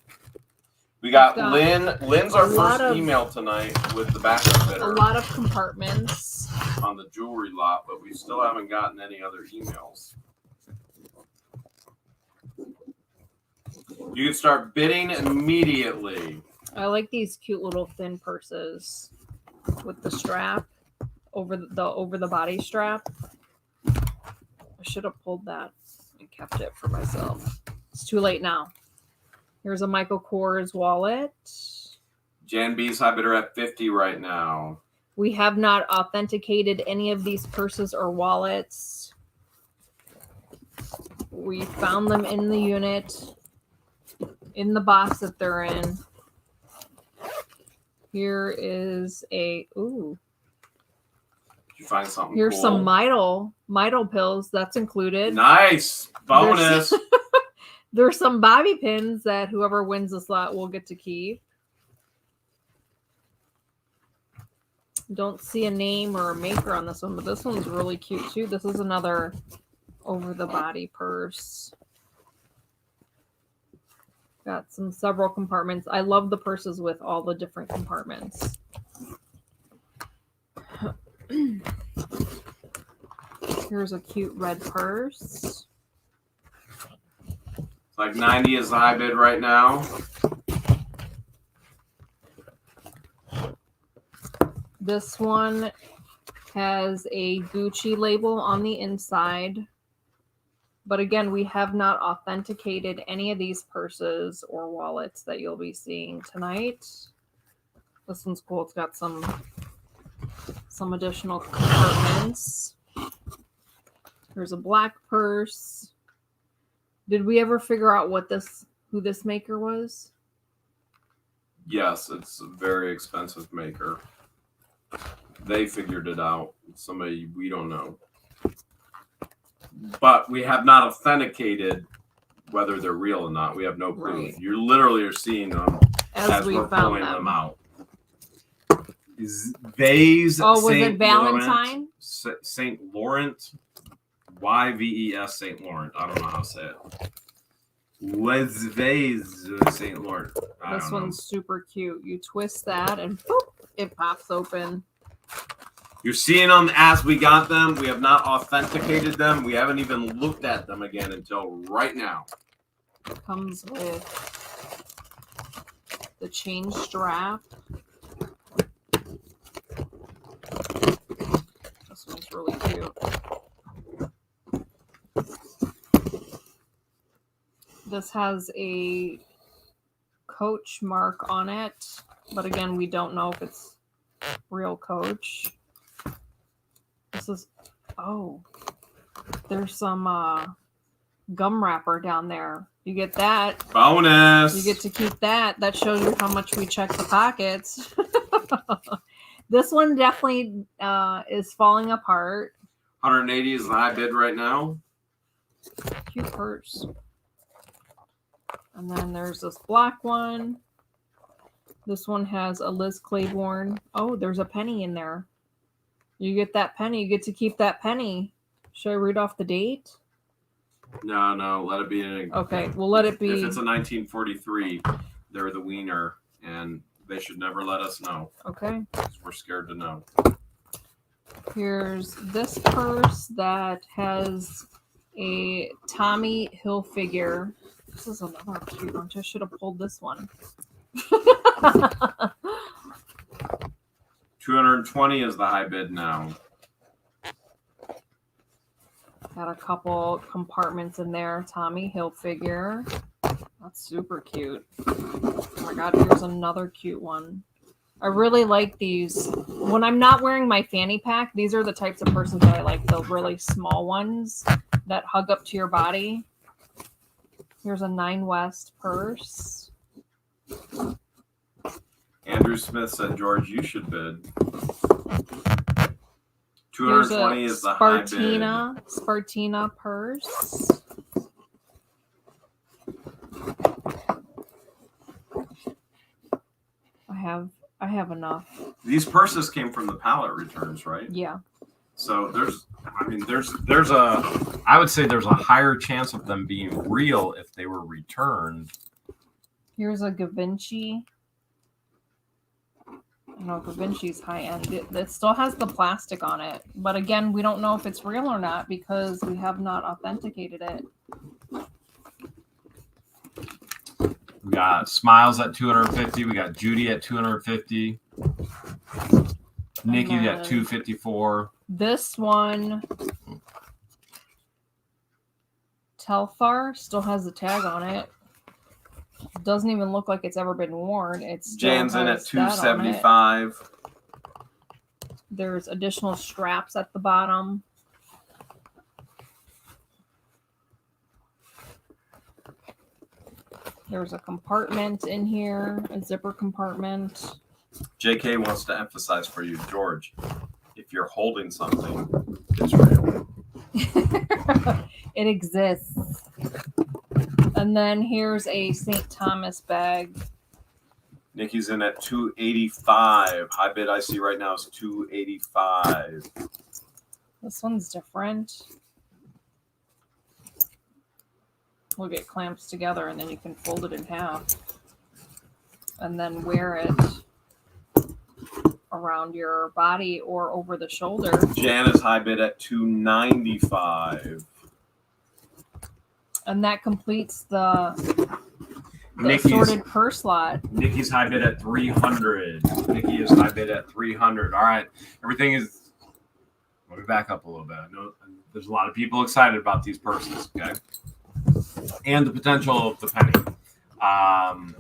We got Lynn. Lynn's our first email tonight with the backup bidder. A lot of compartments on the jewelry lot, but we still haven't gotten any other emails. You can start bidding immediately. I like these cute little thin purses with the strap over the body strap. I should have pulled that and kept it for myself. It's too late now. Here's a Michael Kors wallet. Jan B's high bidder at 50 right now. We have not authenticated any of these purses or wallets. We found them in the unit, in the box that they're in. Here is a Did you find something? Here's cool? some Midol pills. That's included. Nice bonus. There's some bobby pins that whoever wins this lot will get to keep. Don't see a name or a maker on this one, but this one's really cute too. This is another over the body purse. Got several compartments. I love the purses with all the different compartments. Here's a cute red purse. It's like 90 is the high bid right now. This one has a Gucci label on the inside. But again, we have not authenticated any of these purses or wallets that you'll be seeing tonight. This one's cool. It's got some additional compartments. There's a black purse. Did we ever figure out who this maker was? Yes, it's a very expensive maker. They figured it out. Somebody we don't know. But we have not authenticated whether they're real or not. We have no proof. Right. You literally are seeing them as we're pulling them out. Vase. Oh, was it Valentine? St. Laurent. YVES St. Laurent. I don't know how to say it. Was Vase St. Laurent. This one's super cute. You twist that and boop, it pops open. You're seeing them as we got them. We have not authenticated them. We haven't even looked at them again until right now. Comes with the chain strap. This one's really cute. This has a Coach mark on it, but again, we don't know if it's real Coach. This is, there's some gum wrapper down there. You get that. Bonus. You get to keep that. That shows you how much we check the pockets. This one definitely is falling apart. 180 is the high bid right now. Cute purse. And then there's this black one. This one has a Liz Claiborne. Oh, there's a penny in there. You get that penny. You get to keep that penny. Should I read off the date? No. Let it be. Okay, we'll let it be. If it's a 1943, they're the wiener, and they should never let us know. Okay. We're scared to know. Here's this purse that has a Tommy Hilfiger. This is another cute one. I should have pulled this one. 220 is the high bid now. Got a couple compartments in there. Tommy Hilfiger. That's super cute. Oh my god, here's another cute one. I really like these. When I'm not wearing my fanny pack, these are the types of purses that I like. The really small ones that hug up to your body. Here's a 9 West purse. Andrew Smith said, George, you should bid. 220 is the high bid. Spartina purse. I have enough. These purses came from the pallet returns, right? Yeah. So there's I would say there's a higher chance of them being real if they were returned. Here's a Givenchy. No, Givenchy's high end. It still has the plastic on it, but again, we don't know if it's real or not because we have not authenticated it. We got Smiles at 250. We got Judy at 250. Nikki at 254. This one, Telfar, still has the tag on it. Doesn't even look like it's ever been worn. It's Jan's in at 275. There's additional straps at the bottom. There's a compartment in here, a zipper compartment. JK wants to emphasize for you, George, if you're holding something, it's real. It exists. And then here's a St. Thomas bag. Nikki's in at 285. High bid I see right now is 285. This one's different. We'll get clamps together and then you can fold it in half. And then wear it around your body or over the shoulder. Jan is high bid at 295. And that completes the assorted purse lot. Nikki's high bid at 300. Nikki is high bid at 300. All right. Everything is... Let me back up a little bit. I know There's a lot of people excited about these purses, okay? And the potential of the penny. And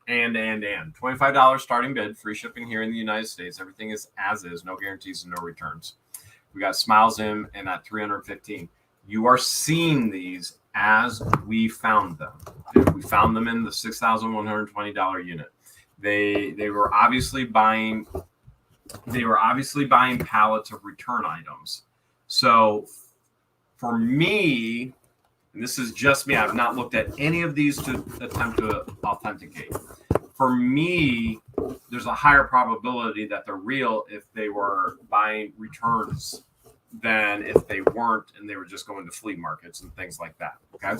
$25 starting bid, free shipping here in the United States. Everything is as is, no guarantees and no returns. We got Smiles in and at $315. You are seeing these as we found them. We found them in the $6,120 unit. They were obviously buying pallets of return items. So for me, and this is just me, I've not looked at any of these to attempt to authenticate. For me, there's a higher probability that they're real if they were buying returns than if they weren't and they were just going to flea markets and things like that. Okay.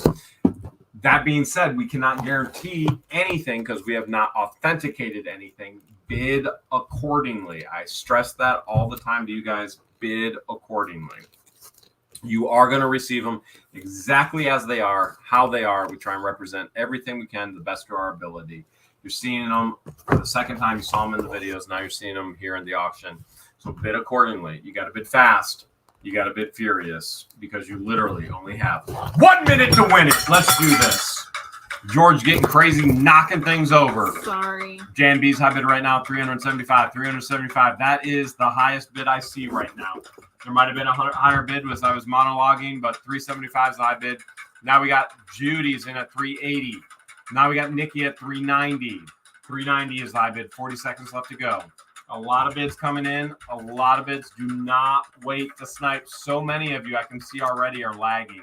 That being said, we cannot guarantee anything because we have not authenticated anything. Bid accordingly. I stress that all the time to you guys. Bid accordingly. You are going to receive them exactly as they are, how they are. We try and represent everything we can to the best of our ability. You're seeing them for the second time. You saw them in the videos. Now you're seeing them here in the auction. So bid accordingly. You got to bid fast. You got to bid furious because you literally only have 1 minute to win it. Let's do this. George getting crazy, knocking things over. Sorry. Jan B's high bid right now, 375. 375. That is the highest bid I see right now. There might have been a higher bid as I was monologuing, but 375 is the high bid. Now we got Judy's in at 380. Now we got Nikki at 390. 390 is the high bid. 40 seconds left to go. A lot of bids coming in. A lot of bids. Do not wait to snipe. So many of you I can see already are lagging.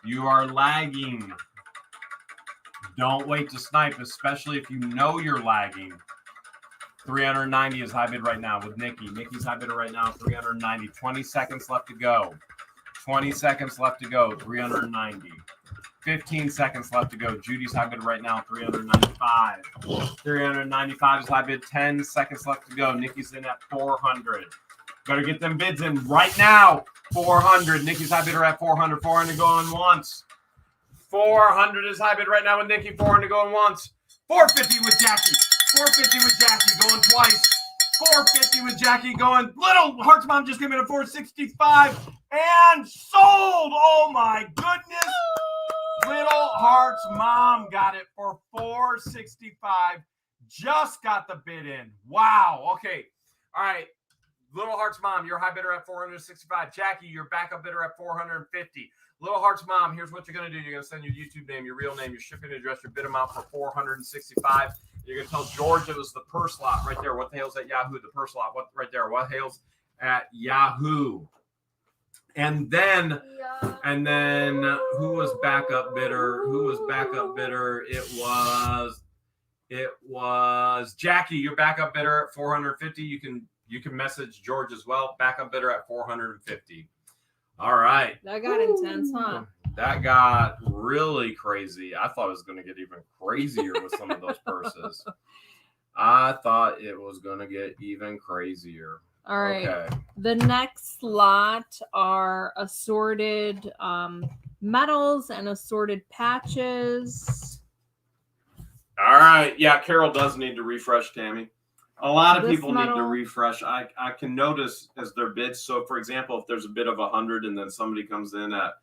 You are lagging. Don't wait to snipe, especially if you know you're lagging. 390 is high bid right now with Nikki. Nikki's high bidder right now, 390. 20 seconds left to go. 20 seconds left to go, 390. 15 seconds left to go. Judy's high bid right now, 395. 395 is high bid. 10 seconds left to go. Nikki's in at 400. Better get them bids in right now. 400. Nikki's high bidder at 400. 400 going once. 400 is high bid right now with Nikki. 400 going once. 450 with Jackie. 450 with Jackie going twice. 450 with Jackie going. Little Heart's mom just came in at 465 and sold. Oh my goodness. Little Heart's mom got it for 465. Just got the bid in. Wow. Okay. All right. Little Heart's mom, your high bidder at 465. Jackie, your backup bidder at 450. Little Heart's mom, here's what you're going to do. You're going to send your YouTube name, your real name, your shipping address, your bid amount for 465. You're going to tell George it was the purse lot right there. What the hell's at Yahoo? The purse lot. What right there? What hails at Yahoo? And then who was backup bidder? It was Jackie, your backup bidder at 450. You can message George as well. Backup bidder at 450. All right. That got intense, huh? That got really crazy. I thought it was going to get even crazier with some of those purses. I thought it was going to get even crazier. All right. Okay. The next lot are assorted medals and assorted patches. All right. Yeah, Carol does need to refresh, Tammy. A lot of people need to medal. refresh. I can notice as their bids. So, for example, if there's a bid of 100 and then somebody comes in at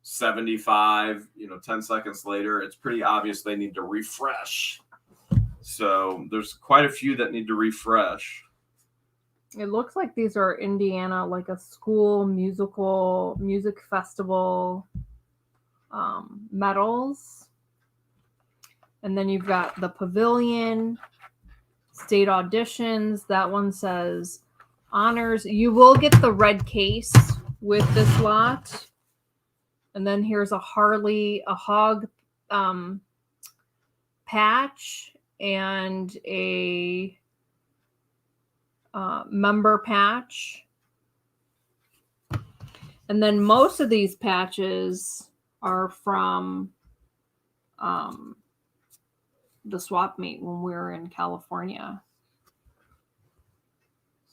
75, 10 seconds later, it's pretty obvious they need to refresh. So there's quite a few that need to refresh. It looks like these are Indiana, like a school music festival medals. And then you've got the pavilion, state auditions. That one says honors. You will get the red case with this lot. And then here's a hog patch and a member patch. And then most of these patches are from the swap meet when we were in California.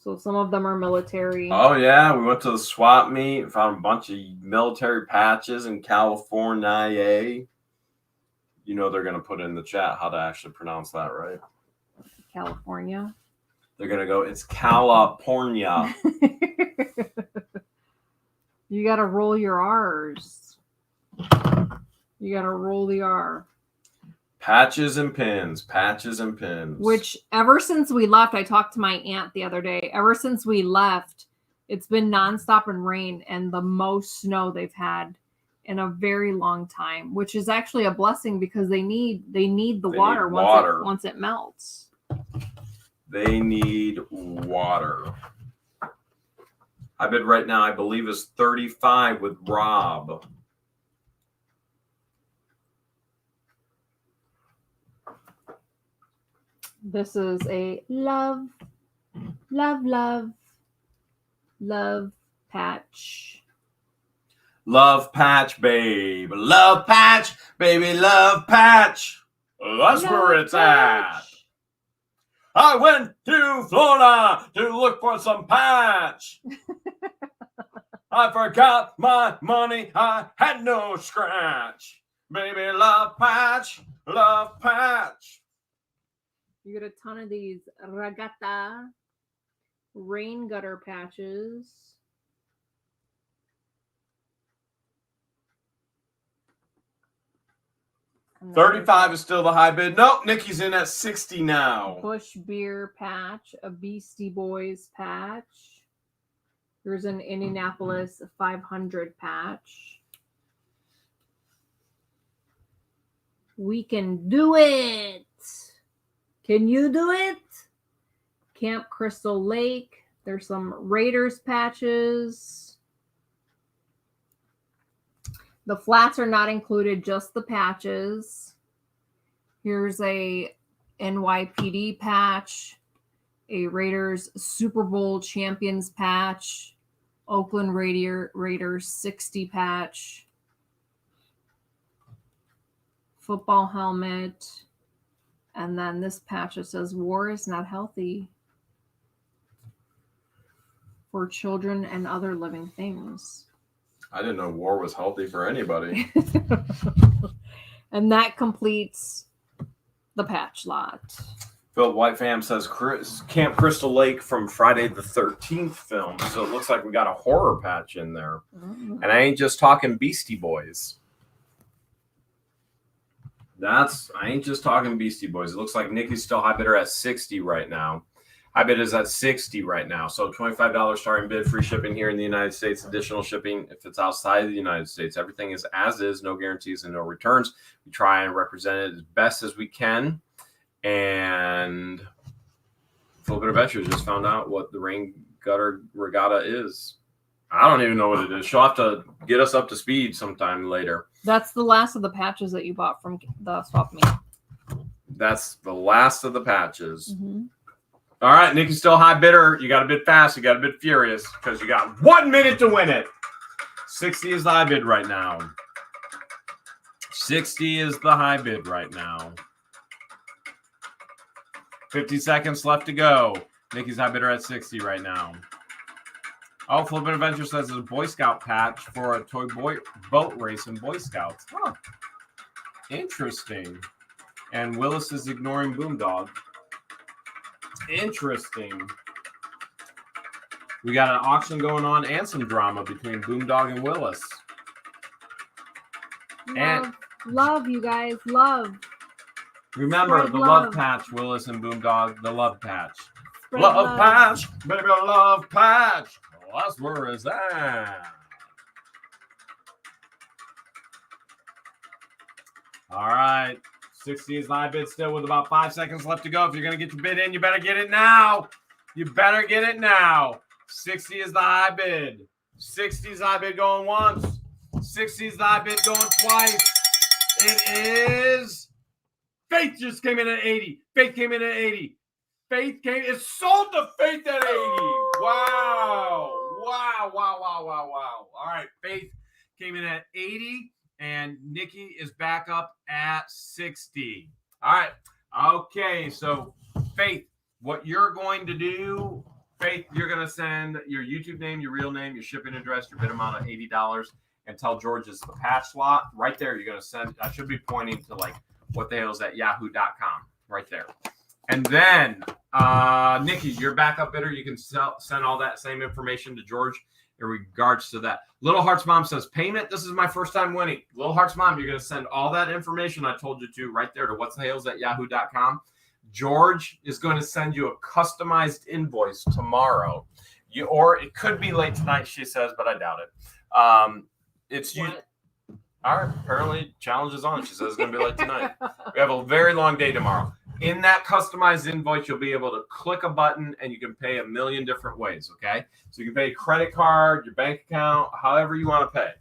So some of them are military. Oh, yeah. We went to the swap meet, found a bunch of military patches in California. They're going to put in the chat how to actually pronounce that, right? California. They're going to go, it's California. You got to roll your R's. You got to roll the R. Patches and pins. Patches and pins. Which, ever since we left, I talked to my aunt the other day. Ever since we left, it's been nonstop and rain and the most snow they've had in a very long time, which is actually a blessing because they need the water once it melts. They need water. I bid right now, I believe, is 35 with Rob. This is a love patch. Love patch, babe. Love patch, baby, love patch. That's where it's at. I went to Florida to look for some patch. I forgot my money. I had no scratch. Baby, love patch, love patch. You get a ton of these Regatta rain gutter patches. And 35 is still the high bid. Nope, Nikki's in at 60 now. Bush Beer patch, a Beastie Boys patch. There's an Indianapolis 500 patch. We can do it. Can you do it? Camp Crystal Lake. There's some Raiders patches. The flats are not included, just the patches. Here's a NYPD patch, a Raiders Super Bowl champions patch, Oakland Raiders 60 patch, football helmet, and then this patch that says war is not healthy for children and other living things. I didn't know war was healthy for anybody. And that completes the patch lot. Phil White Fam says Camp Crystal Lake from Friday the 13th film. So it looks like we got a horror patch in there. Mm-hmm. And I ain't just talking Beastie Boys. I ain't just talking Beastie Boys. It looks like Nikki's still high bidder at 60 right now. High bid is at 60 right now. So $25 starting bid, free shipping here in the United States, additional shipping if it's outside of the United States. Everything is as is, no guarantees and no returns. We try and represent it as best as we can. And Flipper Adventures just found out what the rain gutter regatta is. I don't even know what it is. She'll have to get us up to speed sometime later. That's the last of the patches that you bought from the swap meet. That's the last of the patches. Mm-hmm. All right, Nikki's still high bidder. You got a bid fast. You got a bid furious because you got 1 minute to win it. 60 is the high bid right now. 60 is the high bid right now. 50 seconds left to go. Nikki's high bidder at 60 right now. Oh, Flippin' Adventure says there's a Boy Scout patch for a toy boat race in Boy Scouts. Huh. Interesting. And Willis is ignoring Boondog. Interesting. We got an auction going on and some drama between Boondog and Willis. Love, you guys. Love. Remember, Spread the love patch, Willis and Boondog, the love patch. Spread love patch, baby, love patch. Well, that's where it's at. All right. 60 is live bid still with about 5 seconds left to go. If you're going to get your bid in, you better get it now. You better get it now. 60 is the high bid. 60 is the high bid going once. 60 is the high bid going twice. It is... Faith just came in at 80. Faith came in at 80. It's sold to Faith at 80. Wow. All right, Faith came in at 80. And Nikki is back up at 60. All right. Okay. So, Faith, what you're going to do, Faith, you're going to send your YouTube name, your real name, your shipping address, your bid amount of $80, and tell George it's the patch slot. Right there, you're going to send, I should be pointing to like what the hell is at yahoo.com right there. And then, Nikki, your backup bidder, you can send all that same information to George in regards to that. Little Hearts Mom says, payment, this is my first time winning. Little Hearts Mom, you're going to send all that information I told you to right there to what'shales@yahoo.com. George is going to send you a customized invoice tomorrow. Or it could be late tonight, she says, but I doubt it. It's you. All right, apparently challenge is on. She says it's going to be late tonight. We have a very long day tomorrow. In that customized invoice, you'll be able to click a button and you can pay a million different ways, okay? So you can pay credit card, your bank account, however you want to pay.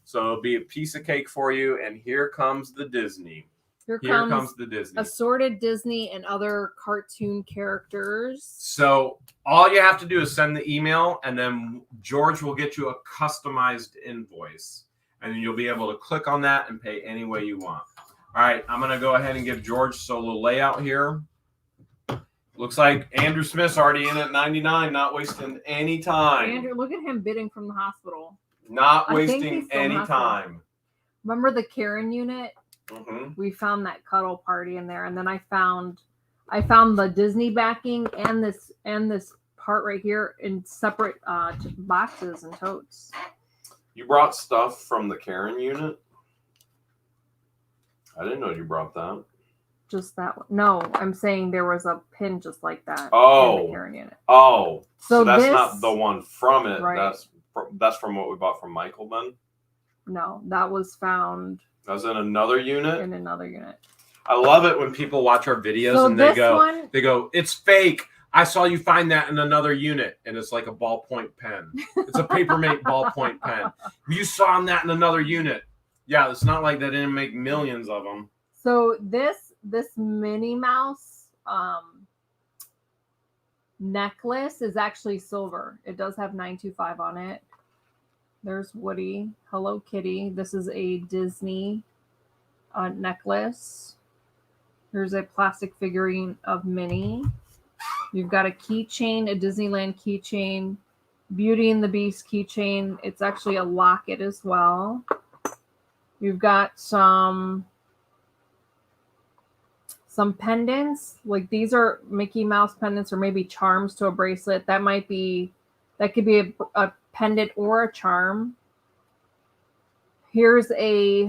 So it'll be a piece of cake for you. And here comes the Disney. Here comes the Disney. Assorted Disney and other cartoon characters. So all you have to do is send the email, and then George will get you a customized invoice. And then you'll be able to click on that and pay any way you want. All right, I'm going to go ahead and give George solo layout here. Looks like Andrew Smith's already in at 99, not wasting any time. Andrew, look at him bidding from the hospital. Not wasting any time. Remember the Karen unit? Mm-hmm. We found that cuddle party in there, and then I found the Disney backing and this part right here in separate boxes and totes. You brought stuff from the Karen unit? I didn't know you brought that. Just that one. No, I'm saying there was a pin just like that. Oh. In the Karen unit. Oh. So that's this, not the one from it. Right. That's from what we bought from Michael then? No, that was found. That was in another unit? In another unit. I love it when people watch our videos and they go, it's fake. I saw you find that in another unit, and it's like a ballpoint pen. It's a Papermate ballpoint pen. You saw that in another unit. Yeah, it's not like they didn't make millions of them. So this Minnie Mouse necklace is actually silver. It does have 925 on it. There's Woody, Hello Kitty. This is a Disney necklace. Here's a plastic figurine of Minnie. You've got a keychain, a Disneyland keychain, Beauty and the Beast keychain. It's actually a locket as well. You've got some pendants. Like these are Mickey Mouse pendants or maybe charms to a bracelet. That could be a pendant or a charm. Here's a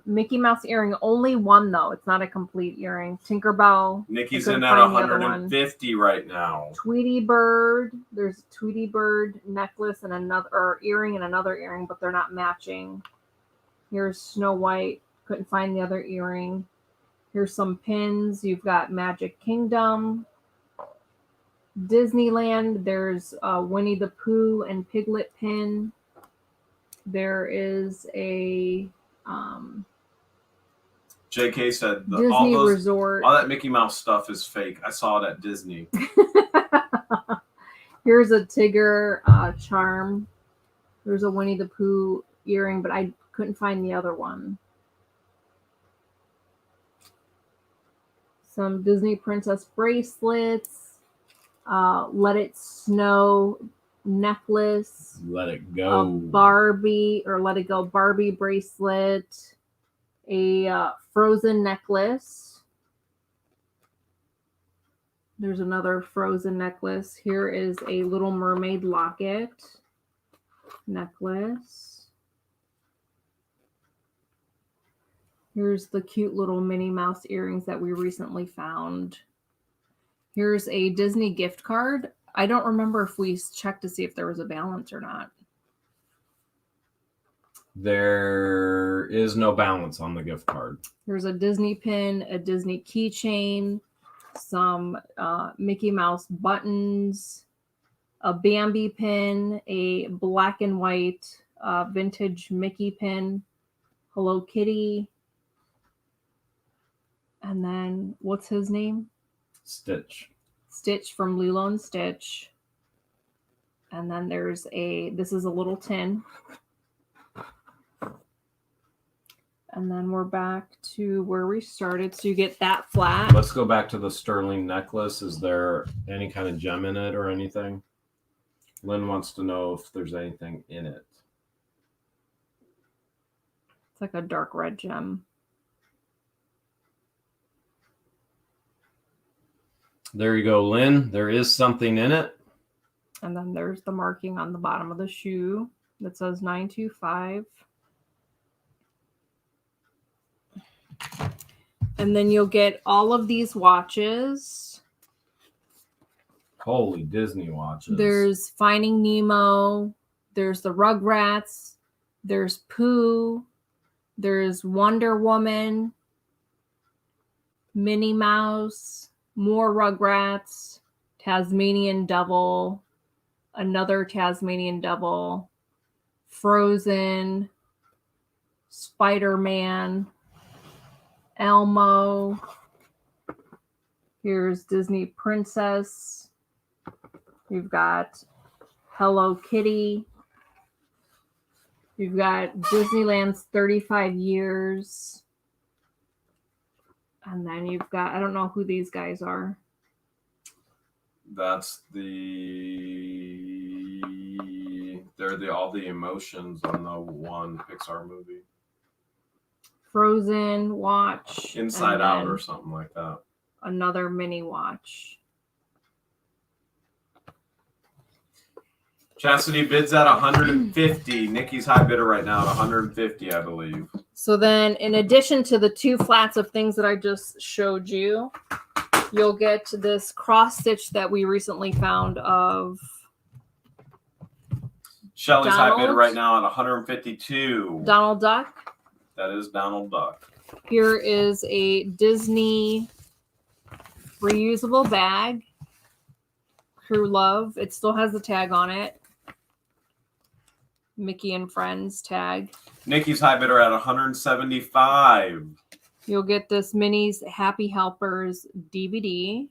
Mickey Mouse earring. Only one, though. It's not a complete earring. Tinkerbell. Nikki's in at 150 right now. Tweety Bird. There's a Tweety Bird necklace and another earring and another earring, but they're not matching. Here's Snow White. Couldn't find the other earring. Here's some pins. You've got Magic Kingdom. Disneyland. There's Winnie the Pooh and Piglet pin. There is a JK said Disney Resort. All that Mickey Mouse stuff is fake. I saw it at Disney. Here's a Tigger charm. There's a Winnie the Pooh earring, but I couldn't find the other one. Some Disney Princess bracelets. Let It Snow necklace. Let It Go. A Barbie or Let It Go Barbie bracelet. A Frozen necklace. There's another Frozen necklace. Here is a Little Mermaid locket necklace. Here's the cute little Minnie Mouse earrings that we recently found. Here's a Disney gift card. I don't remember if we checked to see if there was a balance or not. There is no balance on the gift card. There's a Disney pin, a Disney keychain, some Mickey Mouse buttons, a Bambi pin, a black and white vintage Mickey pin, Hello Kitty, and then what's his name? Stitch. Stitch from Lilo and Stitch. And then there's this is a little tin. And then we're back to where we started. So you get that flat. Let's go back to the sterling necklace. Is there any kind of gem in it or anything? Lynn wants to know if there's anything in it. It's like a dark red gem. There you go, Lynn. There is something in it. And then there's the marking on the bottom of the shoe that says 925. And then you'll get all of these watches. Holy Disney watches. There's Finding Nemo. There's the Rugrats. There's Pooh. There's Wonder Woman. Minnie Mouse. More Rugrats. Tasmanian Devil. Another Tasmanian Devil. Frozen. Spider-Man. Elmo. Here's Disney Princess. You've got Hello Kitty. You've got Disneyland's 35 years. And then you've got, I don't know who these guys are. That's they're all the emotions on the one Pixar movie. Frozen watch. Inside Out or something like that. Another mini watch. Chastity bids at 150. Nikki's high bidder right now at 150, I believe. So then, in addition to the 2 flats of things that I just showed you, you'll get this cross stitch that we recently found of Shelly's high bidder right now at 152. Donald Duck. That is Donald Duck. Here is a Disney reusable bag. Crew Love. It still has the tag on it. Mickey and Friends tag. Nikki's high bidder at 175. You'll get this Minnie's Happy Helpers DVD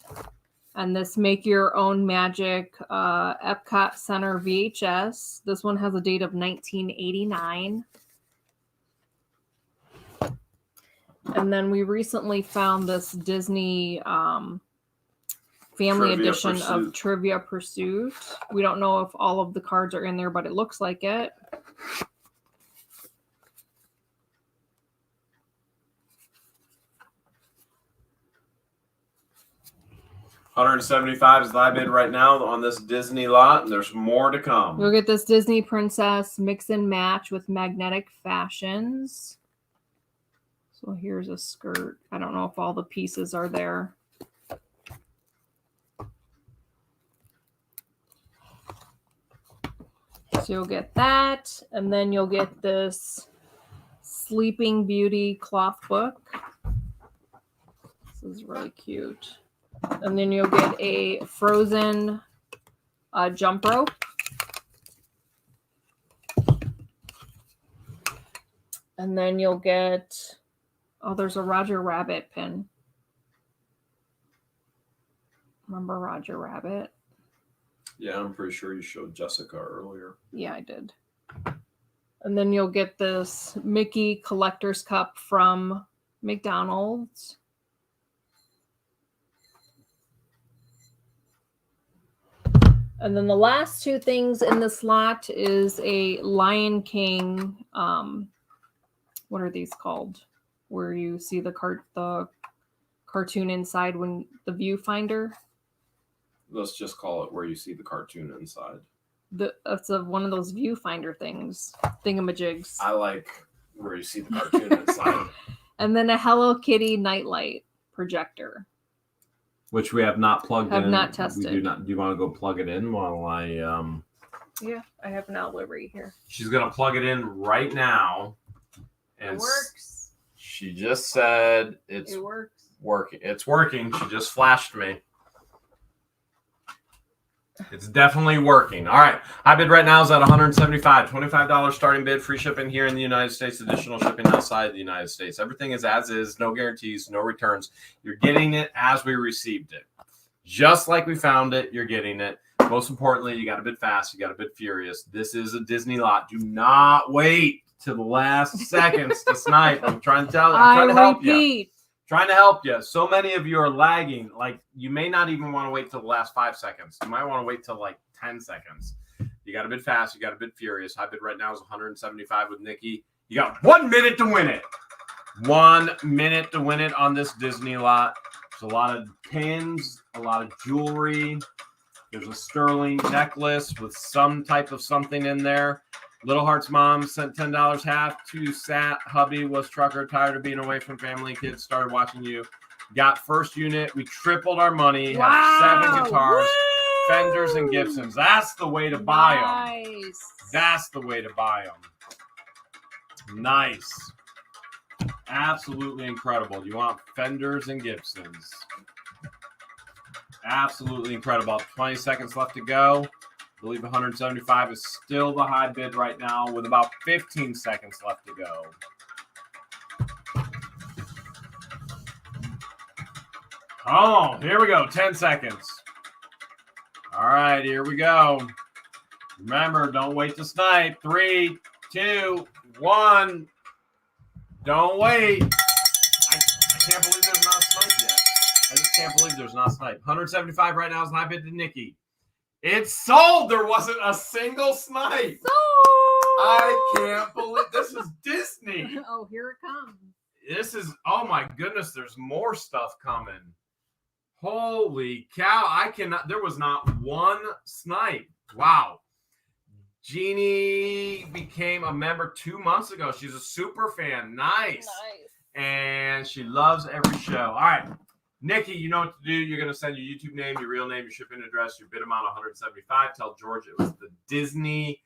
and this Make Your Own Magic Epcot Center VHS. This one has a date of 1989. And then we recently found this Disney family edition of Trivia Pursuit. We don't know if all of the cards are in there, but it looks like it. $175 is the high bid right now on this Disney lot, and there's more to come. We'll get this Disney Princess mix and match with magnetic fashions. So here's a skirt. I don't know if all the pieces are there. So you'll get that, and then you'll get this Sleeping Beauty cloth book. This is really cute. And then you'll get a Frozen jump rope. And then you'll get, oh, there's a Roger Rabbit pin. Remember Roger Rabbit? Yeah, I'm pretty sure you showed Jessica earlier. Yeah, I did. And then you'll get this Mickey Collector's Cup from McDonald's. And then the last 2 things in this lot is a Lion King, what are these called? Where you see the cartoon inside when the viewfinder. Let's just call it where you see the cartoon inside. That's one of those viewfinder things, thingamajigs. I like where you see the cartoon inside. And then a Hello Kitty nightlight projector, which we have not plugged in. Have not tested. We do not. Do you want to go plug it in while I? Yeah, I have an outlet right here. She's gonna plug it in right now. And it works. She just said it works. Working. It's working. She just flashed me. It's definitely working. All right. High bid right now is at $175. $25 starting bid. Free shipping here in the United States. Additional shipping outside the United States. Everything is as is. No guarantees. No returns. You're getting it as we received it. Just like we found it, you're getting it. Most importantly, you got to bid fast. You got to bid furious. This is a Disney lot. Do not wait to the last seconds to snipe. I'm trying to tell you. I'm trying to help you. Trying to help you. So many of you are lagging. Like, you may not even want to wait till the last 5 seconds. You might want to wait till like 10 seconds. You got to bid fast. You got to bid furious. High bid right now is 175 with Nikki. You got 1 minute to win it. 1 minute to win it on this Disney lot. There's a lot of pins, a lot of jewelry. There's a sterling necklace with some type of something in there. Little Heart's mom sent $10 half to Sat. Hubby was trucker, tired of being away from family and kids, started watching you. Got first unit. We tripled our money. Wow. Have 7 guitars, Woo! Fenders, and Gibsons. That's the way to buy them. Nice. That's the way to buy them. Nice. Absolutely incredible. You want Fenders and Gibsons. Absolutely incredible. 20 seconds left to go. I believe 175 is still the high bid right now with about 15 seconds left to go. Oh, here we go. 10 seconds. All right, here we go. Remember, don't wait to snipe. 3, 2, 1. Don't wait. I can't believe there's not a snipe yet. I just can't believe there's not a snipe. 175 right now is high bid to Nikki. It's sold. There wasn't a single snipe. Sold. I can't believe this is Disney. Oh, here it comes. This is, oh my goodness, there's more stuff coming. Holy cow. I cannot, there was not one snipe. Wow. Jeannie became a member 2 months ago. She's a super fan. Nice. And she loves every show. All right. Nikki, you know what to do. You're going to send your YouTube name, your real name, your shipping address, your bid amount 175. Tell George it was the Disney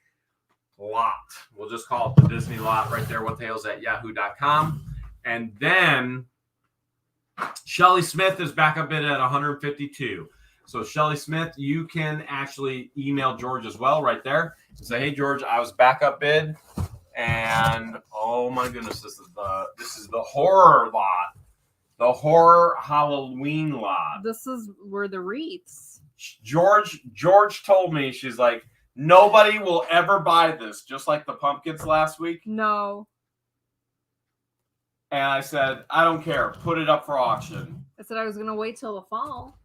lot. We'll just call it the Disney lot right there. whathales@yahoo.com. And then Shelly Smith is back up bid at 152. So Shelly Smith, you can actually email George as well right there and say, hey George, I was back up bid, and oh my goodness, this is the horror lot. The horror Halloween lot. This is where the wreaths. George told me, she's like, nobody will ever buy this, just like the pumpkins last week. No. And I said, I don't care. Put it up for auction. I said I was going to wait till the fall.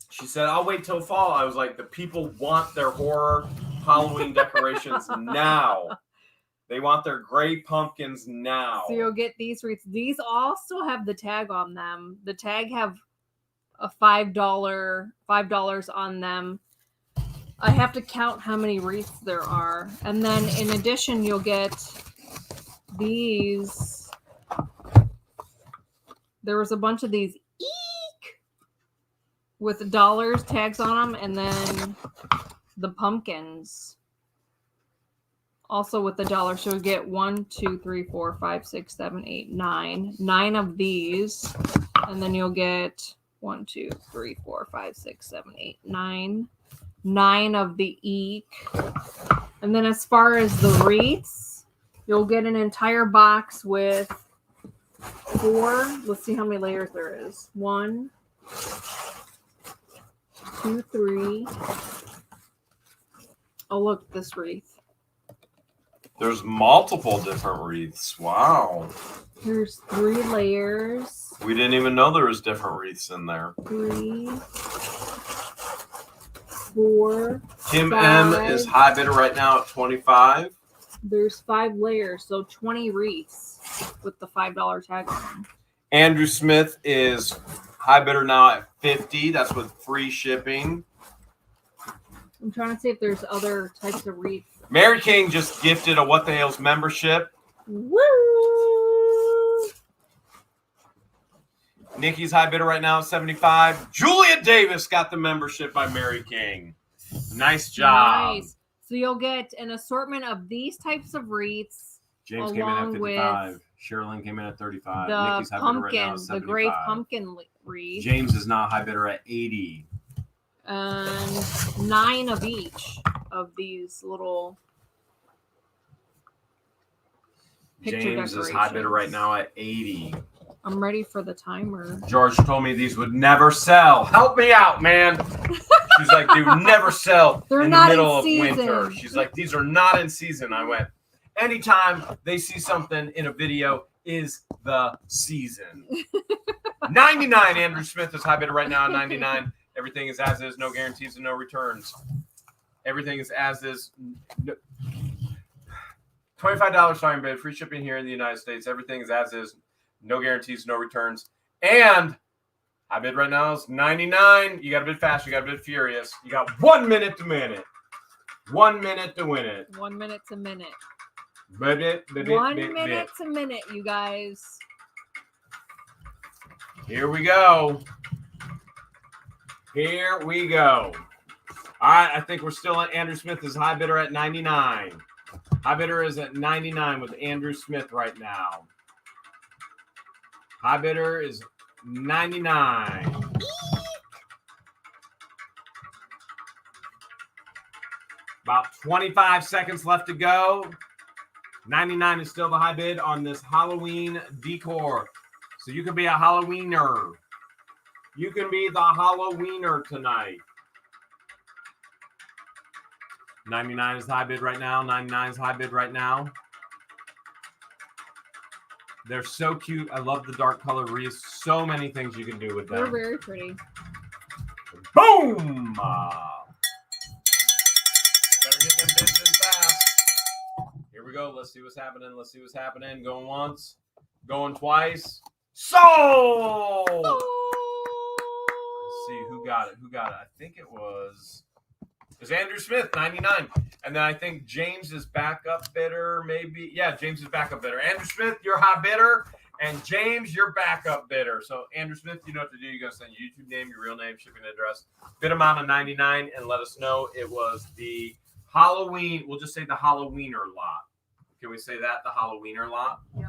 She said, I'll wait till fall. I was like, the people want their horror Halloween decorations now. They want their gray pumpkins now. So you'll get these wreaths. These all still have the tag on them. The tag have a $5 on them. I have to count how many wreaths there are. And then in addition, you'll get these. There was a bunch of these with dollars tags on them, and then the pumpkins also with the dollar. So we get 1, 2, 3, 4, 5, 6, 7, 8, 9. 9 of these, and then you'll get 1, 2, 3, 4, 5, 6, 7, 8, 9. 9 of the eek. And then as far as the wreaths, you'll get an entire box with 4. Let's see how many layers there is. 1, 2, 3. Oh, look, this wreath. There's multiple different wreaths. Wow. There's 3 layers. We didn't even know there was different wreaths in there. 3, 4. Kim 5. M is high bidder right now at 25. There's 5 layers, so 20 wreaths with the $5 tag on them. Andrew Smith is high bidder now at 50. That's with free shipping. I'm trying to see if there's other types of wreaths. Mary King just gifted a What the Hale's membership. Woo! Nikki's high bidder right now at 75. Julia Davis got the membership by Mary King. Nice job. Nice. So you'll get an assortment of these types of wreaths. James came in at 55. Sherilyn came in at 35. The Nikki's high bidder right now pumpkin, at 75. the gray pumpkin wreath. James is now high bidder at 80. And 9 of each of these little picture James is high bidder right now at 80. I'm ready for the timer. George told me these would never sell. Help me out, man. She's like, they would never sell They're in the not middle in of season. winter. She's like, these are not in season. I went, anytime they see something in a video is the season. 99. Andrew Smith is high bidder right now at 99. Everything is as is, no guarantees and no returns. Everything is as is. $25 starting bid, free shipping here in the United States. Everything is as is, no guarantees, no returns. And High bid right now is 99. You got to bid fast. You got to bid furious. You got 1 minute to win it. 1 minute to win it. 1 minute to minute. Bid, 1 minute to minute, you guys. Here we go. Here we go. All right, I think we're still at Andrew Smith is high bidder at 99. High bidder is at 99 with Andrew Smith right now. High bidder is 99. About 25 seconds left to go. 99 is still the high bid on this Halloween decor. So you can be a Halloweener. You can be the Halloweener tonight. 99 is high bid right now. 99 is high bid right now. They're so cute. I love the dark color wreaths. So many things you can do with them. They're very pretty. Boom! Better get them bids in fast. Here we go. Let's see what's happening. Let's see what's happening. Going once. Going twice. Sold! Let's see who got it. Who got it? I think it was Andrew Smith, 99. And then I think James is backup bidder, maybe. Yeah, James is backup bidder. Andrew Smith, you're high bidder. And James, you're backup bidder. So Andrew Smith, you know what to do. You got to send your YouTube name, your real name, shipping address, bid amount of 99, and let us know it was the Halloween. We'll just say the Halloweener lot. Can we say that? The Halloweener lot? Yeah.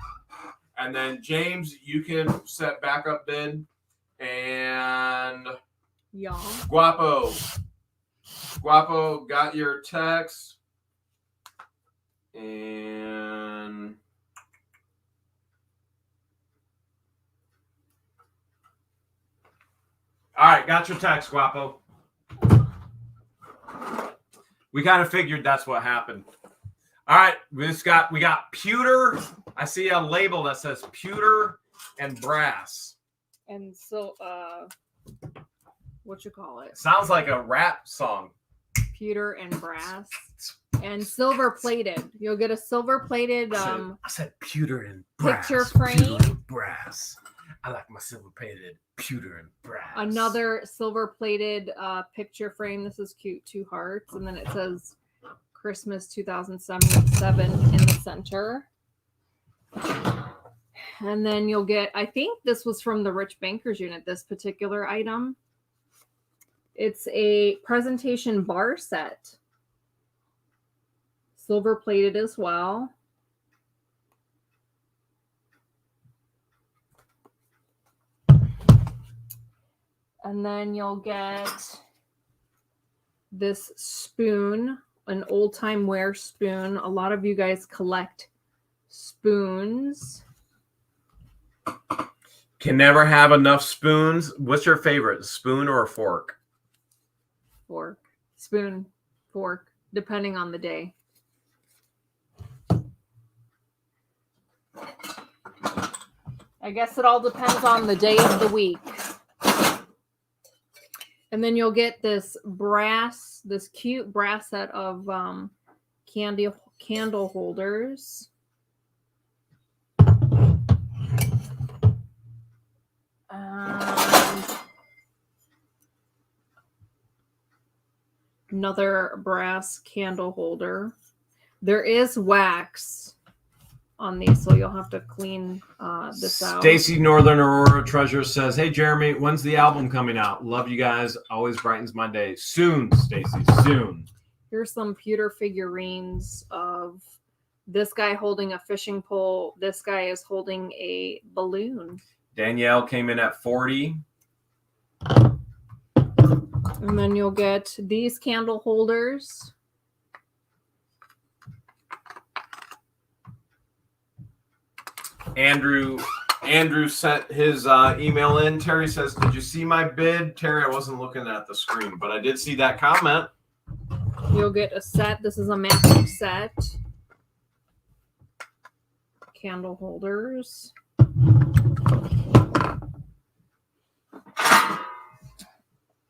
And then James, you can set backup bid. And Yeah. Guapo got your text. And all right, got your text, Guapo. We kind of figured that's what happened. All right, we got pewter. I see a label that says pewter and brass. And so, what you call it? Sounds like a rap song. Pewter and brass and silver plated. You'll get a silver plated I said pewter and brass. picture frame. Pewter and brass. I like my silver plated pewter and brass. Another silver plated picture frame. This is cute. 2 hearts, and then it says Christmas 2077 in the center. And then you'll get, I think this was from the Rich Bankers unit, this particular item. It's a presentation bar set. Silver plated as well. And then you'll get this spoon, an old time ware spoon. A lot of you guys collect spoons. Can never have enough spoons. What's your favorite, spoon or a fork? Fork, spoon, fork, depending on the day. I guess it all depends on the day of the week. And then you'll get this cute brass set of candle holders. Another brass candle holder. There is wax on these, so you'll have to clean this out. Stacy Northern Aurora Treasure says, "Hey Jeremy, when's the album coming out? Love you guys. Always brightens my day." Soon, Stacy. Soon. Here's some pewter figurines of this guy holding a fishing pole. This guy is holding a balloon. Danielle came in at 40. And then you'll get these candle holders. Andrew sent his email in. Terry says, "Did you see my bid?" Terry, I wasn't looking at the screen, but I did see that comment. You'll get a set. This is a matching set. Candle holders.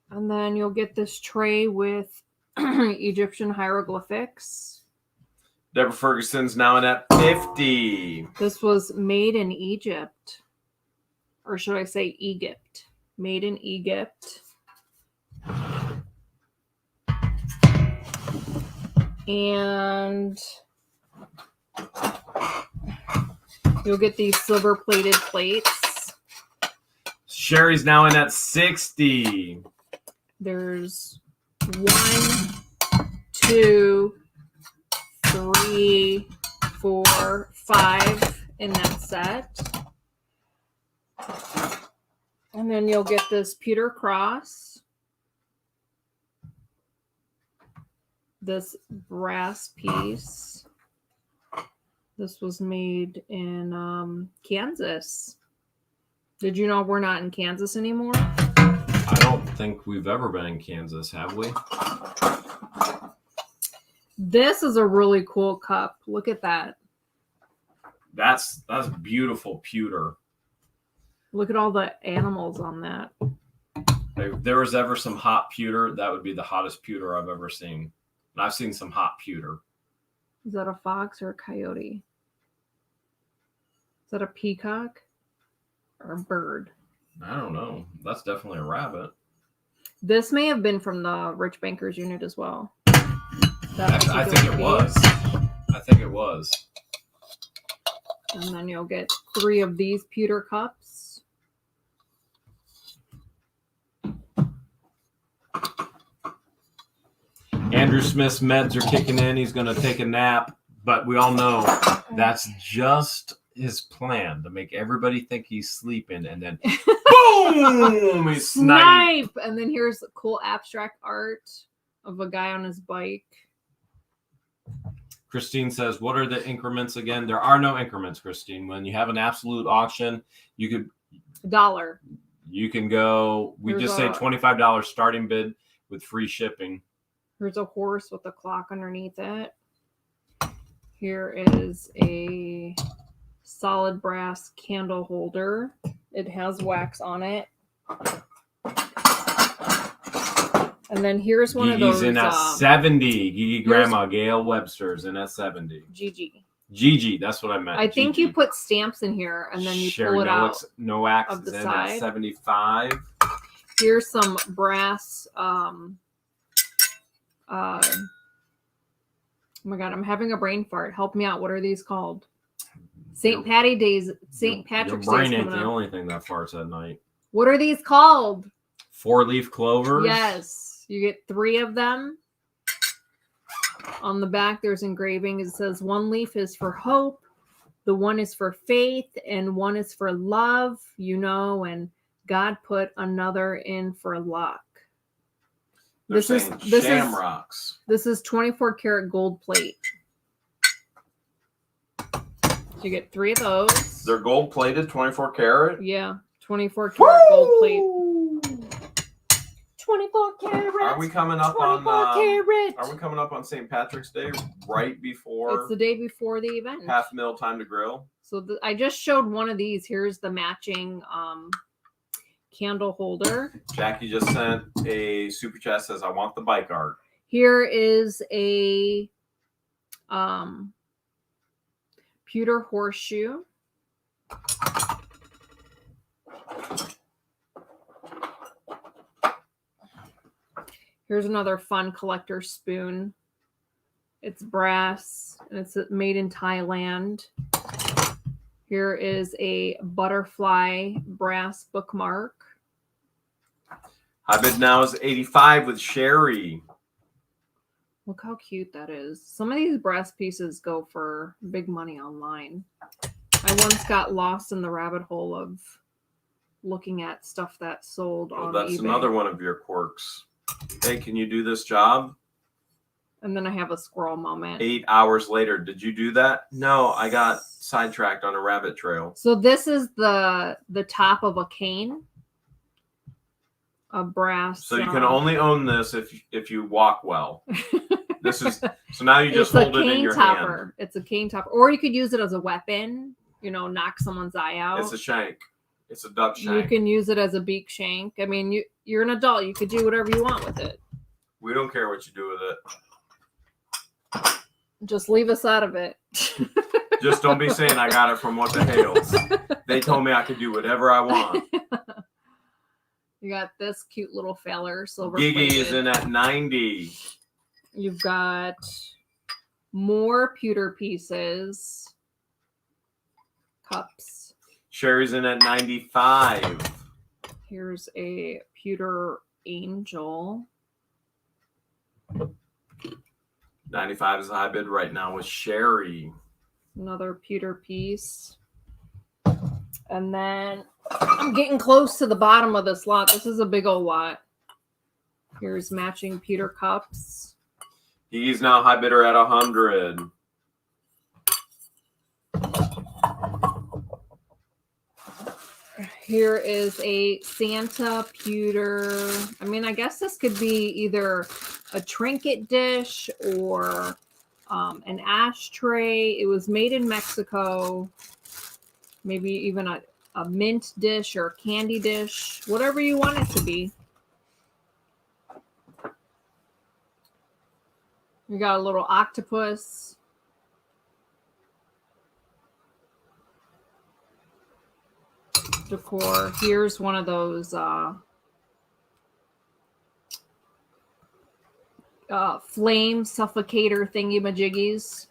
And then you'll get this tray with Egyptian hieroglyphics. Deborah Ferguson's now in at 50. This was made in Egypt. Or should I say Egypt? made in Egypt. And you'll get these silver plated plates. Sherry's now in at 60. There's 1, 2, 3, 4, 5 in that set. And then you'll get this pewter cross. This brass piece. This was made in Kansas. Did you know we're not in Kansas anymore? I don't think we've ever been in Kansas, have we? This is a really cool cup. Look at that. That's beautiful pewter. Look at all the animals on that. If there was ever some hot pewter, that would be the hottest pewter I've ever seen. And I've seen some hot pewter. Is that a fox or a coyote? Is that a peacock or a bird? I don't know. That's definitely a rabbit. This may have been from the Rich Bankers unit as well. I think it was. I think it was. And then you'll get 3 of these pewter cups. Andrew Smith's meds are kicking in. He's going to take a nap. But we all know that's just his plan, to make everybody think he's sleeping. And then, boom! He's Snipe! And then here's cool abstract art of a guy on his bike. Christine says, what are the increments again? There are no increments, Christine. When you have an absolute auction, you could $1. You can go, we just say $25 starting bid with free shipping. Here's a horse with a clock underneath it. Here is a solid brass candle holder. It has wax on it. And then here's one of those. Gigi's in at 70. Gigi Grandma, Gail Webster's in at 70. Gigi, that's what I meant. I think you put stamps in here and then you pull it out. No Axe of the in side. at 75. Here's some brass. Oh my God, I'm having a brain fart. Help me out. What are these called? St. Patrick's Day. Your brain ain't the only thing that farts at night. What are these called? 4-leaf clovers. Yes. You get 3 of them. On the back, there's engraving. It says 1 leaf is for hope, the 1 is for faith, and 1 is for love, and God put another in for luck. This is shamrocks. This is 24 karat gold plate. You get 3 of those. They're gold plated, 24 karat? Yeah, 24 karat gold plate. 24 karat. Are we coming up on carat. Are we coming up on St. Patrick's Day right before? It's the day before the event. $5 time to grill. So I just showed one of these. Here's the matching candle holder. Jackie just sent a super chat, says, I want the bike art. Here is a pewter horseshoe. Here's another fun collector spoon. It's brass and it's made in Thailand. Here is a butterfly brass bookmark. High bid now is 85 with Sherry. Look how cute that is. Some of these brass pieces go for big money online. I once got lost in the rabbit hole of looking at stuff that sold on That's eBay. another one of your quirks. Hey, can you do this job? And then I have a squirrel moment. 8 hours later, did you do that? No, I got sidetracked on a rabbit trail. So this is the top of a cane. A brass. So you can only own this if you walk well. This is so now you just hold it in your hand. It's a cane topper, or you could use it as a weapon. Knock someone's eye out. It's a shank. It's a duck shank. You can use it as a beak shank. I mean, you're an adult. You could do whatever you want with it. We don't care what you do with it. Just leave us out of it. Just don't be saying I got it from what the Hales. They told me I could do whatever I want. You got this cute little feller, silver Gigi plated. is in at 90. You've got more pewter pieces. Cups. Sherry's in at 95. Here's a pewter angel. 95 is the high bid right now with Sherry. Another pewter piece. And then I'm getting close to the bottom of this lot. This is a big old lot. Here's matching pewter cups. He's now high bidder at 100. Here is a Santa pewter. I mean, I guess this could be either a trinket dish or an ashtray. It was made in Mexico. Maybe even a mint dish or a candy dish. Whatever you want it to be. We got a little octopus. Decor. Here's one of those flame suffocator thingy-majiggies.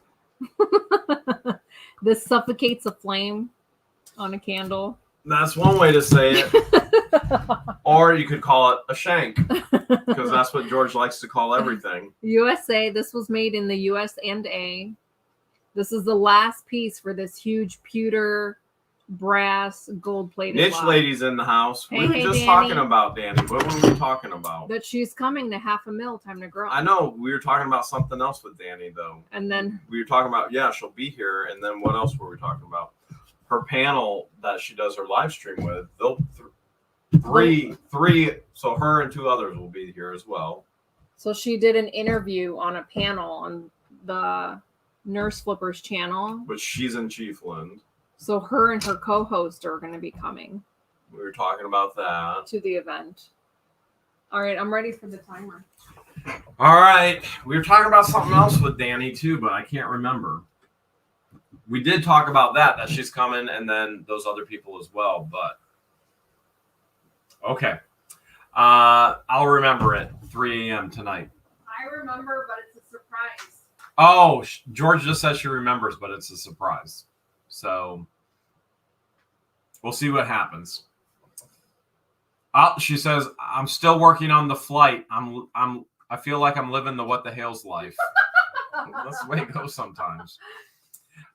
This suffocates a flame on a candle. That's one way to say it. Or you could call it a shank, because that's what George likes to call everything. USA. This was made in the US&A. This is the last piece for this huge pewter brass gold-plated Niche lot. lady's in the house. Hey, We were hey, just Danny. talking about Danny. What were we talking about? That she's coming to $500,000 time to grow. I know we were talking about something else with Danny though. And then We were talking about, yeah, she'll be here. And then what else were we talking about? Her panel that she does her live stream with. They'll three. So her and two others will be here as well. so she did an interview on a panel on the Nurse Flippers channel. But she's in Chiefland. So her and her co-host are going to be coming We were talking about that. to the event. All right, I'm ready for the timer. All right. We were talking about something else with Danny too, but I can't remember. We did talk about that she's coming, and then those other people as well. But okay. I'll remember it. 3 a.m. tonight. I remember, but it's a surprise. Oh, George just says she remembers, but it's a surprise. So we'll see what happens. She says, I'm still working on the flight. I feel like I'm living the what the Hale's life. That's the way it goes sometimes.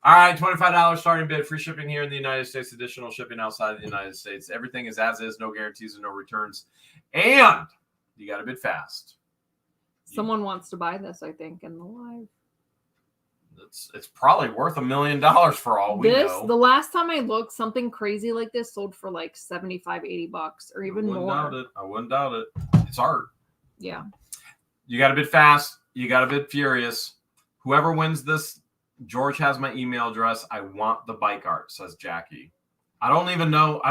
All right, $25 starting bid, free shipping here in the United States, additional shipping outside of the United States. Everything is as is, no guarantees and no returns. And you got to bid fast. Someone wants to buy this, I think, in the live. It's probably worth $1 million for all we know. The last time I looked, something crazy like this sold for like $75-$80 or even more. I wouldn't doubt it. It's art. Yeah. You got to bid fast. You got to bid furious. Whoever wins this, George has my email address. I want the bike art, says Jackie. I don't even know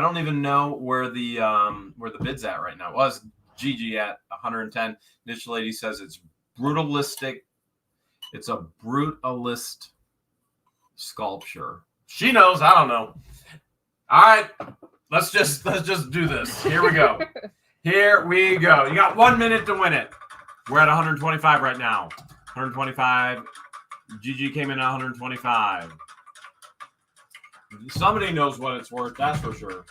where the bid's at right now. It was Gigi at 110. Niche lady says it's brutalistic. It's a brutalist sculpture. She knows. I don't know. All right, let's just do this. Here we go. Here we go. You got 1 minute to win it. We're at 125 right now. 125. Gigi came in at 125. Somebody knows what it's worth. That's for sure.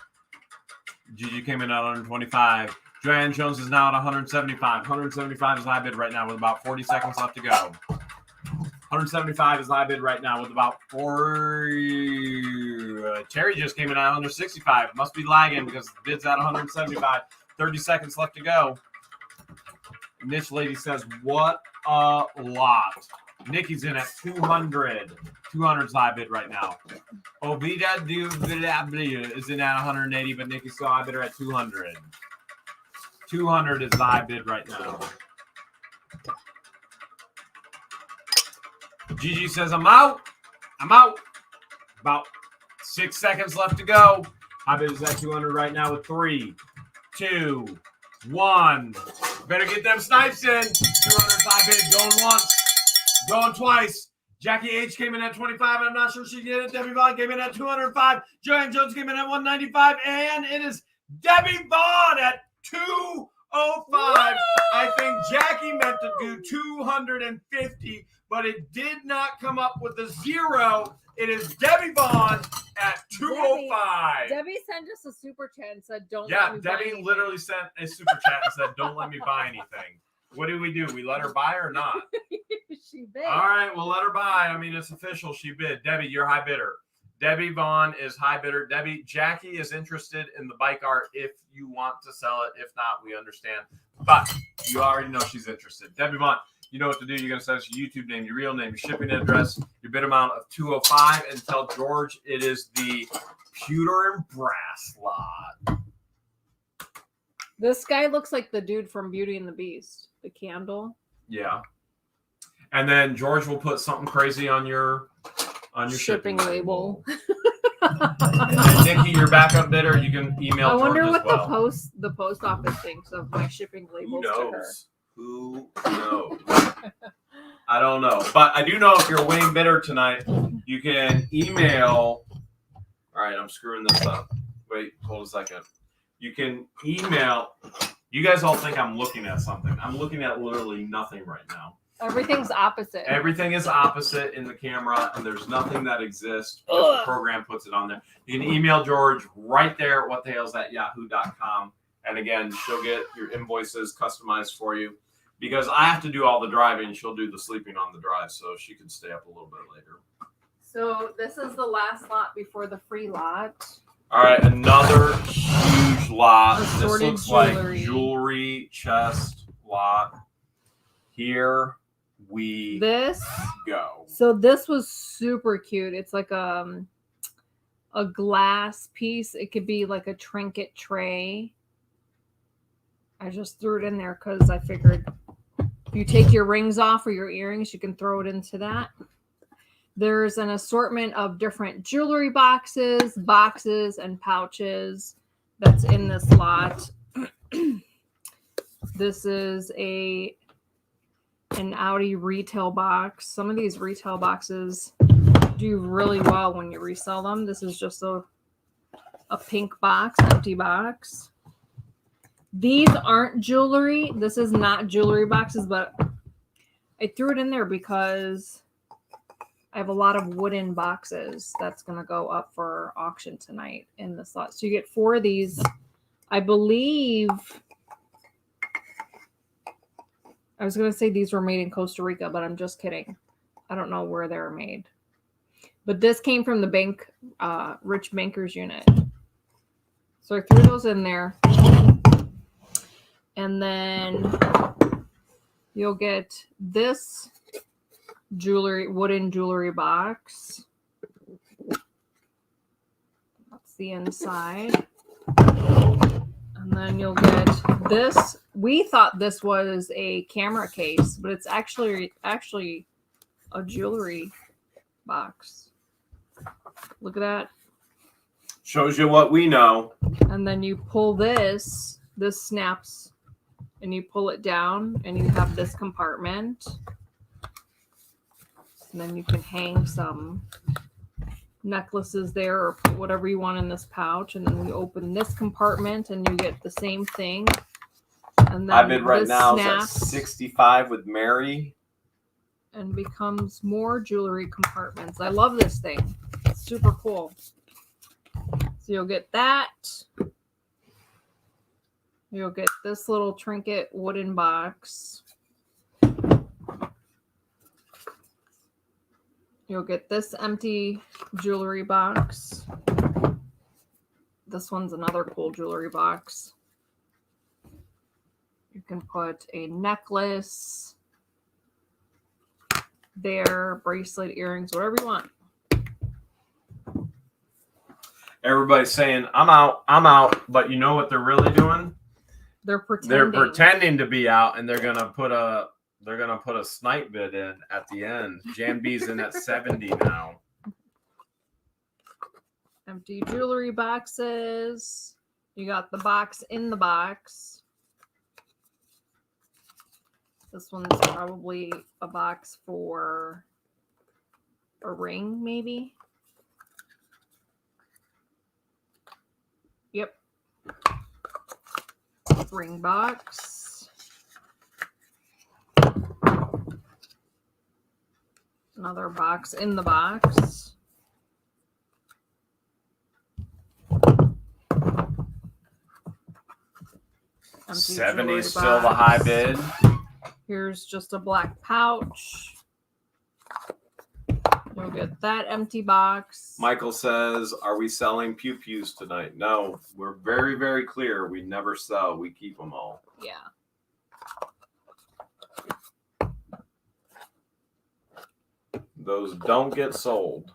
Gigi came in at 125. Joanne Jones is now at 175. 175 is high bid right now with about 40 seconds left to go. 175 is high bid right now with about 40. Terry just came in at 165. Must be lagging because the bid's at 175. 30 seconds left to go. Niche lady says, what a lot. Nikki's in at 200. 200's high bid right now. Ovida is in at 180, but Nikki's still high bidder at 200. 200 is the high bid right now. Gigi says, I'm out. I'm out. About 6 seconds left to go. High bid is at 200 right now with 3, 2, 1. Better get them snipes in. 200 high bid going once, going twice. Jackie H came in at 25. I'm not sure she did it. Debbie Vaughn came in at 205. Joanne Jones came in at 195. And it is Debbie Vaughn at 200. $250, but it did not come up with a 0. It is Debbie Vaughn at 205. Debbie sent us a super chat and said, "Don't." Yeah, let me buy Debbie anything." literally sent a super chat and said, "Don't let me buy anything." What do? We let her buy or not? She bid. All right, we'll let her buy. I mean, it's official. She bid. Debbie, you're high bidder. Debbie Vaughn is high bidder. Debbie, Jackie is interested in the bike art if you want to sell it. If not, we understand. But you already know she's interested. Debbie Vaughn, you know what to do. You're going to send us your YouTube name, your real name, your shipping address, your bid amount of 205, and tell George it is the pewter and brass lot. This guy looks like the dude from Beauty and the Beast. The candle. Yeah. And then George will put something crazy on your shipping label. And Nikki, your backup bidder, you can email. I wonder George what as well. the post office thinks of my shipping labels to her. Who knows? I don't know, but I do know if you're a winning bidder tonight, you can email. All right, I'm screwing this up. Wait, hold a second. You can email. You guys all think I'm looking at something. I'm looking at literally nothing right now. Everything's opposite. Everything is opposite in the camera, and there's nothing that exists. The program puts it on there. You can email George right there at whatthehales@yahoo.com. And again, she'll get your invoices customized for you. Because I have to do all the driving, she'll do the sleeping on the drive, so she can stay up a little bit later. So this is the last lot before the free lot. All right, another huge lot. Assorted this looks jewelry. like jewelry chest lot. Here we go. So this was super cute. It's like a glass piece. It could be like a trinket tray. I just threw it in there because I figured if you take your rings off or your earrings, you can throw it into that. There's an assortment of different jewelry boxes, and pouches that's in this lot. This is an Audi retail box. Some of these retail boxes do really well when you resell them. This is just a pink box, empty box. These aren't jewelry. This is not jewelry boxes, but I threw it in there because I have a lot of wooden boxes that's going to go up for auction tonight in this lot. So you get 4 of these. I believe, I was going to say these were made in Costa Rica, but I'm just kidding. I don't know where they're made. But this came from the bank, Rich Bankers unit. So I threw those in there. And then you'll get this wooden jewelry box. That's the inside. And then you'll get this. We thought this was a camera case, but it's actually a jewelry box. Look at that. Shows you what we know. And then you pull this snaps, and you pull it down, and you have this compartment. And then you can hang some necklaces there or put whatever you want in this pouch. And then you open this compartment and you get the same thing. And then I bid right now is at snaps 65 with Mary. and becomes more jewelry compartments. I love this thing. It's super cool. So you'll get that. You'll get this little trinket wooden box. You'll get this empty jewelry box. This one's another cool jewelry box. You can put a necklace there, bracelet, earrings, whatever you want. Everybody's saying, I'm out. But you know what they're really doing? They're pretending. They're pretending to be out, and they're gonna put a snipe bid in at the end. Jan B's in at 70 now. Empty jewelry boxes. You got the box in the box. This one's probably a box for a ring, maybe. Yep. Ring box. another box in the box. Empty 70 jewelry is still the box. high bid. Here's just a black pouch. You'll get that empty box. Michael says, are we selling pew-pews tonight? No, we're very, very clear. We never sell. We keep them all. Yeah. Those don't get sold.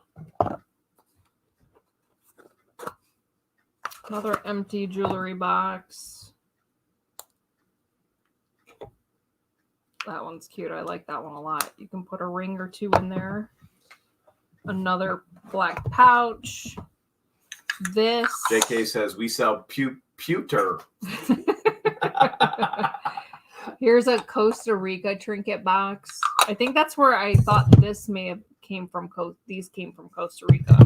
Another empty jewelry box. That one's cute. I like that one a lot. You can put a ring or two in there. Another black pouch. This. JK says, we sell pewter. Here's a Costa Rica trinket box. I think that's where I thought this may have came from. These came from Costa Rica.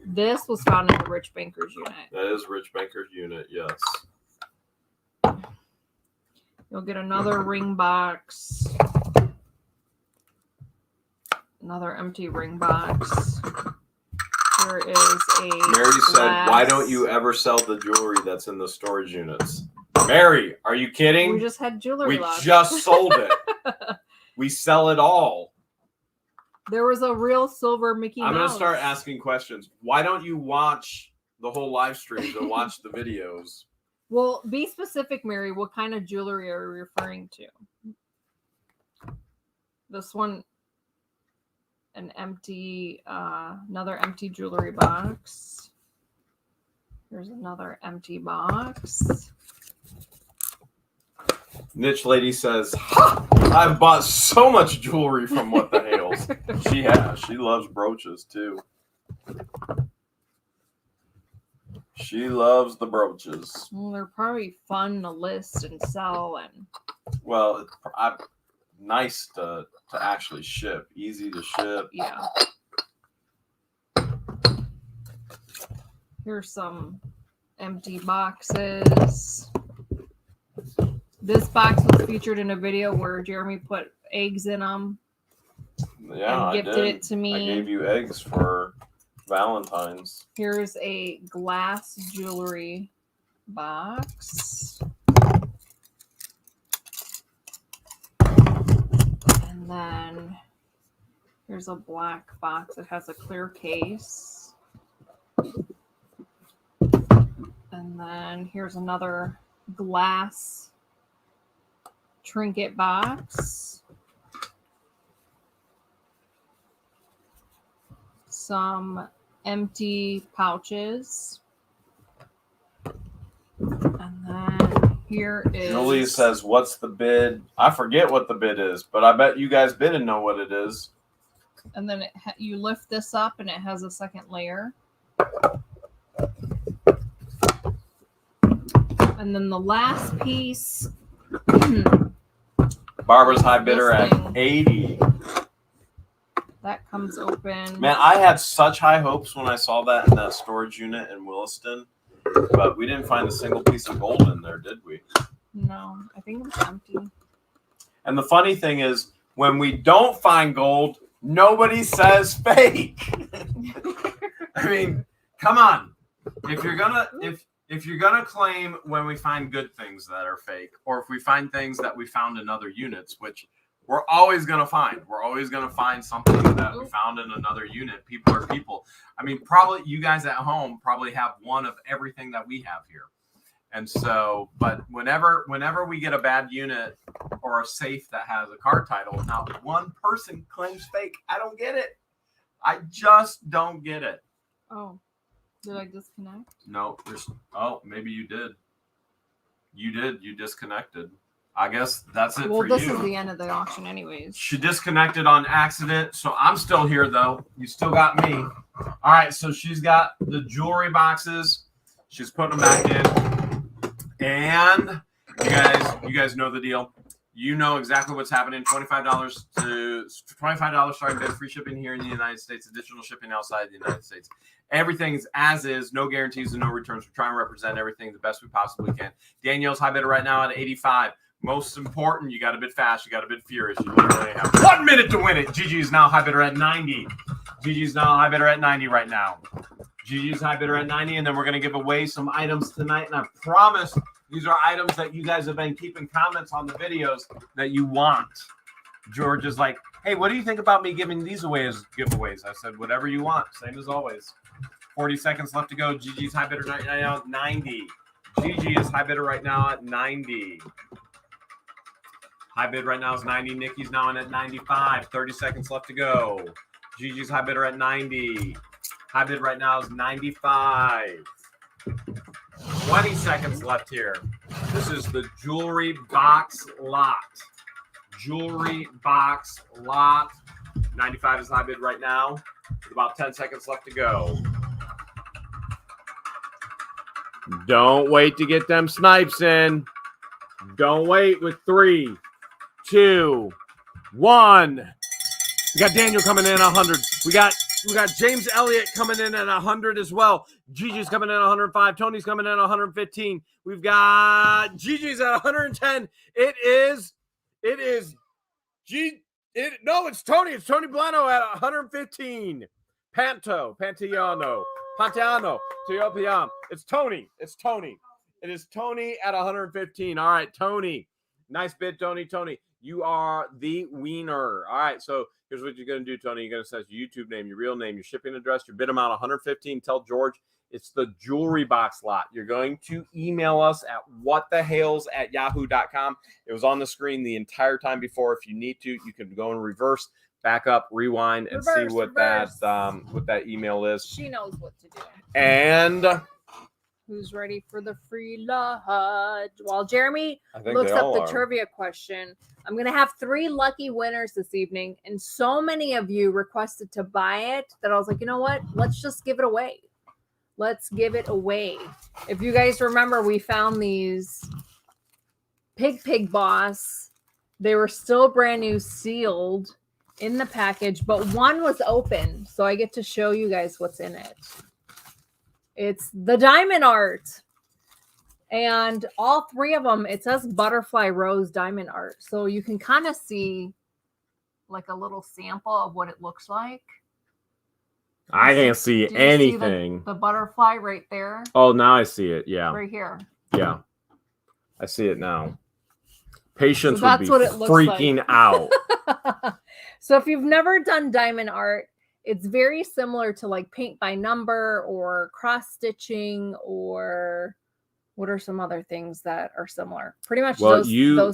This was found in the Rich Bankers unit. That is Rich Bankers unit, yes. You'll get another ring box. Another empty ring box. There is a Mary glass. said, why don't you ever sell the jewelry that's in the storage units? Mary, are you kidding? We just had jewelry We left. just sold it. We sell it all. There was a real silver Mickey Mouse. I'm going to start asking questions. Why don't you watch the whole live streams and watch the videos? Well, be specific, Mary. What kind of jewelry are you referring to? This one, an empty, another empty jewelry box. Here's another empty box. Niche Lady says, ha! I've bought so much jewelry from What the Hales. She has. She loves brooches too. She loves the brooches. Well, they're probably fun to list and sell, and well, nice to actually ship. Easy to ship. Yeah. Here's some empty boxes. This box was featured in a video where Jeremy put eggs in them. Yeah, and gifted it to me. I gave you eggs for Valentine's. Here's a glass jewelry box. And then here's a black box. It has a clear case. And then here's another glass trinket box. Some empty pouches. And then here is... Julie says, what's the bid? I forget what the bid is, but I bet you guys bid and know what it is. And then you lift this up and it has a second layer. And then the last piece... Barbara's high bidder at 80. That comes open. Man, I had such high hopes when I saw that in that storage unit in Williston, but we didn't find a single piece of gold in there, did we? No, I think it's empty. And the funny thing is, when we don't find gold, nobody says fake. I mean, come on. If you're gonna claim when we find good things that are fake, or if we find things that we found in other units, which we're always going to find. We're always going to find something that we found in another unit. People are people. I mean, probably you guys at home probably have one of everything that we have here. And so, but whenever we get a bad unit or a safe that has a card title, not one person claims fake. I don't get it. I just don't get it. Oh, did I disconnect? No, maybe you did. You did. You disconnected. I guess that's it for you. Well, this is the end of the auction anyways. She disconnected on accident, so I'm still here, though. You still got me. All right, so she's got the jewelry boxes. She's putting them back in. And you guys know the deal. You know exactly what's happening. $25 starting bid, free shipping here in the United States, additional shipping outside the United States. Everything's as is, no guarantees and no returns. We're trying to represent everything the best we possibly can. Danielle's high bidder right now at 85. Most important, you got to bid fast. You got to bid furious. You literally have 1 minute to win it. Gigi is now high bidder at 90. Gigi's now high bidder at 90 right now. Gigi's high bidder at 90, and then we're going to give away some items tonight. And I promise these are items that you guys have been keeping comments on the videos that you want. George is like, hey, what do you think about me giving these away as giveaways? I said, whatever you want. Same as always. 40 seconds left to go. Gigi's high bidder right now at 90. Gigi is high bidder right now at 90. High bid right now is 90. Nikki's now in at 95. 30 seconds left to go. Gigi's high bidder at 90. High bid right now is 95. 20 seconds left here. This is the jewelry box lot. Jewelry box lot. 95 is high bid right now. With about 10 seconds left to go. Don't wait to get them snipes in. Don't wait with 3, 2, 1. We got Daniel coming in at 100. We got James Elliott coming in at 100 as well. Gigi's coming in at 105. Tony's coming in at 115. We've got Gigi's at 110. It's Tony. It's Tony Blano at 115. Pantiano. Teopian. It's Tony. It is Tony at 115. All right, Tony. Nice bid, Tony. Tony, you are the wiener. All right, so here's what you're going to do, Tony. You're going to set your YouTube name, your real name, your shipping address, your bid amount, 115. Tell George it's the jewelry box lot. You're going to email us at whatthehales@yahoo.com. It was on the screen the entire time before. If you need to, you can go in reverse, back up, rewind, and see what that email is. She knows what to do. And who's ready for the free lunch? While Jeremy looks up the trivia question, I'm going to have 3 lucky winners this evening. And so many of you requested to buy it that I was like, you know what? Let's just give it away. Let's give it away. If you guys remember, we found these Pig Boss. They were still brand new, sealed in the package, but one was open. So I get to show you guys what's in it. It's the diamond art. And all 3 of them, it says butterfly rose diamond art. So you can kind of see like a little sample of what it looks like. I can't see anything. See the butterfly right there? Oh, now I see it. Yeah. Right here. Yeah. I see it now. Patience so would be freaking out. So if you've never done diamond art, it's very similar to like paint by number or cross stitching, or what are some other things that are similar? Pretty much those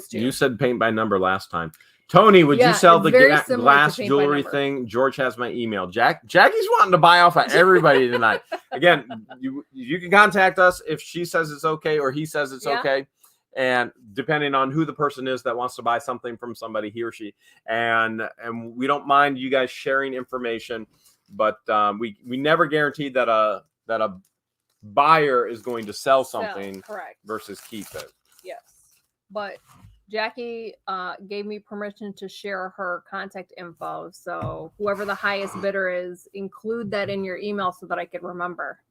two. You said paint by number last time. Tony, would you sell the glass jewelry thing? George has my email. Jackie's wanting to buy off of everybody tonight. Again, you can contact us if she says it's okay or he says it's okay. And depending on who the person is that wants to buy something from somebody, he or she, and we don't mind you guys sharing information, but we never guarantee that a buyer is going to sell something versus keep it. Yes, but Jackie gave me permission to share her contact info. So whoever the highest bidder is, include that in your email so that I can remember.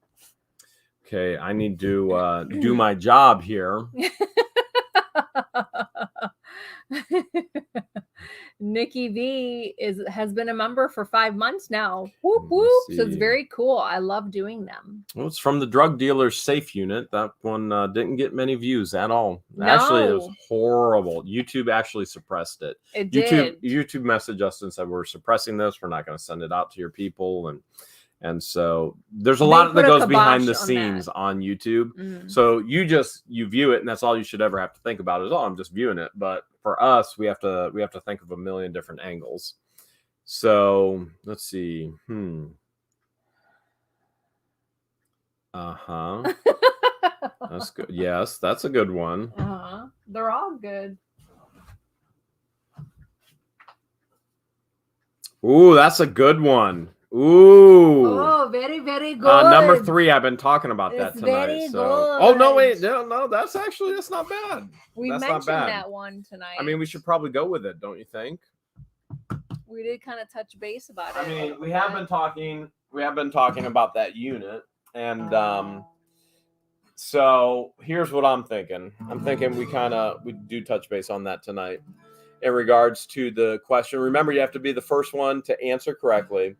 Okay, I need to do my job here. Nikki V has been a member for 5 months now. Whoop whoop. So it's very cool. I love doing them. Well, it's from the drug dealer's safe unit. That one didn't get many views at all. No. Actually, it was horrible. YouTube actually suppressed it. It did. YouTube messaged us and said, we're suppressing this. We're not going to send it out to your people. And so there's a lot that goes behind the scenes on YouTube. Mm-hmm. So you view it, and that's all you should ever have to think about is, oh, I'm just viewing it. But for us, we have to think of a million different angles. So let's see. That's good. Yes, that's a good one. They're all good. Ooh, that's a good one. Ooh. Oh, very, very good. Number 3, I've been talking about that tonight. Very so. good. Oh, no, wait. No, that's not bad. We mentioned that one tonight. I mean, we should probably go with it, don't you think? We did kind of touch base about it. I mean, we have been talking about that unit, and So here's what I'm thinking. I'm thinking we do touch base on that tonight in regards to the question. Remember, you have to be the first one to answer correctly.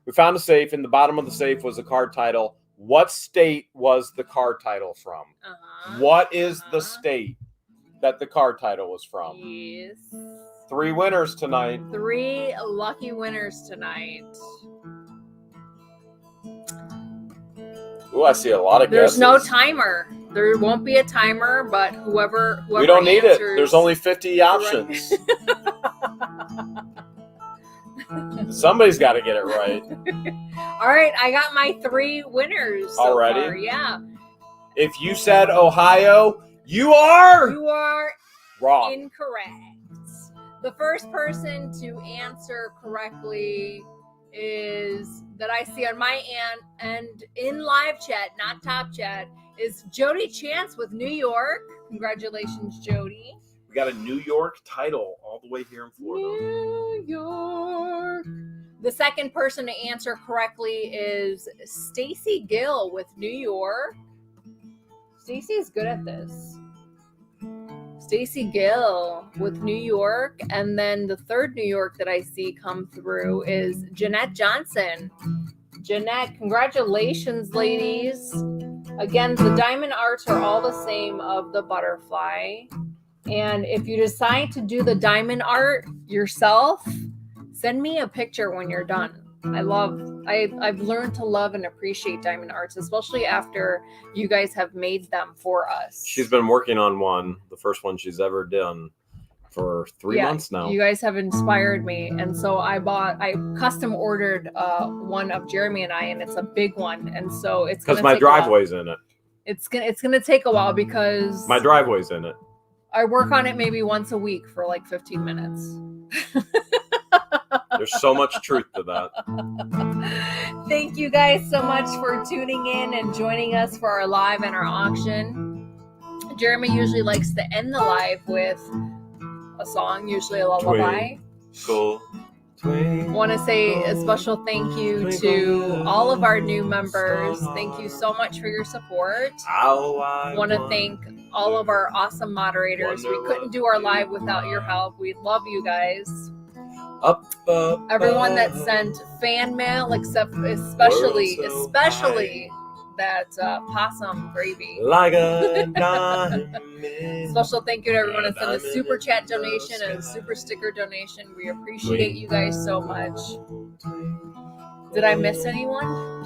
We found a safe. In the bottom of the safe was a card title. What state was the card title from? What is the state that the card title was from? Yes. 3 winners tonight. 3 lucky winners tonight. Ooh, I see a lot of There's guesses. no timer. There won't be a timer, but whoever we don't need it. answers- There's only 50 options. Somebody's got to get it right. All right, I got my 3 winners so Already? far. Yeah. If you said Ohio, you are wrong. wrong. Incorrect. The first person to answer correctly is that I see on my end in live chat, not top chat, is Jody Chance with New York. Congratulations, Jody. We got a New York title all the way here in Florida. New York. The second person to answer correctly is Stacy Gill with New York. Stacy's good at this. Stacy Gill with New York. And then the third New York that I see come through is Jeanette Johnson. Jeanette, congratulations, ladies. Again, the diamond arts are all the same of the butterfly. And if you decide to do the diamond art yourself, send me a picture when you're done. I've learned to love and appreciate diamond arts, especially after you guys have made them for us. She's been working on one, the first one she's ever done, for 3 months now. You guys have inspired me, and so I custom ordered one of Jeremy and I, and it's a big one, and so it's because my driveway's in it. It's gonna take a while because my driveway's in it. I work on it maybe once a week for like 15 minutes. There's so much truth to that. Thank you guys so much for tuning in and joining us for our live and our auction. Jeremy usually likes to end the live with a song, usually a lullaby. Want to say a special thank you to all of our new members. Thank you so much for your support. Want to thank all of our awesome moderators. We couldn't do our live without your help. We love you guys. Everyone that sent fan mail, especially that possum gravy. Like a diamond. Special thank you to everyone that sent a super chat donation and a super sticker donation. We appreciate you guys so much. Did I miss anyone?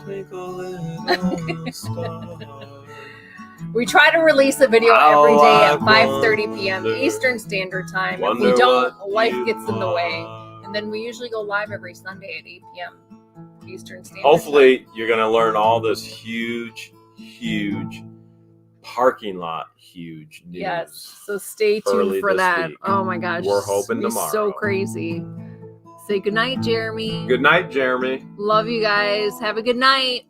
We try to release a video every day at 5:30 p.m. Eastern Standard Time. If we don't, life gets in the way. And then we usually go live every Sunday at 8 p.m. Eastern Standard Hopefully, Time. you're going to learn all this huge parking lot, huge news. Yes, so stay tuned for that. Week. Oh my gosh. We're hoping tomorrow. So crazy. Say goodnight, Jeremy. Good night, Jeremy. Love you guys. Have a good night.